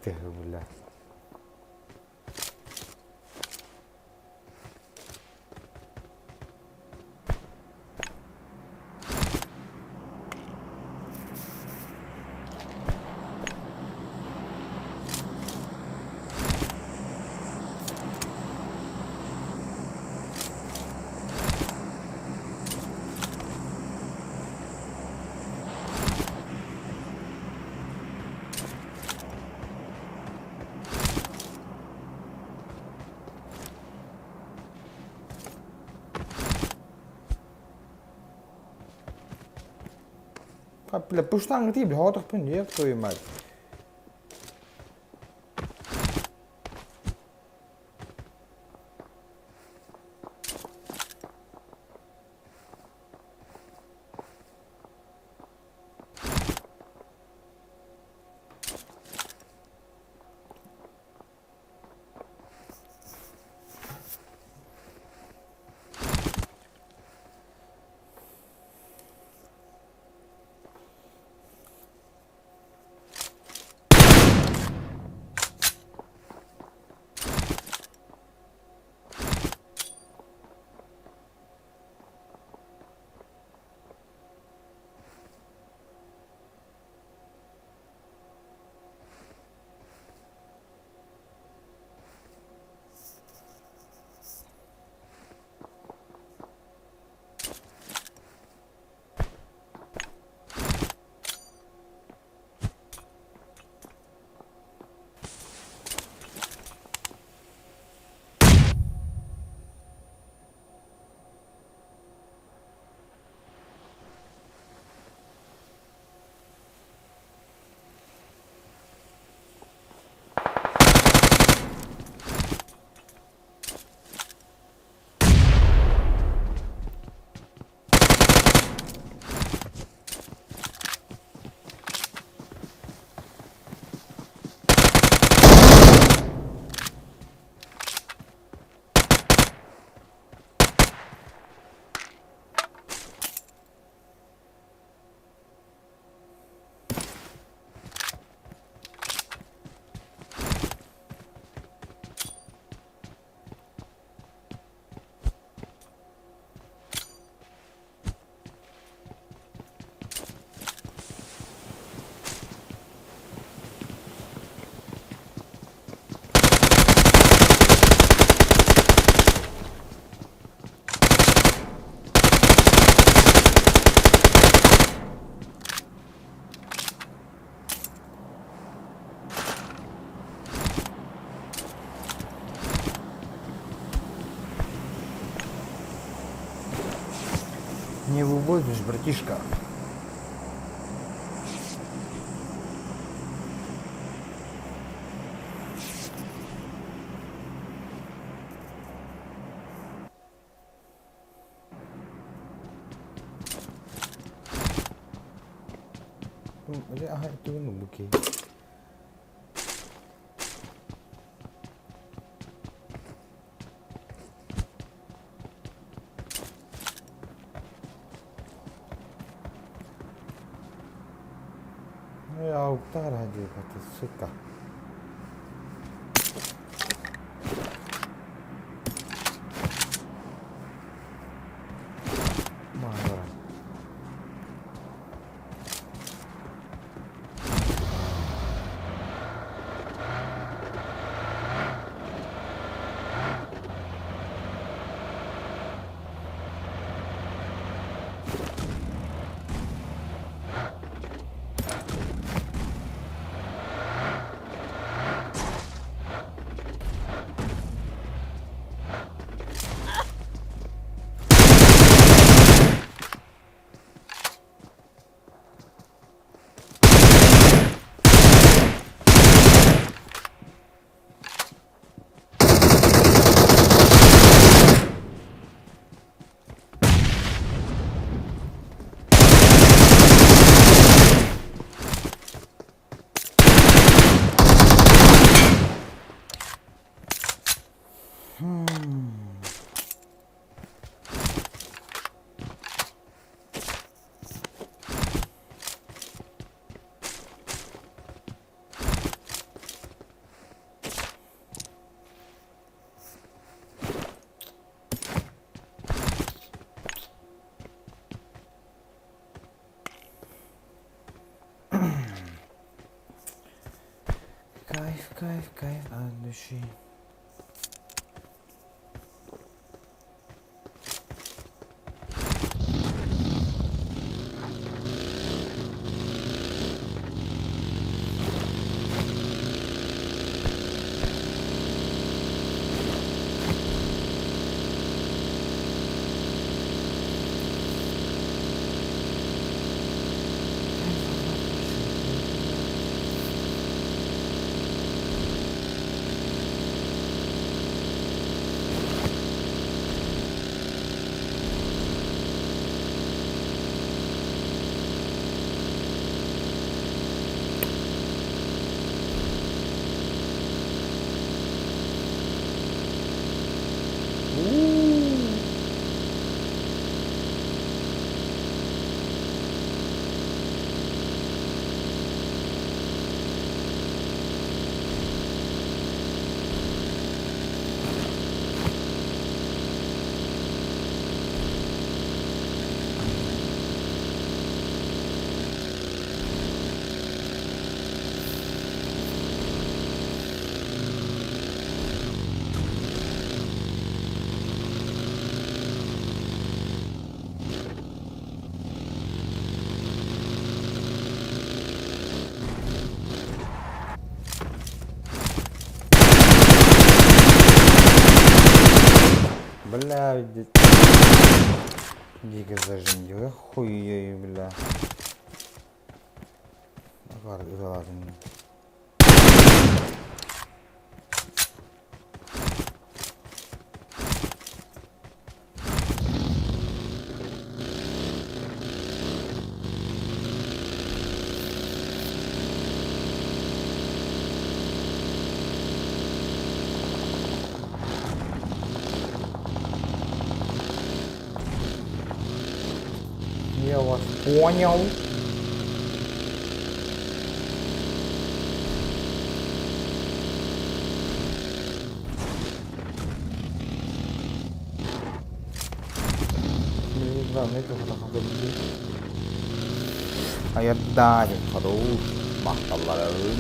Teşekkürler. Kapıyla puştan değil, hodak pun niye koymadı? Не выводишь, братишка. Ага, itu kan buki. Ya utar aja kata suka. Marah. Kayf an düşeyim. Бля, дико зажим, хуй, бля. Var ızaladın. Я вас понял. Ne kadar hafif. Ayarda harus mahkaların.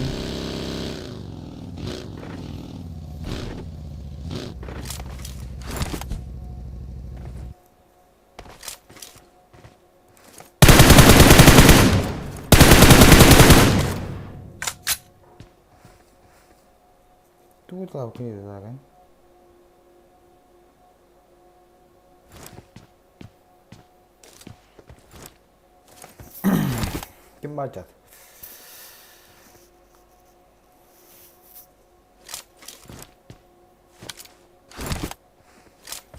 Tuh tahu kita kan? Kim baca?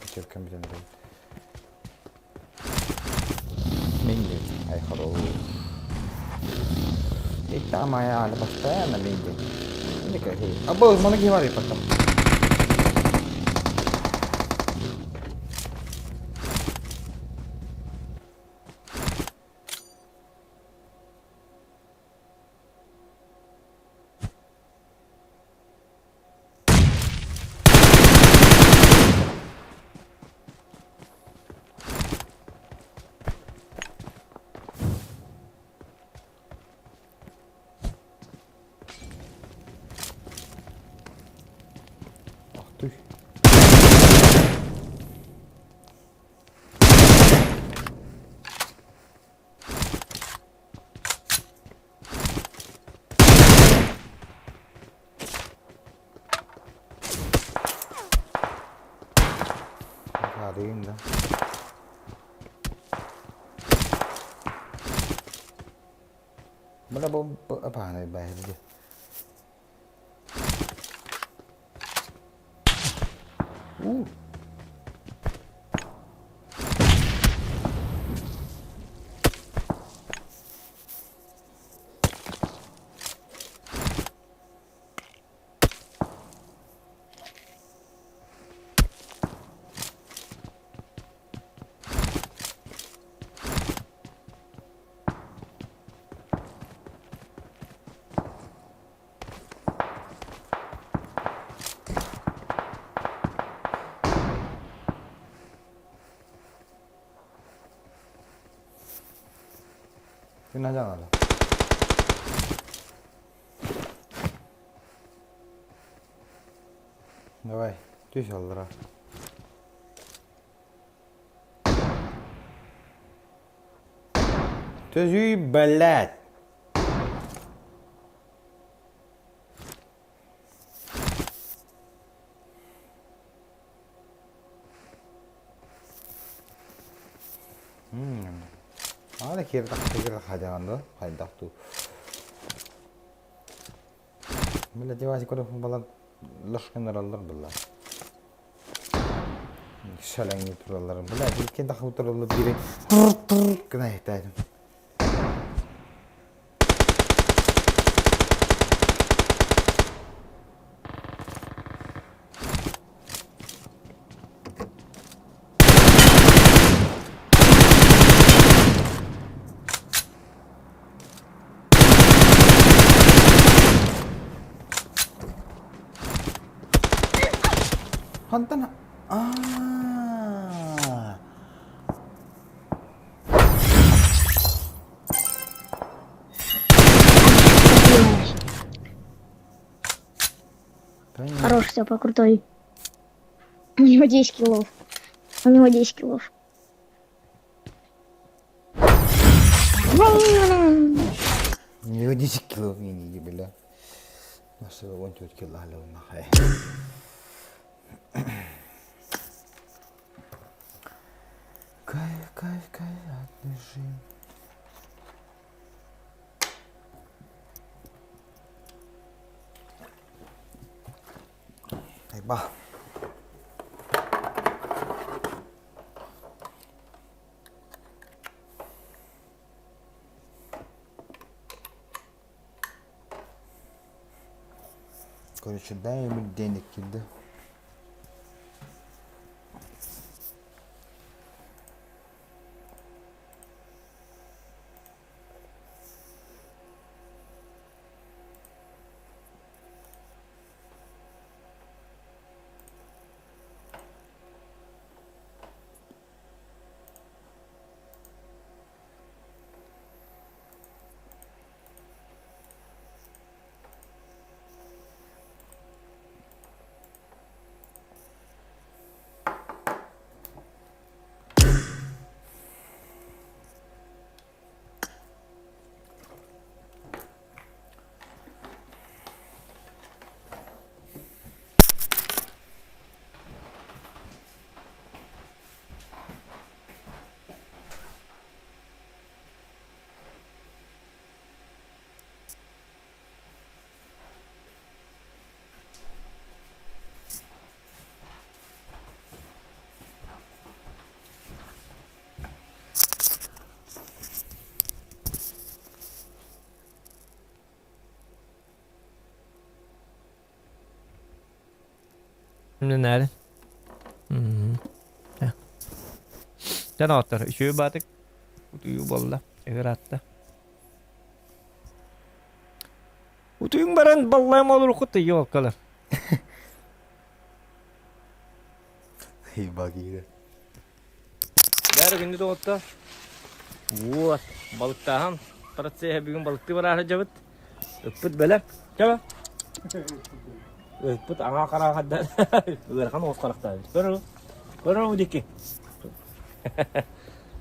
Kecilkan bir tane. Minggu, ay haro. Tama ya, lepas saya na minggu. Ini kayak apa? Mana gimana ya pakai? Tüh. Adayım da. Bala apa này bài gì? 끝나잖아. Давай, тюсь алdıra. Tüzüğü bellet. Ada kira tak hajangan doh, hay dah tu. Bila jawab sih kalau balat laskan darallar bila. Şalan getirallar. Bila ilkin dah utarallar biri. Kena ihtiyacım. Hantan. Хорош, Степа, крутой. У него 10 киллов. У него 10 киллов. У него 10 килов не бля. Nasıl on 4 kilo hala ona hay. Кайф от души. Айба. Короче, дай ему денег кида. Şimdi nerede? Sen otur. Şu batık. Utuyu bolla. Eğer hatta. Utuyun baran ballayım olur kutu yok kalır. İyi bak iyi. Her günde de otta. Вот, balıktahan. Parası bugün balıktı var harcavut. Öpüt böyle. Çaba. Öpüt ana kara kadar. Berkan os karakter. Beru. Beru dikki.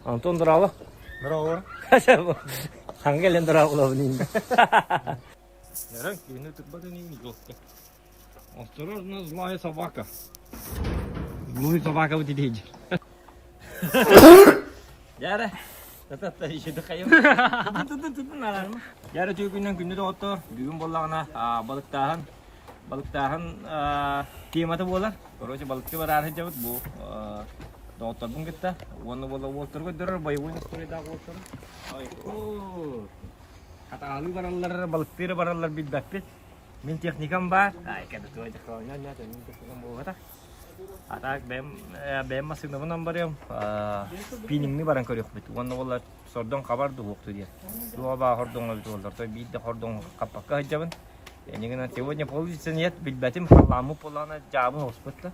Anton Drala. Bravo. Hangi lendera olabilir? Neren günü tutmadı ne yok. Осторожно, злая собака. Злая собака вот идите. Яра. Тата işe de kayım. Tutun alarmı. Yara tüy günden günde de otur. Bugün bollağına balıktahan kıymatı bolar. Korece balıkçı var arayacağız bu. Doktor bun gitti. Onu bolla voltur götürür. Bayıvın üstüne daha voltur. Ay ooo. Kata alı barallar balıkları barallar bir dakika. Min teknikam var. Ay kada tuh aja kalau nanya tuh min teknikam bawa kata. Atak bem masuk nama nomor yang pining ni barang kau bet. Wan wala sordong kabar tuh waktu dia. Dua bah hordong al tuh. Tapi bid hordong kapak kah jaman. Yani kan ceweknya polisi niat bil batim halamu polana jamu hospital.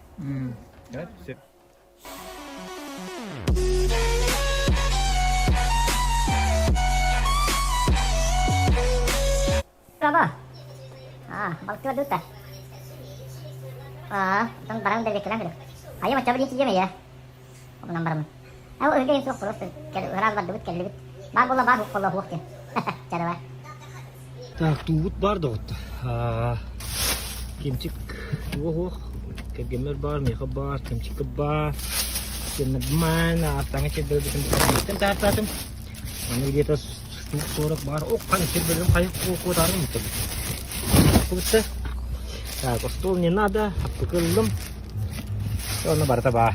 Ya, sip. Apa? Balıkçı var dutta. Tang barang dari kelang gitu. Ayo macam dia cijam ya. Apa nomor mana? Aku udah insok terus. Kalau harus berdebut kalau lebih. Bang bola waktu. Cara apa? Так, тут бар да вот. Кемчик. Ого. Кегемер бар, меха бар, кемчик бар. Кенебман, таңа чебер битем. Тем таатым. Аны где-то 40 бар. О, каны чеберим кайык кударым мытыр. Кубытты. Так, стол не надо, апкылым. Оны барта ба.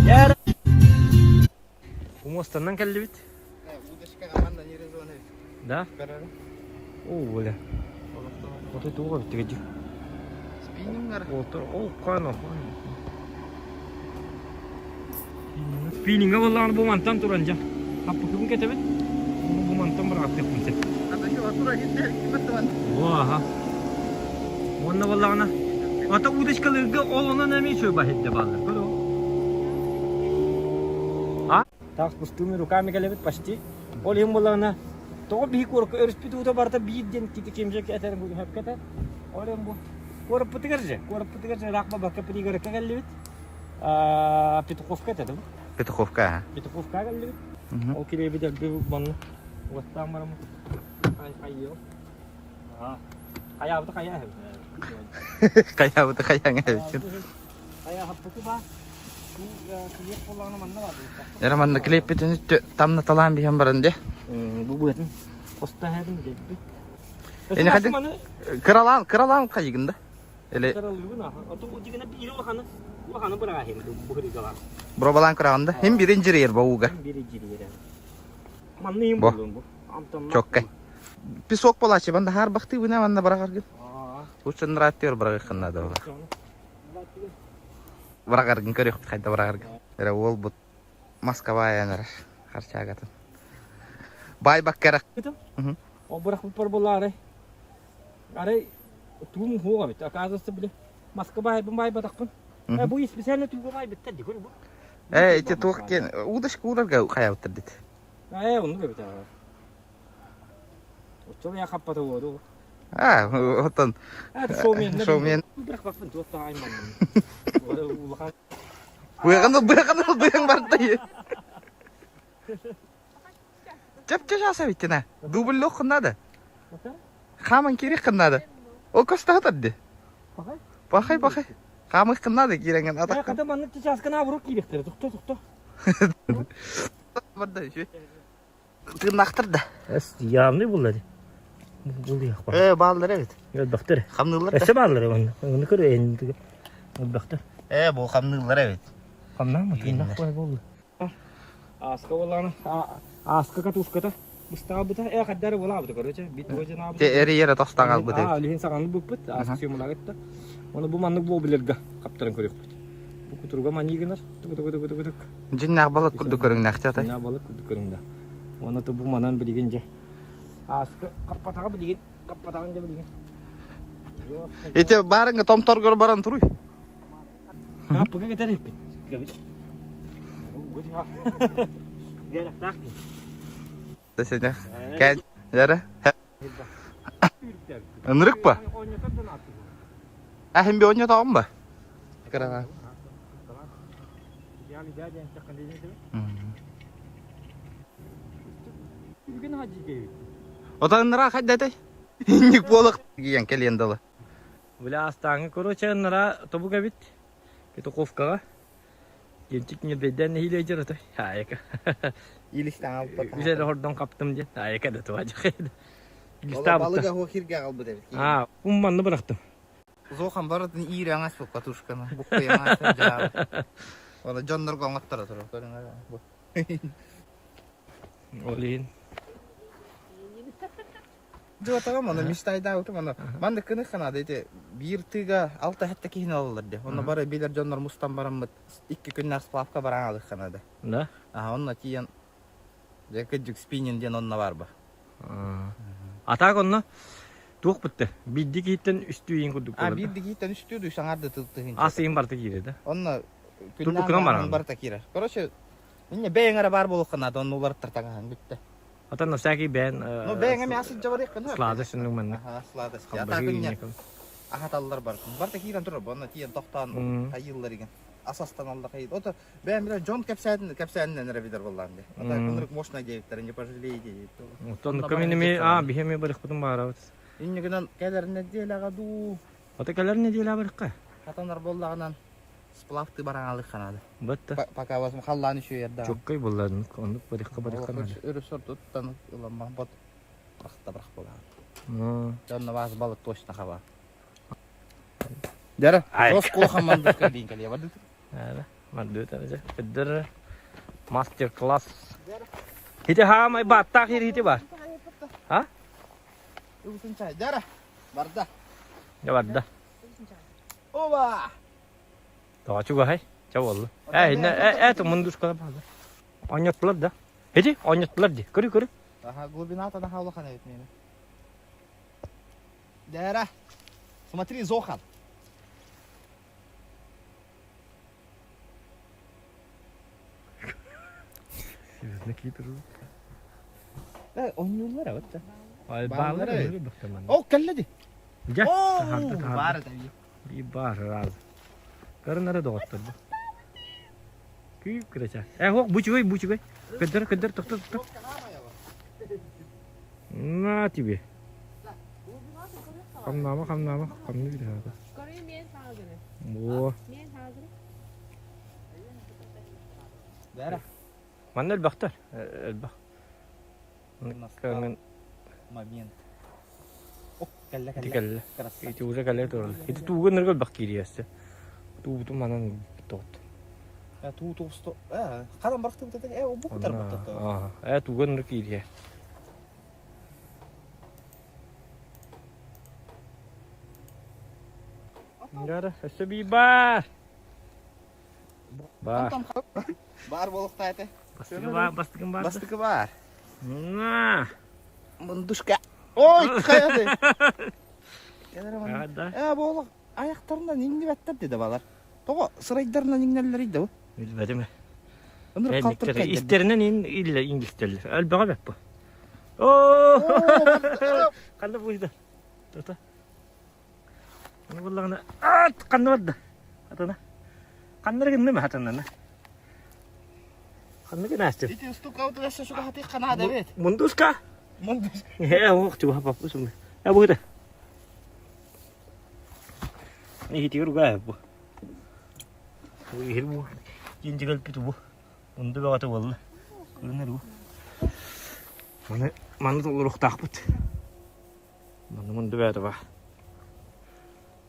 Яр. Умостаннан келди бит. Да? О, бля. Вот это вот где. Спиннингер. Вот, о, кано. Спиннинга валланы бу мантан туранжа. Аппы ким кетебит? Бу мантан бир атып кунсек. Anda şu atura gitti kimetten. Ваха. Онна валланы. Ата удачкалыгы олонан эми чөй бахетте балдар. Көрө. Так, пустыми руками келебит почти. Ол ем валланы. То би корк өрспит уда барта бидден кити кемжек этерин бу хеп кетет. Ол ем бу. Корп путыгыржы. Ракба бакка пригер келебит. Петуховка кетет. Петуховка. Петуховка келебит. Ол келебит бу банны. Вот там марам. Кайо. Kaya apa tuh kaya? Kayak apa tuh kayak nggak? Era manda klip bitin tamna talan bihan barande. Bu buatın. Posta hedim dedi. Eni kadın kıralan kayıgında. Ele Karalıyı na. Otu bu digine bir ilo kanı. Bu kanı bırakayım bu hırı galan. brobalan kırağında hem birinci yer bavuga. Biri yeri. Manlıyım Bu. bu. Amtam. Çok kay. Bir sok bolaçı banda her baktı bu ne banda bırakır gün. Uçun rahat diyor bırakır da var. Bırakır gün körüyor kayda bırakır gün. Era ol bu Moskova yanar. Harçagatın. Bay bakkarak. O bırak bu parboları. Are tuğum huğa bit. Akazası bile. Moskova bay batakın. Bu ismi senle tuğum bay bitti diyor bu. İşte tuğken udaş kurar ga kayavtır dit. Onu da bitti. Çok ya kapatı oldu. Otan. Şovmen. Bırak bakın çok daha ayman. Bırakın bardı. Cep yaşasa bitti ne? Dublok kındadı. Kaman kiri kındadı. O kosta hatadı. Bakay. Kaman kındadı kirengen atak. Ya kadar manlık çaskına vurup girektir. Tuktu. Bardı şu. Tırnaktır da. Yanlı bunlar. Buluyor. Bağlılar evet. Evet baktır. Kamnılar da. Ese bağları bana. Onu kırıyor elini. Baktır. Bu kamnılar evet. Kamdan mı? Tırnak koy buldu. Aska olanı. Aska katuskata. Mustafa kadar bola abdı karıca. Bit hoca ne yaptı? Te eri yere tastan al bu de. Alihin sakanlı bu put. Aska siyumula gitti. Onu bu manlık bu bilirga. Kaptarın koyuyor. Bu kuturga mani gider. Tuk. Cinnak balık kudu körün nakçata. Ne balık kudu köründe. Onu da bu manan biligince. Aska kapatağı biligin. Kapatağınca biligin. İşte barın tom torgor baran turuy. Ha pagka kita rin. Gabi. Gel tak. Desene. Gel. Yara. Nırık ba? Hem bir onya tamam mı? Kıra. O da nıra hadi de. Ник bolak giyen keliyen dalı. Bila astangı korocağın nara tobu gabit. Kita kofka. Gençlik beden hile ejirata. Hayka. İlişten al bakalım. Bize de hordan kaptım diye. Hayka da tuvaca. Ola balıga ho hirge al bu dedik. Ha, ummanı bıraktım. Zohan baradın iyi rangas bu katuşkana. Bu koyana cevap. Ola canlar gongattara tur. Bu. Olin. Жо тамам аны мечтайда утум аны манда кыны кана дейти бир тыга алты хатта кийин алалар де. Оны бары билер жоннор мустан барамыт 2 күннәр сплавка бараңалык кана да. Да? Онна тиен Жеке жүк спиннин ден онна барбы. Атак онна тук битти. Бидди киттен үстү ин кудук. Бирди кийттен үстүдү саңарды тылтыгын. Асыйын барты кире да. Онна Турбу кына барам. барта кире. Короче, мине бейңара бар болук кана да онну улар тартаган битти. Ата навсаки бен. Ну бейңе ми асып жабарык кана. Слада шуның мен. Слада. Ата күнне. Ахаталлар бар. Барта кирен турып, онна тиен токтан кайыллар иген. Асастан алда кайыл. Ото бен биле жон кепсәден ребидер булган ди. Ата кынрык мошна гейктер, не пожалейди. Тон каминеми бихеме барык бутун барабыз. Инне гынан келерне делага ду. Ата келер не дила барыкка? Атанар боллагынан сплавты бараңалык канады. Бытты. Пока возьму халланы şu yerде. Чоккай булладын. Онук барыкка барыкка. Өрү сорт уттан уланма бот. Бакта барак болар. Жанна баз балык точно хаба. Дара, рос колхаман дускар дейин келе барды. Мандыт aja. Bener master class. Hiti ha mai batak hiti ba? Ha? Usun çay. Dara. Barda. Ya barda. Oba. Tawa juga hay. Cawol. Temen dускar ba. Onyatlar da. Hiti onyatlar di. Kırı. Aha глубина-то на хавлахана etmeyene. Дара. Смотри, Зохан. Ne kidir? Oynuyorlar evet. Bağlar öyle O kelledi. Gel. Var tabii. Bir bar raz. Karınlara da oturdu. Küyük kıraça. Bu çuğay. Kıdır tık. Ne tibi? Kamnama kamnama kamnı bir daha. Bu. Dara. Man elbaktar. Elbak. Kangen Mabien. Oh, kalla dikelle. Keras. Itu uza kalle torul. Itu tuğun nergal bakiriyası. Tuğ manan tot. Ya tu sto. Kadam baktı bu dedi. O bu kadar baktı. Tuğun nerkiriye. Yara, sebi bar. Bar. Bar balık tayte. Bastıkın bar. Bastıkı var. Nah. Munduşka. Oy kayadı. Ada. Balık ayaklarından indi betler dedi balar. Toğa sıraylarından inlerleriydi o. Bilmedim mi? Onları kaldırıp Elbikleri geldi. isterinden illa İngilizceler. Elbaka bak bu. Oo! Kandı bu yüzden. Tata. Bunu vallahi at kandı vardı. Atana. Kanları gönlü mü hatanlarına? Kandı gönlü astır. İti üstü kavdu ve şu hati kanada evet. Munduska. Mundus. Ya o coba apa bu semua. Ya bu da. Ini hiti ruga bu. Bu ihir bu. Jinjigal pitu bu. Undu ba kata walla. Kuluna bu. Mana tu uruk takput. Mana mundu ba ba.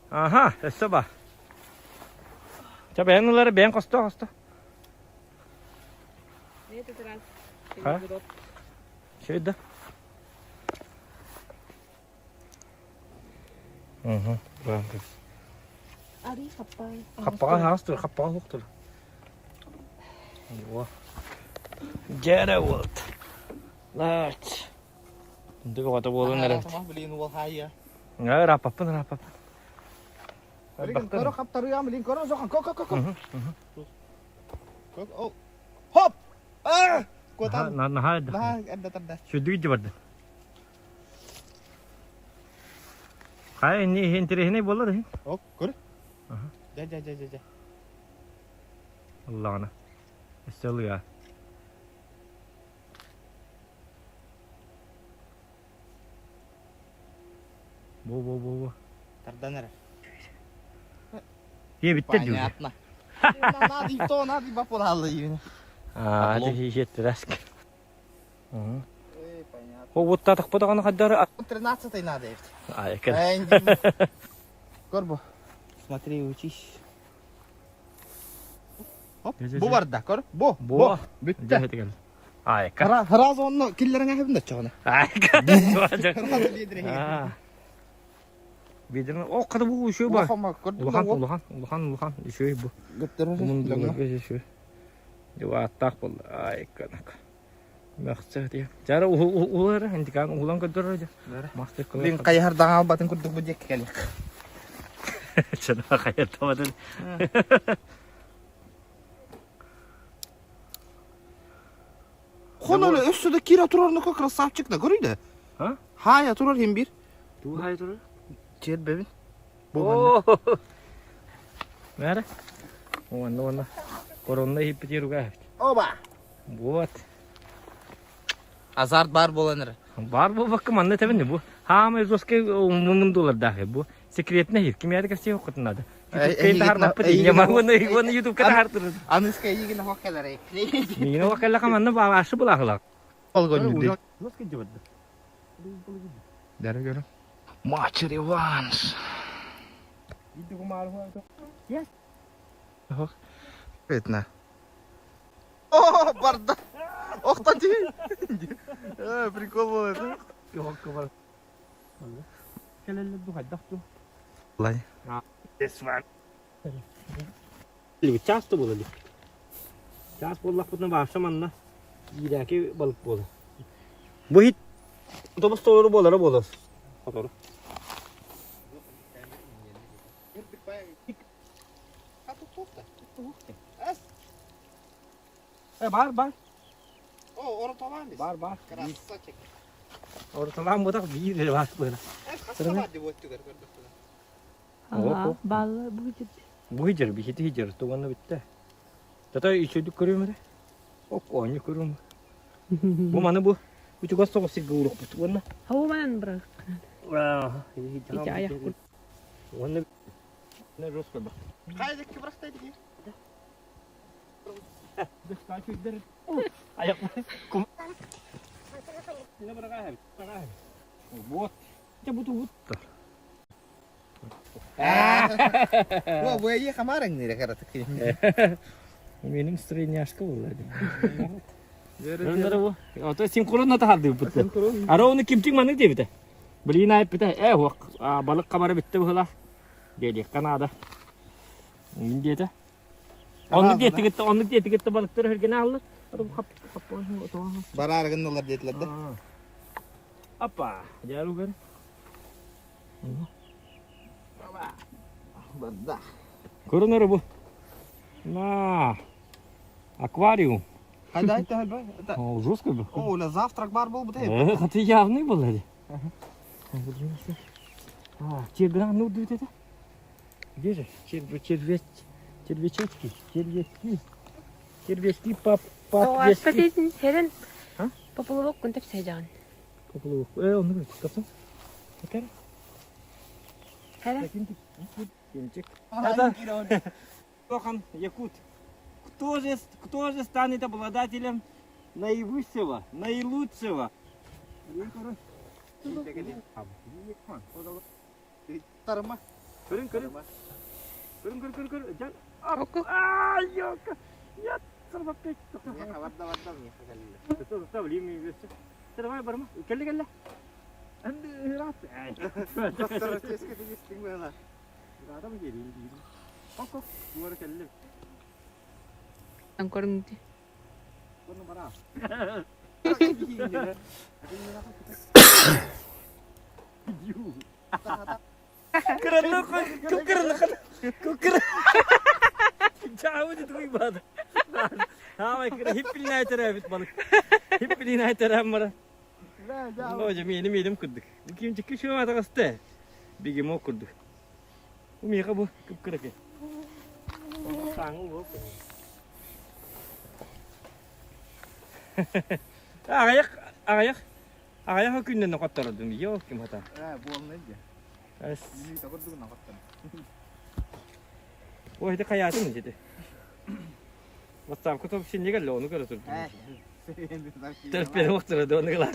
Aha, sabah. Coba yang ben kosto. Ha? Şöyle. Bak. Ari kapal. Kapağı hastır, kapağı yoktur. Wah. Gerald. Lat. Untuk kata bolan ada. Tamam beliin wal haya. Enggak apa-apa. Beliin koro kaptar ya beliin koro zokan kok. Kok. Oh. Hop. Kuatan. Nah, ada terdas. Şudu gitti vardı. Kaya ini hentire bolar he. Oh, kor. Ja. Allah'ına. Esel ya. Bu. Terdan nere? Ye bitti diyor. Понятно. Надо попало именно. Hadi yettirask. Понятно. O bu tatak pada kana kadar. 13-й надо. Ay kan. Корбо. Смотри, учись. Bu var da kor. Bu. Bitti. Gel. Ay kan. Hıraz onu killerine hepim de çoğunu. Ay kan. Hıraz lideri. Bidirme o kadar bu şey bak. Uluhan. Şey bu. Götürürüz. Bunun da şey. Yo atak bol. Ay kan. Maksud dia. Cara ular nanti kan ulang kedor aja. Master kelas. Bin kayar danga batın kurduk bu dek kali. Çana kayar tamadın. Konulu üstüde kira turarını ko krasavçık da görüydü. Ha? Haya turar hem bir. Tu hay tur. Çer bebin. Oh. Merah. Warna. Corona hip juga. Oba. Buat. Azart bar bolanır. Var bu bakım anne tabii ne bu? Ha mezoske $10 daha bu. Sekret ne kim ya da kasi yok kutunada. YouTube har dapat ini mana YouTube kan har turun. Anus kayak gini hokelar ya. Ini wakala kan mana bawa asu belah lah. Olgon dedi. Nasıl gidiyor? Dere göre. Maç revanş. Itu kemarin itu. Yes. Evet ne? Oh barda. Oktan değil. Prikol bu arada. Yok kemarin. Kelele bu hadak tu. Lay. This one. Lebih cas tuh boleh. Cas boleh pun bahasa mana? Gila ke balık boleh. Bu hit. Otobüs doğru boleh. Fotoğraf. Bar. Oh, orang tawan dis. Bar. Kerasa cek. Orang tamam bu da bir var böyle. Kasama dibuat juga kan. Oh, Balı bu ciddi. bu hijr bir hijr tuğanı bitti. Tata içiyorduk görüyor mu? O koyunu görüyor mu? Bu mana bu? Bu juga sok sih guluk bu tuğanı. Hava bana bırak. İki ayak kurt. Onu ne Ruska bak. Kaydık ki bıraktaydık ya. Ayak mı? Kum. Ne bırak abi? Bırak abi. Bot. Ya butuh butuh. Bu iyi kamarın nere karatık. Benim строенияшка болады. Нандары bu. Ото синхронно талды бутты. Ара оны кимтик маны дебите. Билин айып бите. Вак балык кабары битте була. Dedi Kanada. Min diyete. Onu diyete gitti balıkları hergene alır. Adam kap. Barar gındalar dediler de. Apa? Jaru kan. Bada. Görünür bu. Na. Akvaryum. Hadi hadi. О, жестко бы. О, на завтрак бар был бы ты. Это явный был, Леди. Тигра, ну, дует это. Где же? Червячки. Червячки Спасибо, Хелен. А? Поплавок контеп сайжан. Поплавок. Он говорит, капсан. Какая? Хелен. Кинчик. Это Тохан Якут. Кто же станет обладателем наивысшего, наилучшего? Tarıma. Kırın. Can. Oku. Yok. Ya, sana pek. Ya var da. Tabii limi versin. Давай барма. Келе. Анды рас. Doktora keşke değiştin böyle. Adam geliyor. Oku. Numara kelli. Angkorunti. Bunu bana. Kırın. Jauh itu ibadah. Ha, kira hippiline terabit balık. Hippiline teramara. Hocam yedim kurduk. Bu kim çıkıyor şu anda kastı. Bir game o kurduk. Bu miyaka bu kıpkırık. Sangu bu. Ayak hakikaten ne kadar adam yok kim hata. Bu olmayınca. Es. Yürüyü de kurduk ne kadar. O hadi kayatı mı dedi? Masam kutup şimdi gel onu götürdüm. Terpere vakti onu gel.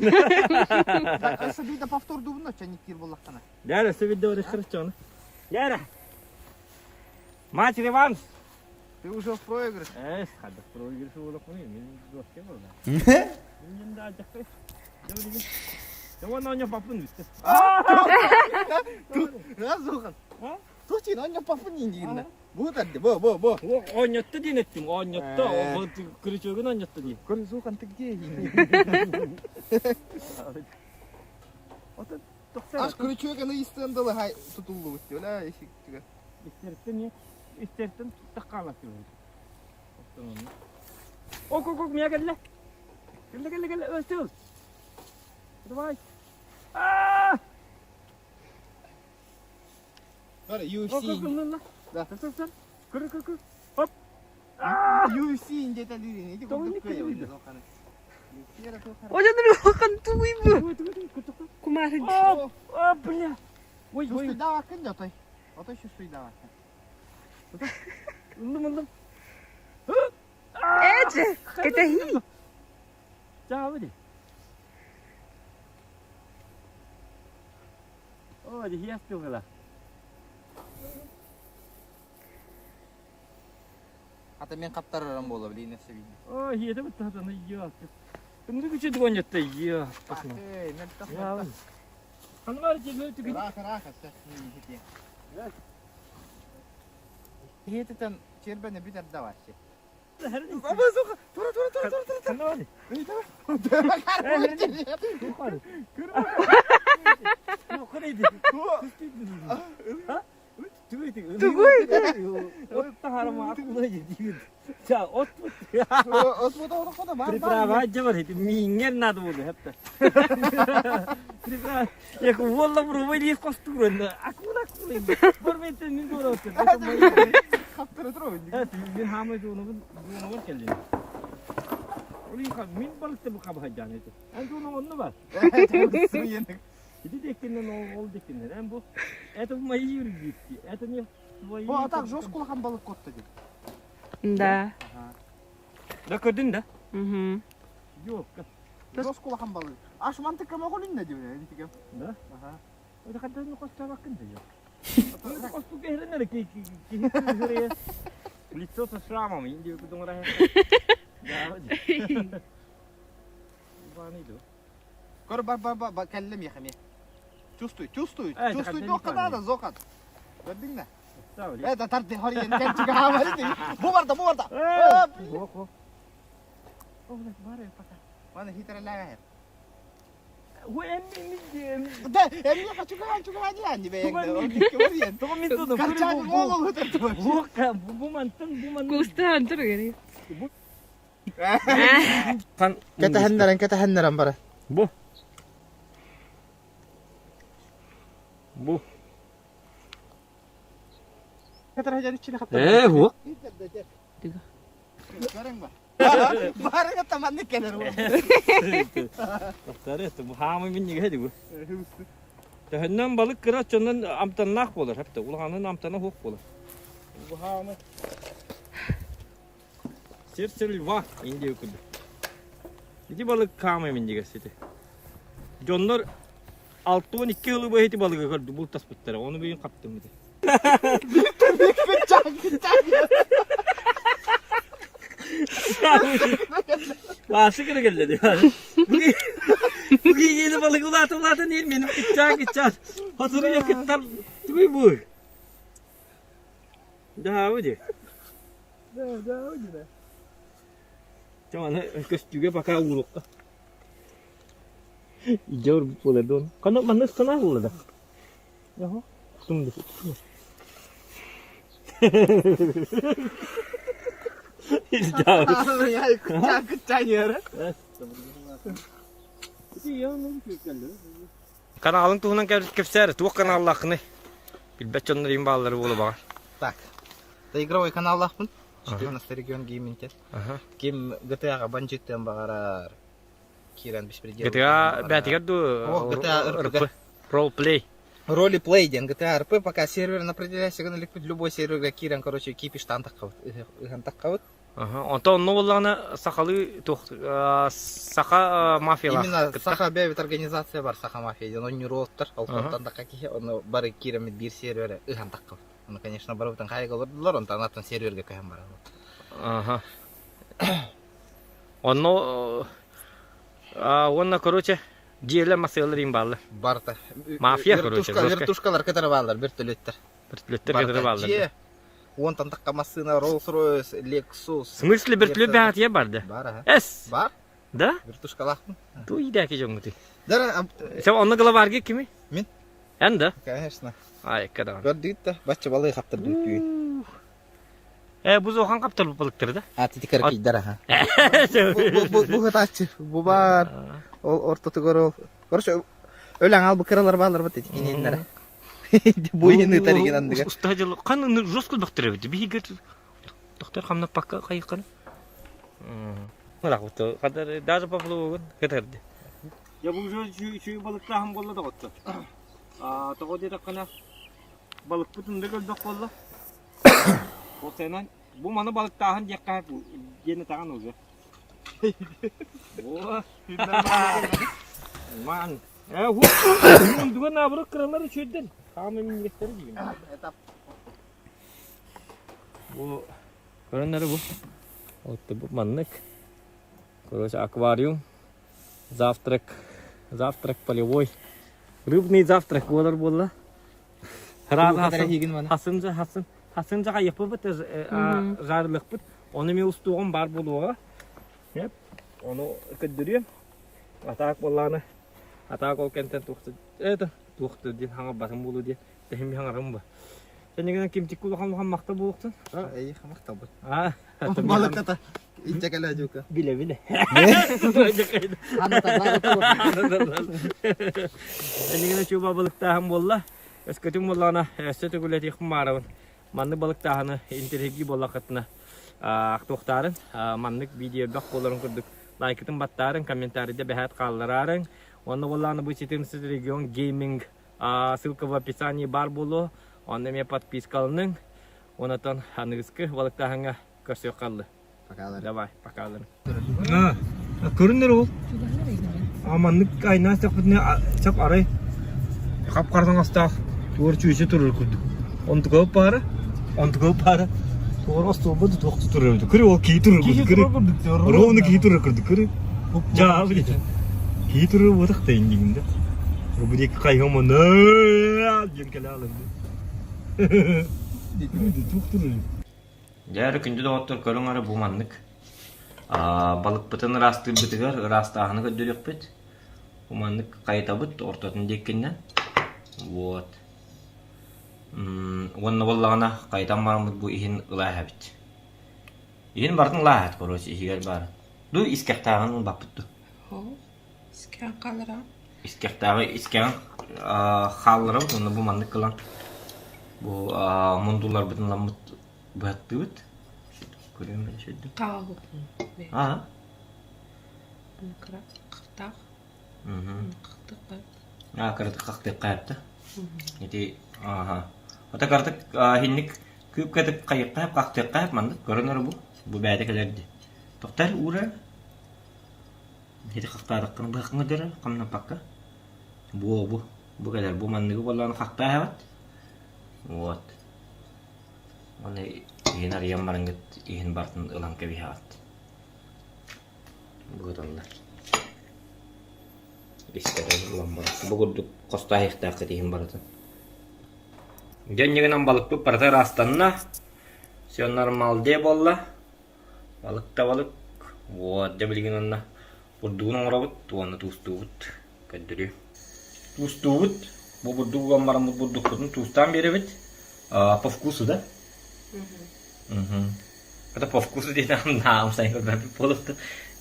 Nasıl bir de повтор дубна çanik gir bollakana. Gel sevdi oraya kırık onu. Gel. Матч реванш. Ты уже в проигрыш. Hadi проигрыш olur koyayım. Benim dost kim oldu? Benim de acıktı. Давай на него попун işte. Razıkan. Ha? Tuğçin onca papın yiyince. Bu da bu. Oynattı diye nettim. Oynattı. O kırıçögün oynattı diye. Razıkan tık diye Аж крючоганы истендаlı hay tutuldu bitti öyle eşikçiga. İstersen takkamak gibi. Ok, miye gel. Gel. Östül. Давай. Var UFC. Да. Kır. Hop. UFC ince tadi ini. Kurduk ya öyle zokanı. Ожадан охан туй бу. Кумарин. Бля. Ой. Шустой давак кын жотой. Отой шустой давак. Мындым. Эже, это хи. Чавди. О, ди хиястыгыла. Ата мен каптарарам боло билейин нерсе бийди. О, хиеде бит таданы yok. Bunu küçük oynattı ya. Bakma. Ya. Hanımlar geliyor tübü. Rahat sen. Hiyetinden çerbene bir de var şey. Ama soka. Dur. Hanımlar. Yok neydi? Ha? Tübü. Ot taharama aklına gidiyor. Ya ot mu? Osmoda orada var. Приправа aja var itu minyak nado bu hatta. Приправа. Ya ku valla bro ini kosturun. Aku ini. Berbeda nih bro. Kaptırı dur oyun. Evet, ben hamle onu var geldi. Orayı kan min balık da bu kabah canı itu. Antu onu var. Suyun. Иди декеннен ол декеннен. Hem bu. Это в моей юрисдикции. Это не в твоей. О, так жоз кулахан балык котты деп. Да. Да көрдүн да? Угу. Yok. Жоз кулахан балык. Аш мантык ма голин да деп, ентигем. Да? Ага. Это когда ну коста бакын да. Это косту геренер ки лицо со шрамом, инди кудун рахет. Да. Ваниду. Көр бар келлем яхами. Чувствуй. Это Чувствуй как до когда деликатно. да зокат. Көрдүң да? Ставили. Это тарты хорин кенчиге хабарди. Бу барда. Ого. Ого, баре пока. Мана хитрелага. Ой, эмми. Да, эмне чуга диани бег. Того мен тудум. Карчаны могол өтөттү. Вока, бумантын. Кустан тұр керек. Кетехендерен бара. Bu. Кетехендер içine хатта. Во. Görün bak. Barıga tamanlık gelir bu. Tarihte bu hamı bin yige bu. Tehenden balık kıra çönden amtannak olur hep de. Ulağanın amtana hok olur. Bu hamı. Sirsil va indi yukudu. İki balık kamı bin yige sidi. Jonlar 6-12 yılı bu heti balığı gördü bu taspıtlara. Onu bir kaptım bir de. Vası kırı geldi diyor. Bugün yeni balık ulata değil benim gidecek. Hatırı yakıtlar değil bu. Daha o diyor. Daha o diyor. Cuman köstüge bakar vuruk. Jauh boleh don. Kana mana sana boleh dah. Ya, tum deh. Ya kıçan yere. Kanalın tuğunan kefser, tuğ kanallakını. Bilbet onların bağları bolu bağır. Так. Да игровой канал лахпын. 14 регион гейминтер. Ким GTA-га банжеттен багарар. Киран беспредел. GTA бәтигер ду. GTA RP. Roleplay. Ролеплей ден GTA RP пока сервер определяется, гана ликвид любой сервер киран, короче, кипиш тан таккабыт. Иган таккабыт. Онто онно болланы сақалы тух сақа мафиялар. Именно саха бәбит организация бар саха мафия ден. Он не роттар. Алтан такка кихе, он бары кирамит бир сервер иган таккабыт. Он, конечно, барыбытын хайга олордулар, он танаттан серверге көйөн бар. Ага. Онно онна, короче, диеле масыялар имбаллы. Барта. Мафия, короче. Вертушкалар кетер балдар, вертолеттер. Вертолеттер кетер балдар. Он там такка машина, Rolls-Royce, Lexus. В смысле вертолет бәтие барды? Бар, ага. Эс. Бар? Да? Вертушкалар. Туй дәке жоңгыты. Да, Сен онны главарге кими? Мен. Энда? Конечно. Ай, кадан. Көрдүк та, бачча балык каптырды үпүй. Бу зохан каптыр балыктыр да? Титикер кийдер, ага. Бу хатачы, бу бар. Ол ортоты көрөл. Короче, өлең ал бу кыралар балар бат тикенендер. Бу эни тарыгын андыга. Устажыл канын жосткул бактыр бит. Бигер доктор хамна пакка кайыккан. Мына вот кадар даже поплывын кетерди. Я бу жö балыкта хам болду да готто. Того деде кана балык бүтүндө көлдөк болду. Ол сенен бу маны балыктагын жакка жени таган уже. О, ман. Дуган абры кыралар чөйдөн. Камы мингеттер дейм. Бу көрөнөр бу. Отто бу маннык. Короче, аквариум. Завтрак полевой. Рыбный завтрак болар болла. Хасынжаға епі бұт, жарылық бұт. Оны мен ұстуғым бар болуға. Оны көддірем. Атақ болланы. Атақ ол кенттен туқты. Туқты ден хаңа басым болу де. Дәхім хаңарым ба. Сәнегенен кемтік құлыған мақта болуқтын? Эй, мақта бұл. Балык ката. Интекеле жука. Биле. Сәнегенен чуба балықта хам болла. Өскөтім боллана сөті көлеті құмарауын. Манны балықтағыны интернетке болақытына ақтоқтарын. Маннык видео бақ боларын көрдік. Лайкетін баттарын, комментарийде бәхәт қалларарын. Онна болланы бу 14 регион гейминг ссылка в описании бар болу. Онна ме подпискалының. Онатан анырыскы балыктахыңа көрсөк калды. Давай, покалыр. Көрүнөр ол. Аманнык айна сап арай. Кап кардан аста. Тур чүйсө турur күрдүк. Онтуга пара. Тур аста бу токту турur. Кыры ол кий турur күрдүк. Ровно кий турur күрдүк. Кыры. Жа биле. Кий турur бодак та индигинде. Бу дек кайгамын. Женкеле алынды. Жәрі күнді доғыттыр көрің ары бұманлық. Балық бұтын растыр бұтығар, растағыны көддірек бұт. Бұманлық қайта бұт, ортатын деккеннен. Вот. Онны болағына қайтан барымыз бұл иін ұлай әбіт. Иін бардың ұлай әт көріс, егер бары. Ду искектағының бап бұтты. Искен қалыра. Искектағы, искен қалырым, оны бұманлық қылан. Bu mundullar bütün lamut battı bit. Görüyor musun şeyde? Қағып. Ha. Қықтақ. Қықтық. Karıt kalktı kayıptı. Jadi Ota karıt hinlik küp katıp kayıp kalktı kayıp mandı. Görünür bu. Bu beydekelerdi. Doktor uğra. Jadi kalktı adakını bakın dere. Kamna pakka. Bu kadar. Bu mandı vallahi kalktı hayat. Вот. Он иген арыян барыңгыт иген бартын ылан кебихаат. Бүгөтонда. Истерен ылан бар. Бүгүрдүк коста хехтакы иген бартын. Жөннөгөнөн балыкты парта растанна. Все нормалде болла. Балык та балык. Вот, жабилген онна. Бурдугун оңробут, туаны тустубут. Каддүрү. Тустубут. Bu burduğun var mı burduğun tuzdan beri bit. По вкусу, да? Это по вкусу değil nam sayın ben bir poluktu.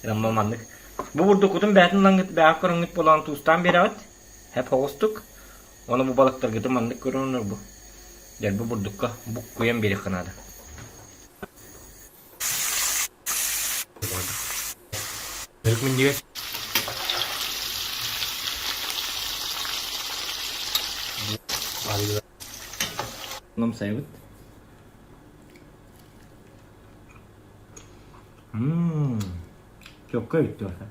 Rammamanlık. Bu burduğun beytin langıt beyaz karınlık bolan tuzdan beri bit. Hep hoğustuk. Onu bu balıklar gibi manlık görünür bu. Gel bu burduğu bu koyan biri kanadı. Balık mı diyor? Nam sayıt. Çok kötü orada.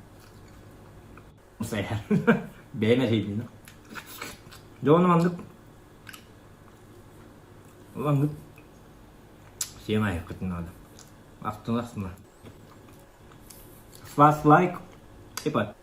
Sayar. Beğenmediydi. Doğru anladık. Anladık. Siyema yakıtın adam. Aslında. Fast like. Ipat.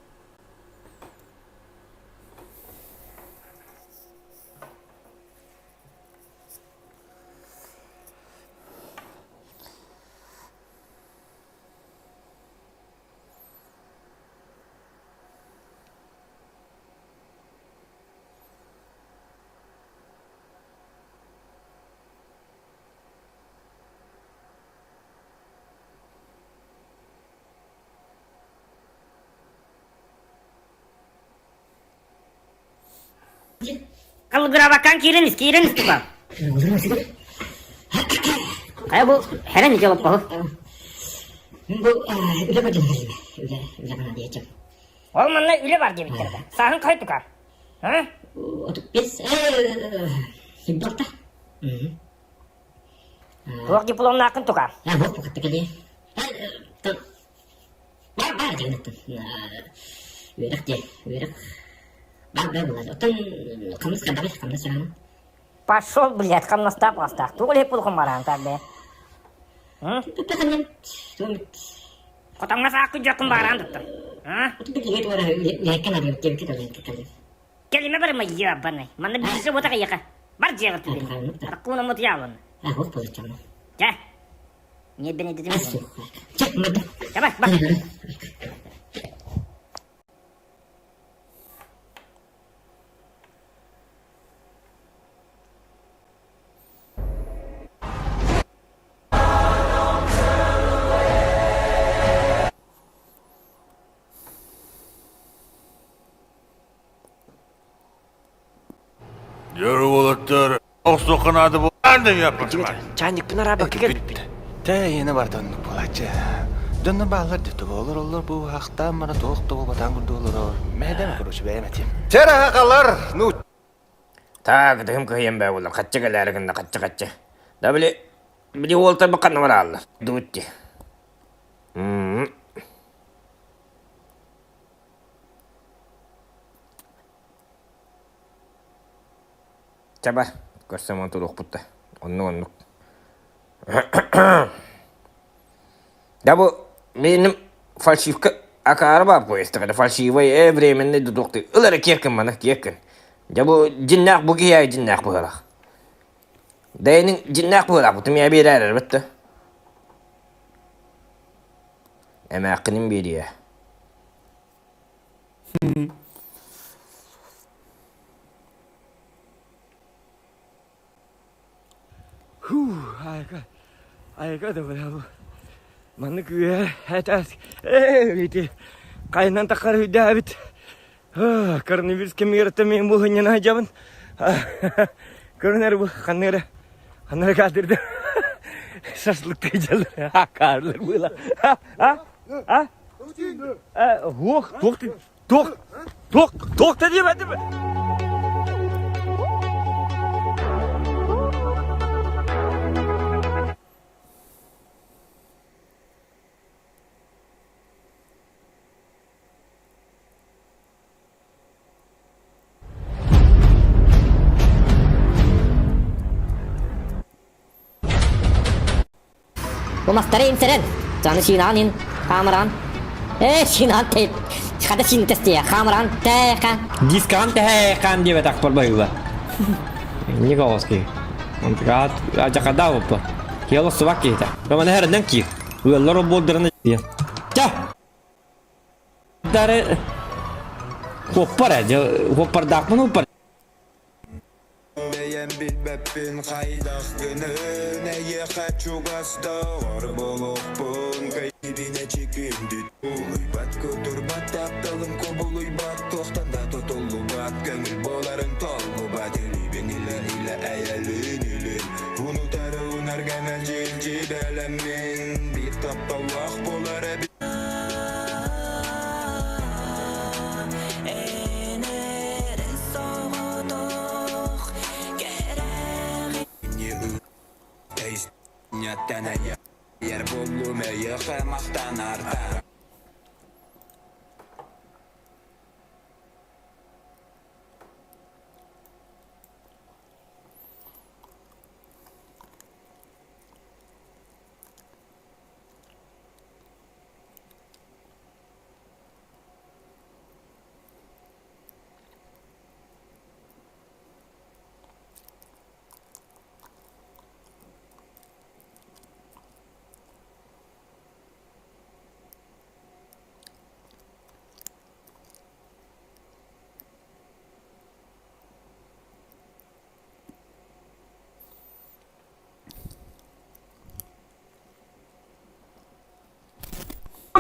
Kalau gerabakan kiriniz tukang. Kayak bu heran jawab kau. Bu udah pada udah pernah diajak. Oh mana udah var gibi bitirdi. Sahın kay tukang. Ha? Untuk biz himpar ta. Waktu pulang nakon tukang. Ya bu ketika dia. Ya jangan tuh. Wirak deh, wirak. Пошел, блядь, камнаста пластах. Тугли пулхом баран табе. Котам наса aku jok kembaran tuh. Hah? Kelime ber mai ya banai. Mana bisa buat kayak kan? Barjel tuh. Aku nama tiawan. Ya. Ni beni dedim. Coba, bak. Yürü bulutlar. Olsun kanadı bu. Ben de yapmışım. Çaynik pınar abi. Bitti. Te yeni vardı onun bulaçı. Dönne bağlar dedi olur bu haktan bana toğuk batan kurdu olur. Mehden kuruş beğemetim. Çera kallar. Nu. Ta gıdım kıyım be oğlum. Kaçça gelerginde kaçça. Da bile olta bakan var Allah. Dutti. Çaba. Görsem onu tuluk putta. Onu. Da bu benim falsifika akarı var bu işte. Falsifayı evremeninde duduktu. Iları kirkin bana kirkin. Da bu cinnak bu giya cinnak bu hala. Dayının cinnak bu hala. Bu tüm ya bir erer bitti. Ama akının bir ya. Ayka da bu. Mana güya hatas. Gitu. Kainan takar hidabit. Koronavirus kemirtemin bu hanya najaban. Koronavirus bu kanera kadirde. Saslık tecaller. Karlar bu la. Tok dedi ben de. Bu masterin seren. Canı Şinanin, kameran. Şinan te. Kada Şin testi ya, kameran te kan. Diskan kan dia tak perbayulah. Ini kau ski. Untuk ajak ada apa? Kalau sebab kita. Kemana hari nanti? Ular robot derana dia. Cah. Dari. Hopper aja, hopper dak pun hopper. Beyen bilbepin kaydak günü neye kaçu gazda var bolokpun kaybine çekindi uybat kuturbat aptalım kubuluybat tohtanda tutulubat gönül boların tollubat elibin ile ayalın ilin unutarı unar genel cilci belemin bir taptallak bolar ebi Nyatana yer bulume yıkamaktan artar.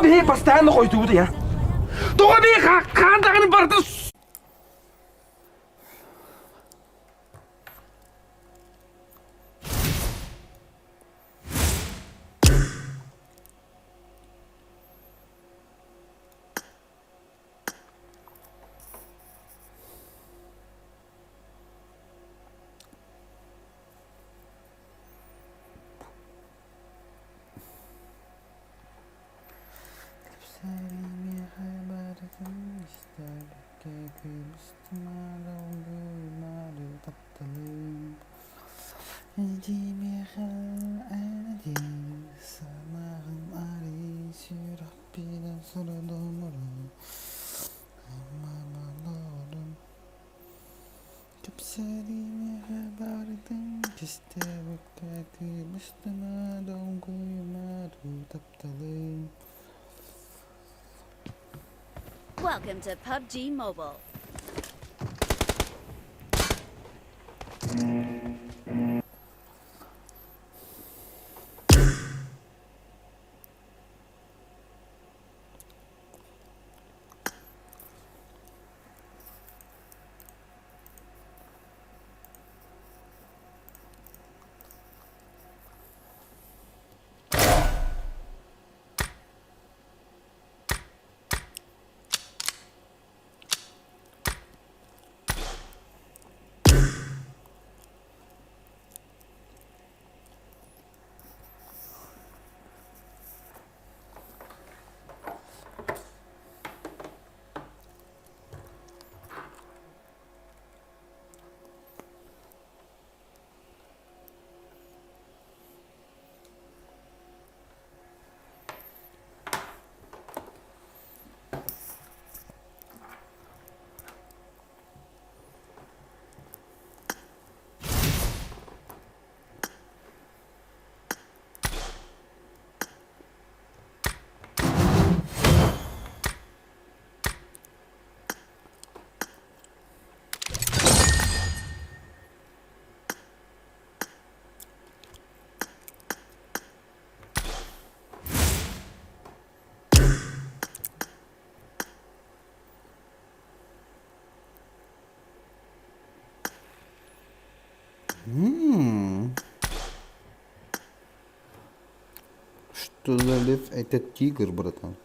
Bir pastanı koydu ya. Tuh bir kandanı bardı. Welcome to PUBG Mobile. Что за лев? Это тигр, братан.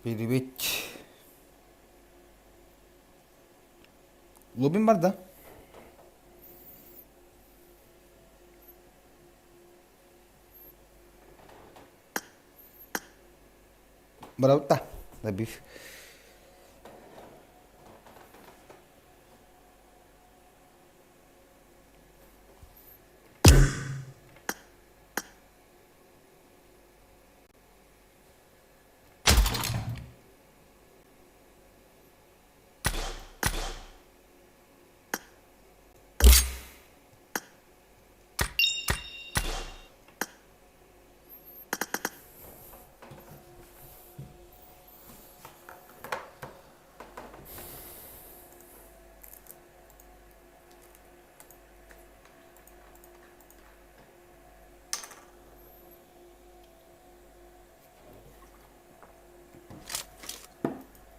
Привет. Lobim var da. Bravo da. Da bir.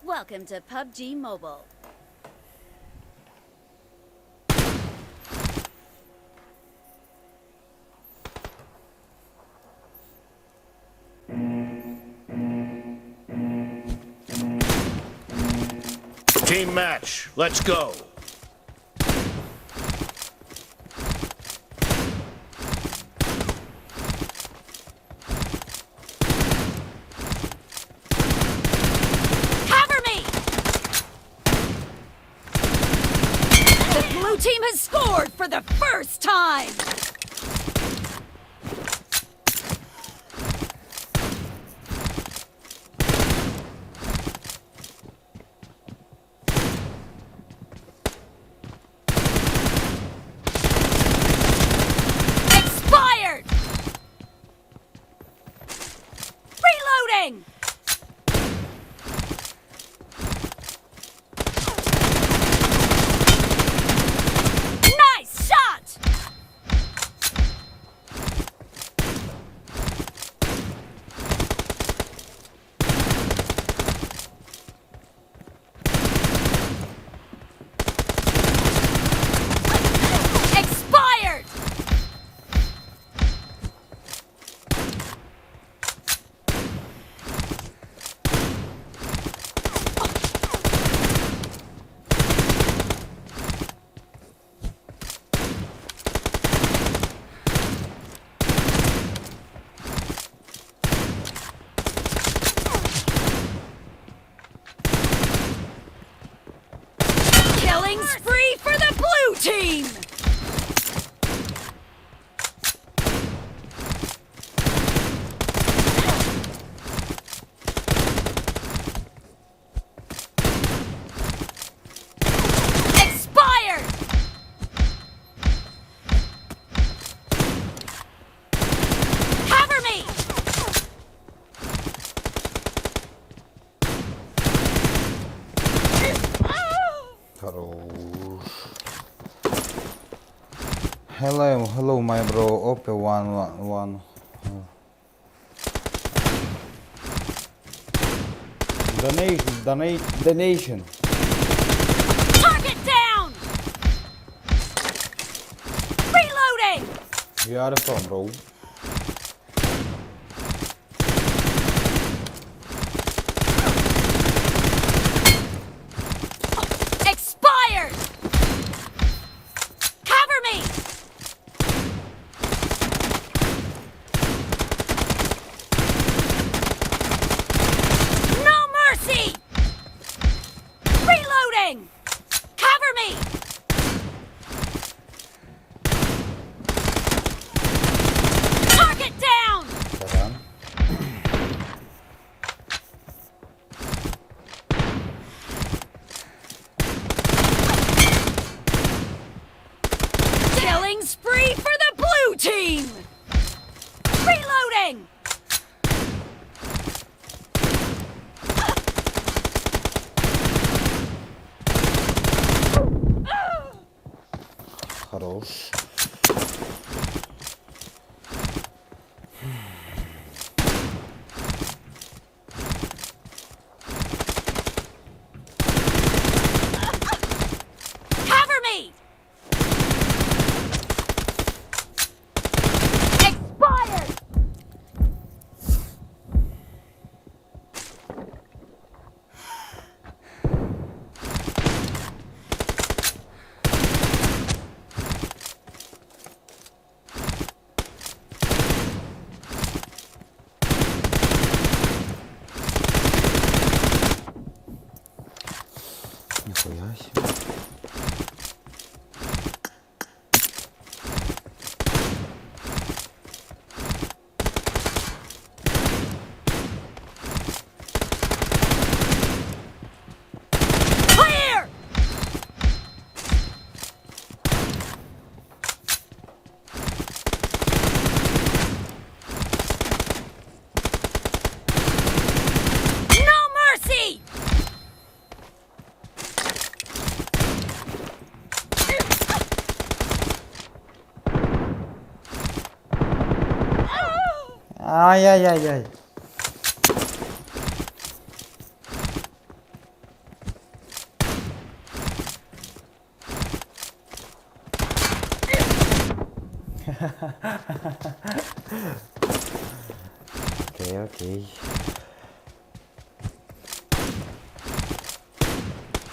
Welcome to PUBG Mobile. Team match, let's go. Cover me! The blue team has scored for the first time! Expired! Reloading! Nice shot! Expired! Killing spree for the blue team! Expired! Cover me! Хорош. Hello, my bro. OP 1-1. Donation. Target down! Reloading! Where are you from, bro? Expired! Cover me! No mercy! Reloading! Cover me! Ay ay ay ay. Okay, okay.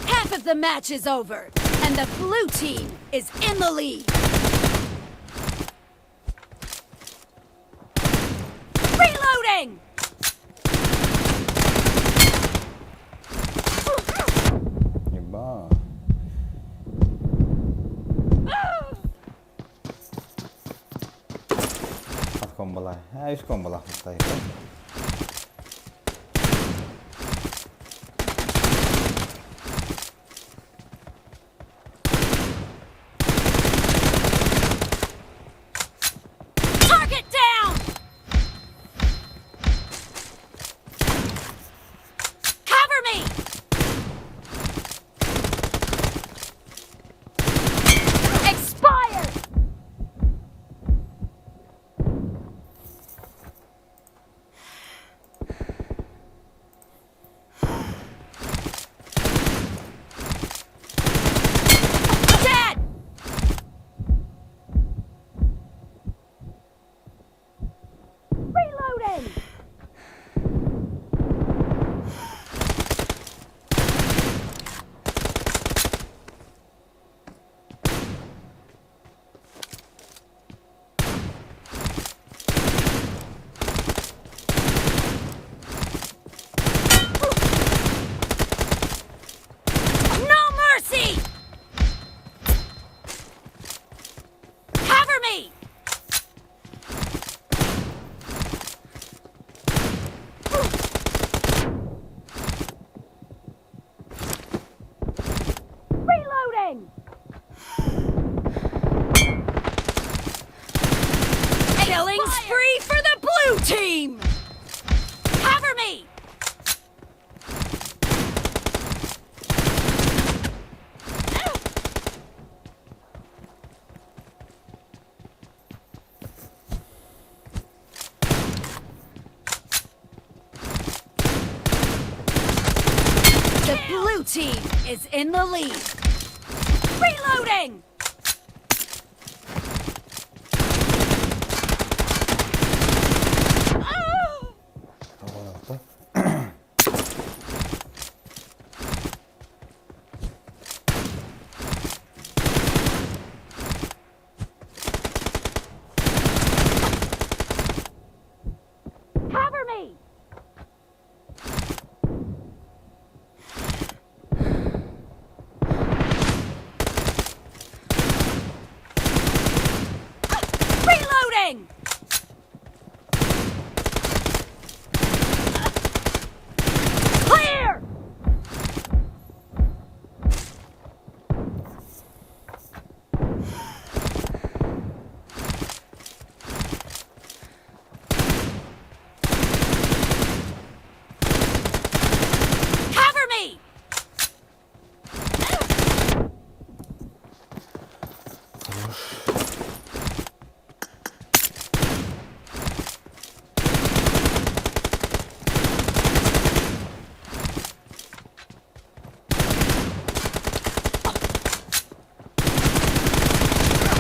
Half of the match is over, and the blue team is in the lead. Reloading! Iba. At combo lah. Ayos combo lah. Tayo. Target down! Cover me! Expired! Dead! Reloading! No mercy! Cover me! Reloading! Killing spree for the blue team! Cover me! The blue team is in the lead. Reloading! Cover me! Reloading! Clear! Cover me!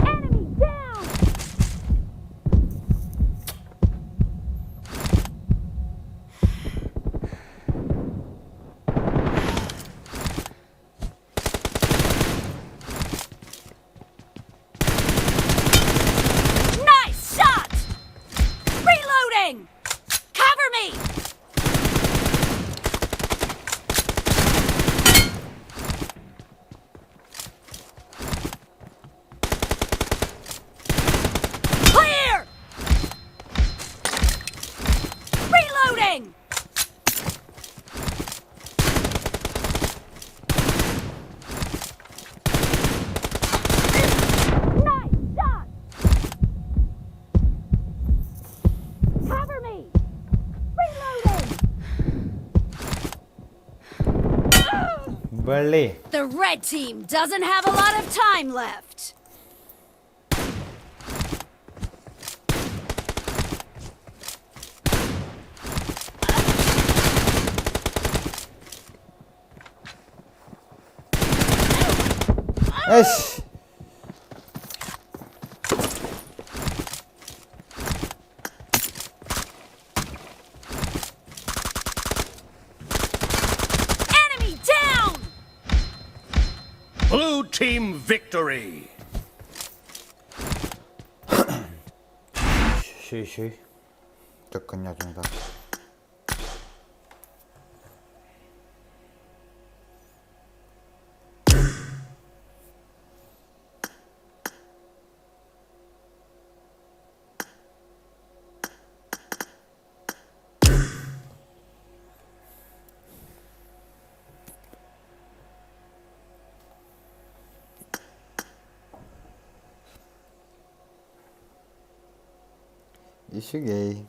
Enemy down! Nice shot! Reloading! Cover me! Clear! Reloading! Nice shot! Cover me! Reloading! Bali. The red team doesn't have a lot of time left. Eish. Enemy down! Blue team victory. Şey. Çok kanyacım da. İşi gay.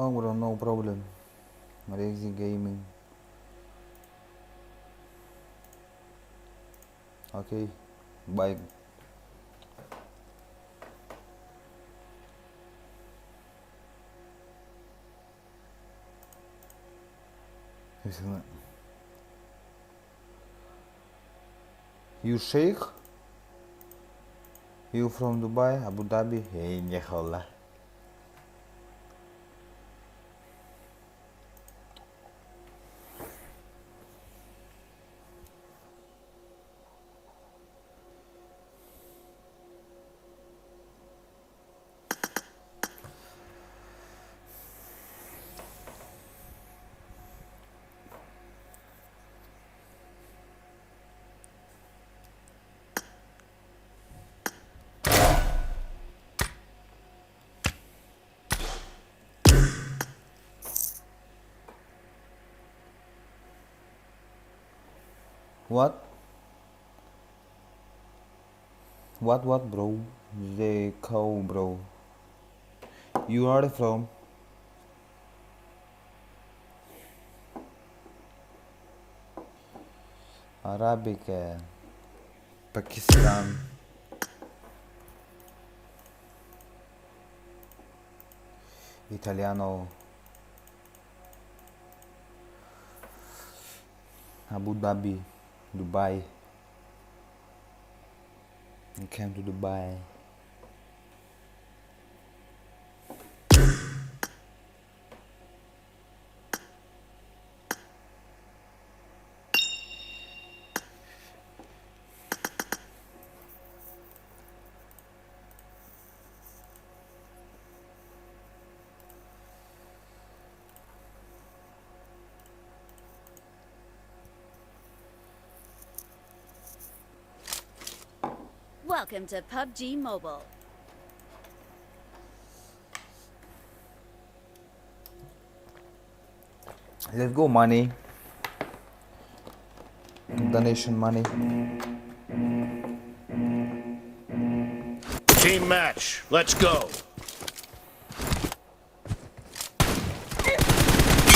Oh, bro, no problem. Lazy gaming. Okay, bye. You Sheikh? You from Dubai, Abu Dhabi? Hey, Allah. What? What, bro? The cow, bro. You are from? Arabic, Pakistan. Italiano. Abu Dhabi, Dubai. You came to Dubai. Welcome to PUBG Mobile. Let's go, money. Donation money. Team match. Let's go.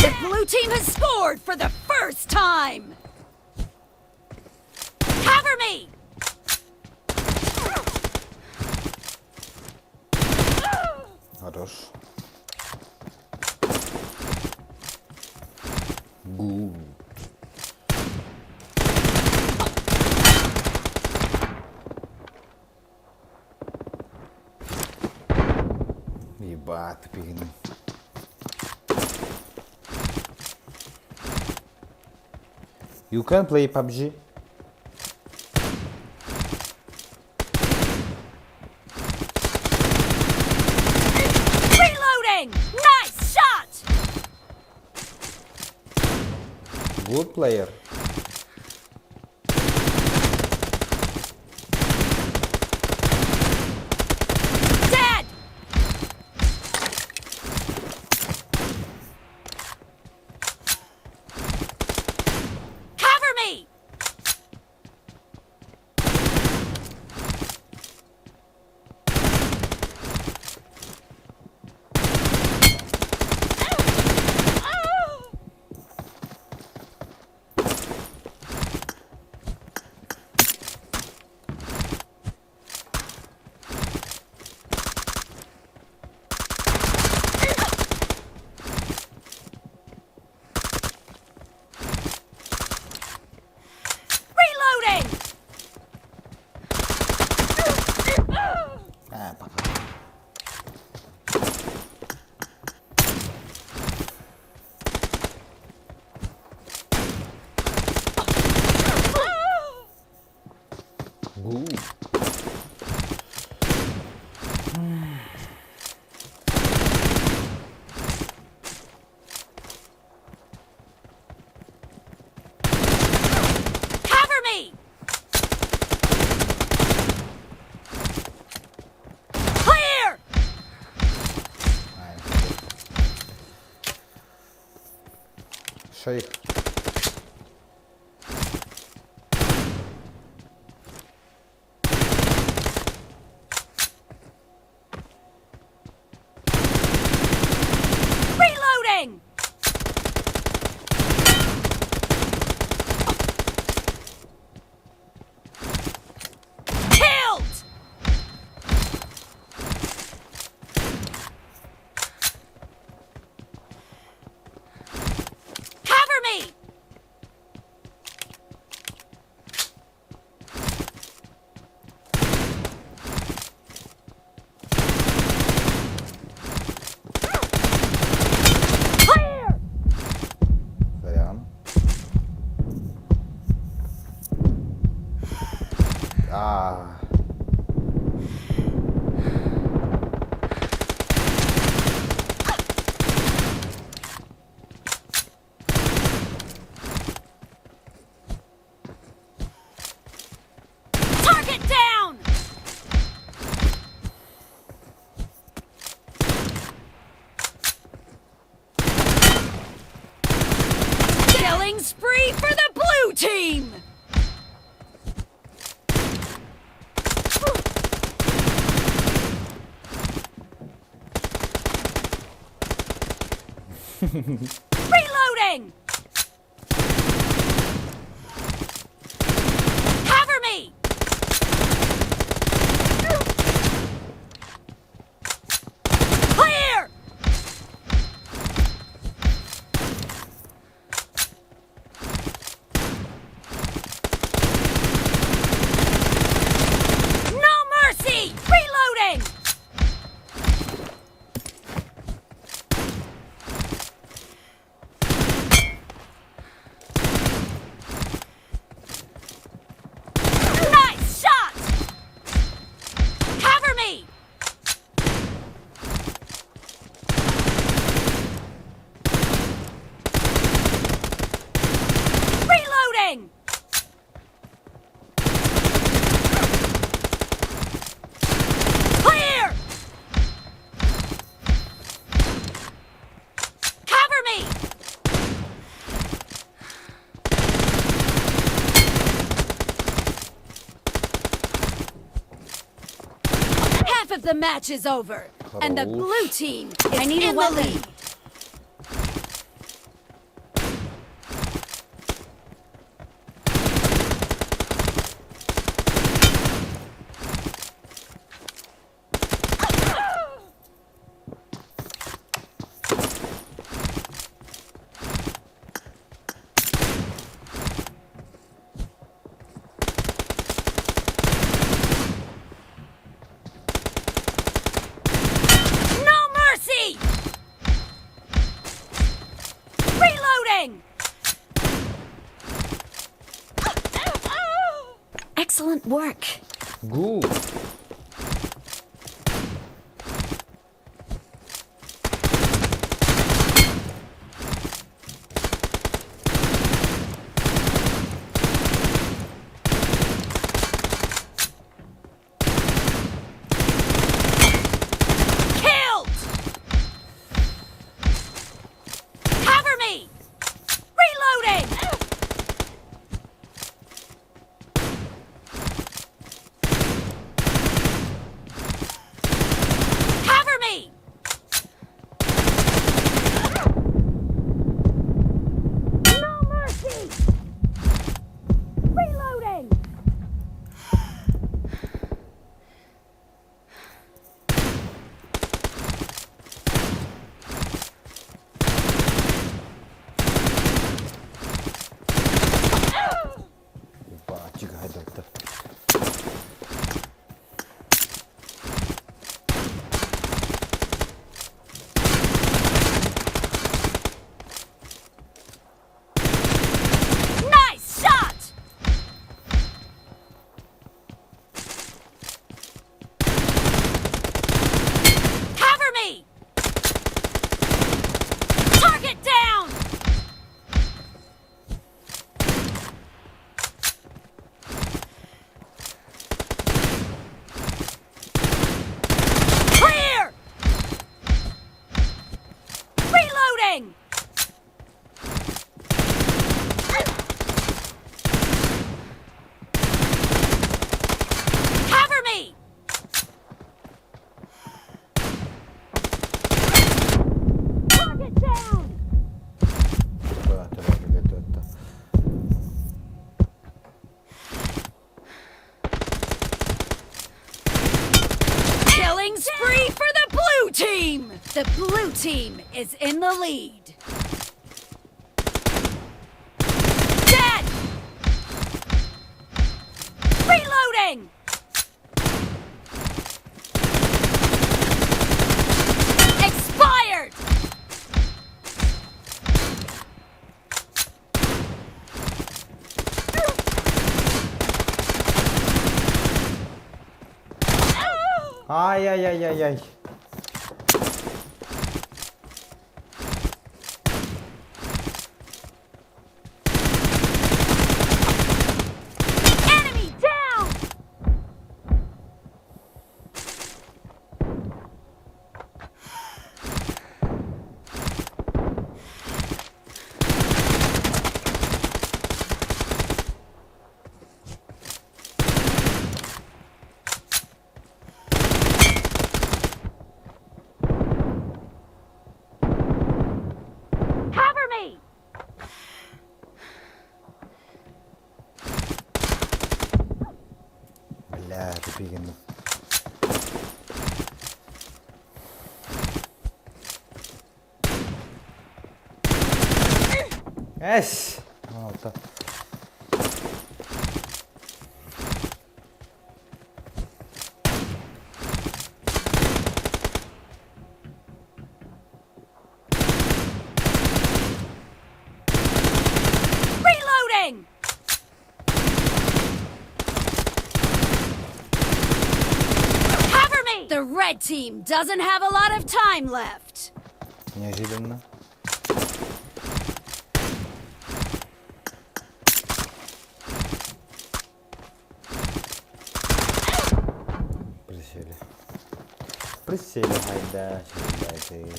The blue team has scored for the first time! Cover me! Хорош. Good. Ебать, пигни. You can play PUBG? Reloading! Nice shot! Good player. Dead! Cover me! Reloading! Ah, пока. Good. Cover me! Clear! Шейх. Reloading! Killed! Cover me! Clear! Сорян. А. Target down! Killing spree for the blue team! Reloading! Cover me! Clear! No mercy! Reloading! Nice shot! Cover me! Reloading! Clear! Cover me! Half of the match is over, and the blue team is in the lead. No mercy! Reloading! Excellent work. Good. Killed! Cover me! Reloading! Cover me! No mercy! Reloading! Бачик хайдатты. Nice shot! Cover me! Target down! Clear! Reloading! Cover me! Target down! Killing spree for the blue team! The blue team is in the lead. Dead! Reloading! Expired! Ай-яй-яй-яй-яй. Enemy down! Eş. Altta. Reloading! Cover me! The red team doesn't have a lot of time left. Неожиданно. Присели. Присели, хайда, хайда.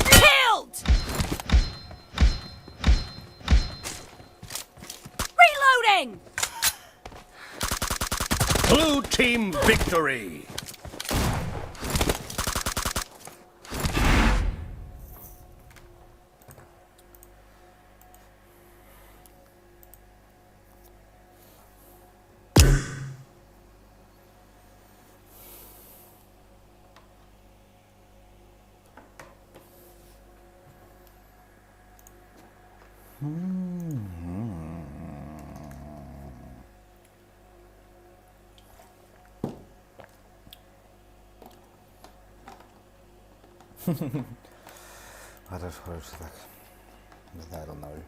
Killed! Reloading! Blue team victory! Хорошо, хорошо, так. Не знаю, ноль.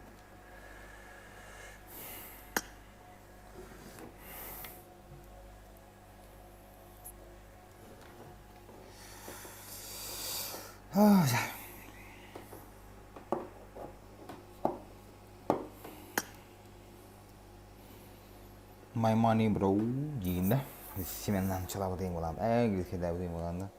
My money bro deyində Simen'den çalabıdayım olan İngilizce'de budayım olan da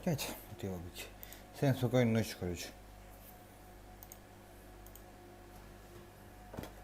Geç. Diyor ki. Sen sokağın ne çıkarıyorsun?